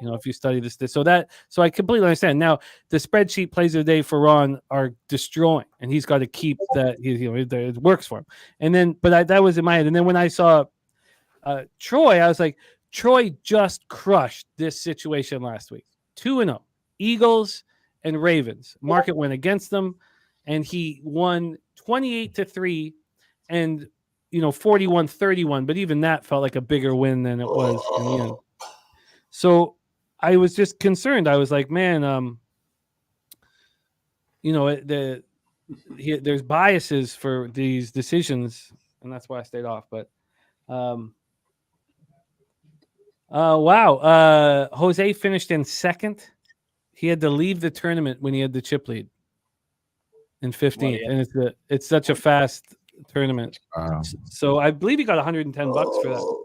If you study this. So I completely understand. Now, the spreadsheet plays of the day for Ron are destroying, and he's got to keep that, it works for him. And then, but that was in my head. And then when I saw Troy, I was like, Troy just crushed this situation last week. 2-0. Eagles and Ravens. Market went against them, and he won 28-3 and 41-31. But even that felt like a bigger win than it was in the end. So I was just concerned. I was like, man, there's biases for these decisions, and that's why I stayed off. But wow, Jose finished in second. He had to leave the tournament when he had the chip lead in 15th, and it's such a fast tournament. So I believe he got $110 for that.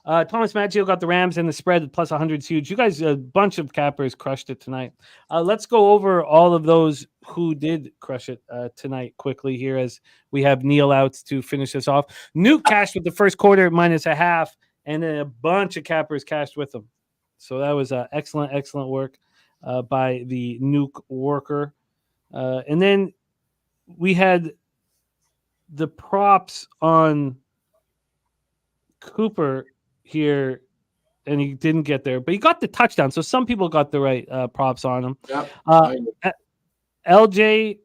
Thomas Maggio got the Rams and the spread at plus 100 is huge. You guys, a bunch of cappers crushed it tonight. Let's go over all of those who did crush it tonight quickly here as we have Neil outs to finish us off. Nuke cashed with the first quarter minus a half, and then a bunch of cappers cashed with them. So that was excellent work by the Nuke worker. And then we had the props on Cooper here, and he didn't get there, but he got the touchdown. So some people got the right props on him. Yep. LJ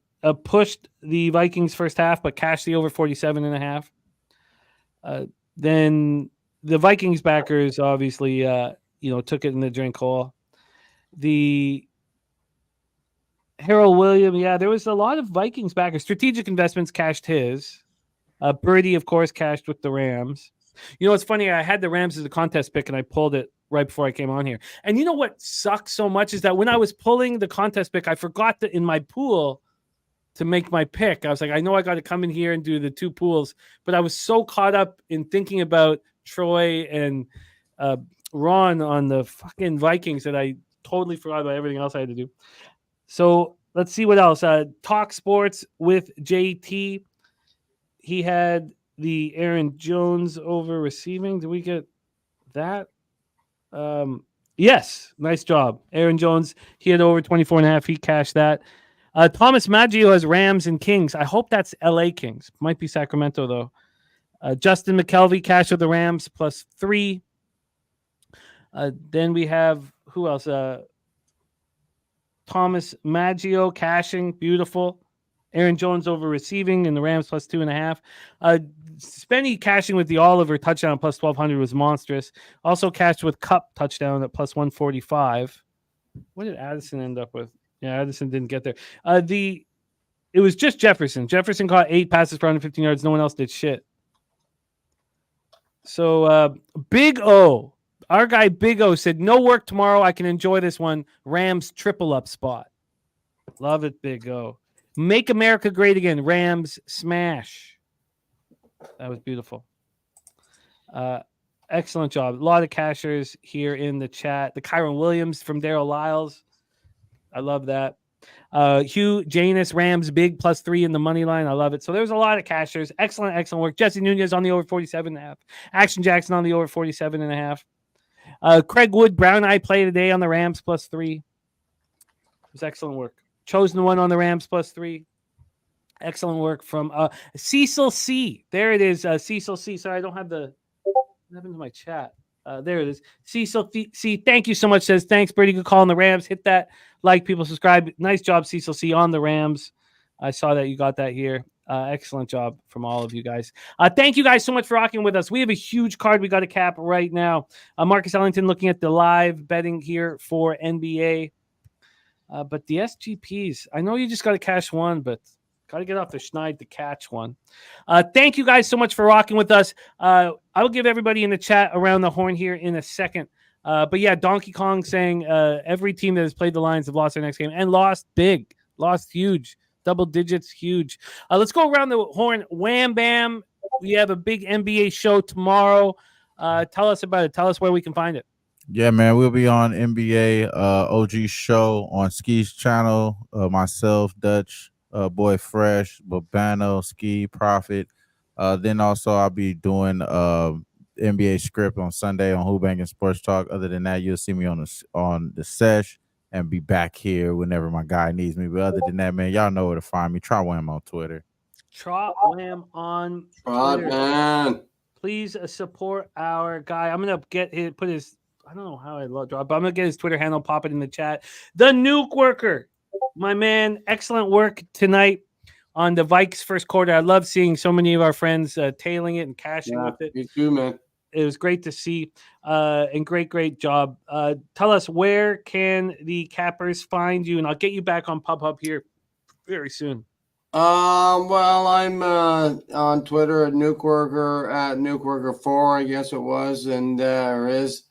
pushed the Vikings first half, but cashed the over 47.5. Then the Vikings backers obviously, took it in the drink hole. The Harold Williams, there was a lot of Vikings backers. Strategic Investments cashed his. Birdie, of course, cashed with the Rams. You know, it's funny. I had the Rams as a contest pick, and I pulled it right before I came on here. And you know what sucks so much is that when I was pulling the contest pick, I forgot that in my pool to make my pick. I was like, I know I got to come in here and do the two pools, but I was so caught up in thinking about Troy and Ron on the fucking Vikings that I totally forgot about everything else I had to do. So let's see what else. Talk Sports with JT. He had the Aaron Jones over receiving. Did we get that? Yes. Nice job. Aaron Jones, he had over 24.5. He cashed that. Thomas Maggio has Rams and Kings. I hope that's LA Kings. Might be Sacramento, though. Justin McKelvey cashed with the Rams plus 3. Then we have, who else? Thomas Maggio cashing. Beautiful. Aaron Jones over receiving and the Rams plus 2.5. Spenny cashing with the Oliver touchdown plus 1,200 was monstrous. Also cashed with Cup touchdown at plus 145. What did Addison end up with? Yeah, Addison didn't get there. It was just Jefferson. Jefferson caught 8 passes for 115 yards. No one else did shit. So Big O, our guy Big O said, no work tomorrow. I can enjoy this one. Rams triple up spot. Love it, Big O. Make America great again. Rams smash. That was beautiful. Excellent job. A lot of cashers here in the chat. The Kyron Williams from Daryl Lyles. I love that. Hugh Janus, Rams big plus 3 in the money line. I love it. So there's a lot of cashers. Excellent work. Jesse Nunez on the over 47.5. Action Jackson on the over 47.5. Craig Wood, Brown Eye play today on the Rams plus 3. It was excellent work. Chosen one on the Rams plus 3. Excellent work from Cecil C. There it is, Cecil C. Sorry, I don't have what happened to my chat? There it is. Cecil C. Thank you so much. Says, thanks, Brady. Good call on the Rams. Hit that like, people, subscribe. Nice job, Cecil C. on the Rams. I saw that you got that here. Excellent job from all of you guys. Thank you guys so much for rocking with us. We have a huge card we got to cap right now. Marcus Ellington looking at the live betting here for NBA. But the SGPs, I know you just got to cash one, but got to get off the schneid to catch one. Thank you guys so much for rocking with us. I will give everybody in the chat around the horn here in a second. But yeah, Donkey Kong saying every team that has played the Lions have lost their next game and lost big, lost huge, double digits, huge. Let's go around the horn. Wham Bam. We have a big NBA show tomorrow. Tell us about it. Tell us where we can find it. Yeah, man, we'll be on NBA OG show on Ski's channel. Myself, Dutch, Boy Fresh, Babano, Ski, Prophet. Then also I'll be doing NBA script on Sunday on Who Bangin' Sports Talk. Other than that, you'll see me on the sesh and be back here whenever my guy needs me. But other than that, man, y'all know where to find me. Try Wham on Twitter. Trot Wham on Twitter. Man. Please support our guy. I'm gonna put his. I don't know how I love drop, but I'm gonna get his Twitter handle, pop it in the chat. The Nuke Worker, my man, excellent work tonight on the Vikes first quarter. I love seeing so many of our friends tailing it and cashing with it. Me too, man. It was great to see, and great job. Tell us, where can the Cappers find you? And I'll get you back on Pub here very soon. Well, I'm on Twitter at Nukeworker4, I guess it was, and or is,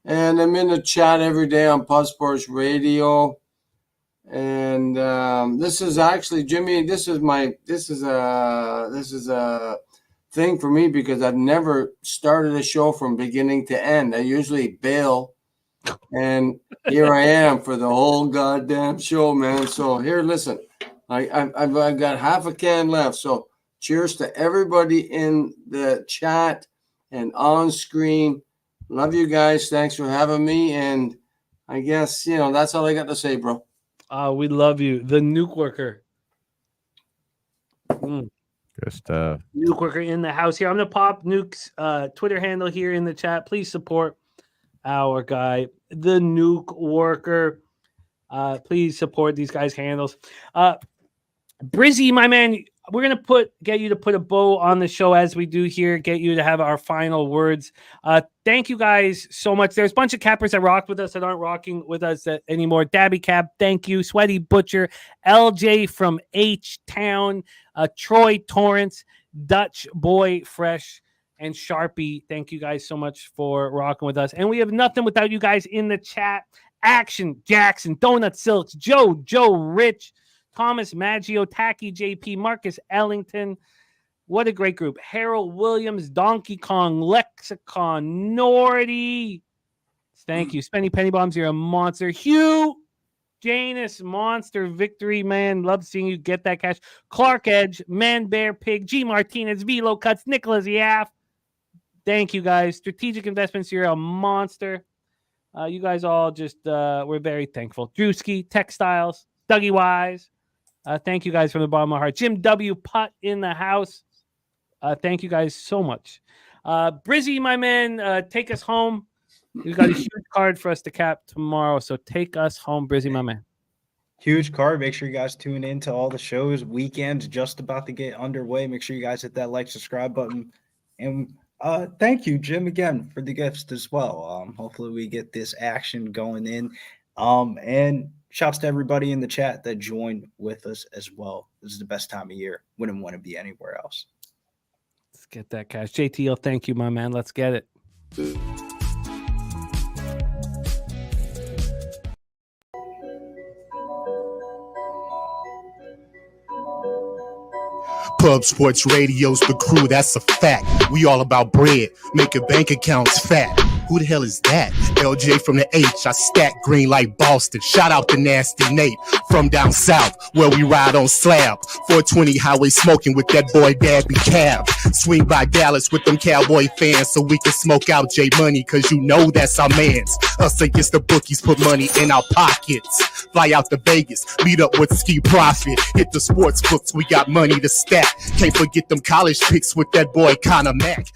and I'm in the chat every day on Pub Sports Radio. And this is actually, Jimmy, this is a thing for me because I've never started a show from beginning to end. I usually bail, and here I am for the whole goddamn show, man. So here, listen, I've got half a can left. So cheers to everybody in the chat and on screen. Love you guys. Thanks for having me. And I guess, that's all I got to say, bro. We love you. The Nuke Worker. Good stuff. Nuke Worker in the house here. I'm going to pop Nuke's Twitter handle here in the chat. Please support our guy, the Nuke Worker. Please support these guys' handles. Brizzy, my man, we're going to get you to put a bow on the show as we do here, get you to have our final words. Thank you guys so much. There's a bunch of Cappers that rocked with us that aren't rocking with us anymore. Dabby Cap, thank you. Sweaty Butcher, LJ from H-Town, Troy Torrance, Dutch Boy Fresh, and Sharpie. Thank you guys so much for rocking with us. And we have nothing without you guys in the chat. Action Jackson, Donut Silks, Joe Rich, Thomas Maggio, Tacky JP, Marcus Ellington. What a great group. Harold Williams, Donkey Kong, Lexicon, Nordy. Thank you. Spenny Penny Bombs, you're a monster. Hugh, Janus, Monster, Victory, man. Love seeing you get that cash. Clark Edge, Man Bear Pig, G Martinez, Velo Cuts, Nicholas Yaff. Thank you guys. Strategic Investments, you're a monster. You guys all just, we're very thankful. Drewski, Textiles, Dougie Wise. Thank you guys from the bottom of my heart. Jim W. Putt in the house. Thank you guys so much. Brizzy, my man, take us home. We've got a huge card for us to cap tomorrow, so take us home, Brizzy, my man. Huge card. Make sure you guys tune in to all the shows. Weekend's just about to get underway. Make sure you guys hit that like, subscribe button. And thank you, Jim, again, for the gifts as well. Hopefully we get this action going in. And shouts to everybody in the chat that joined with us as well. This is the best time of year. Wouldn't want to be anywhere else. Let's get that cash. JTL, thank you, my man. Let's get it. Pub Sports Radio's the crew, that's a fact. We all about bread, making bank accounts fat. Who the hell is that? LJ from the H, I stack green like Boston. Shout out to Nasty Nate from down south, where we ride on slab. 420 highway smoking with that boy Dabby Cab. Swing by Dallas with them Cowboy fans so we can smoke out J Money, cause you know that's our mans. Us against the bookies, put money in our pockets. Fly out to Vegas, meet up with Ski Profit. Hit the sports books, we got money to stack. Can't forget them college picks with that boy Conor Mack.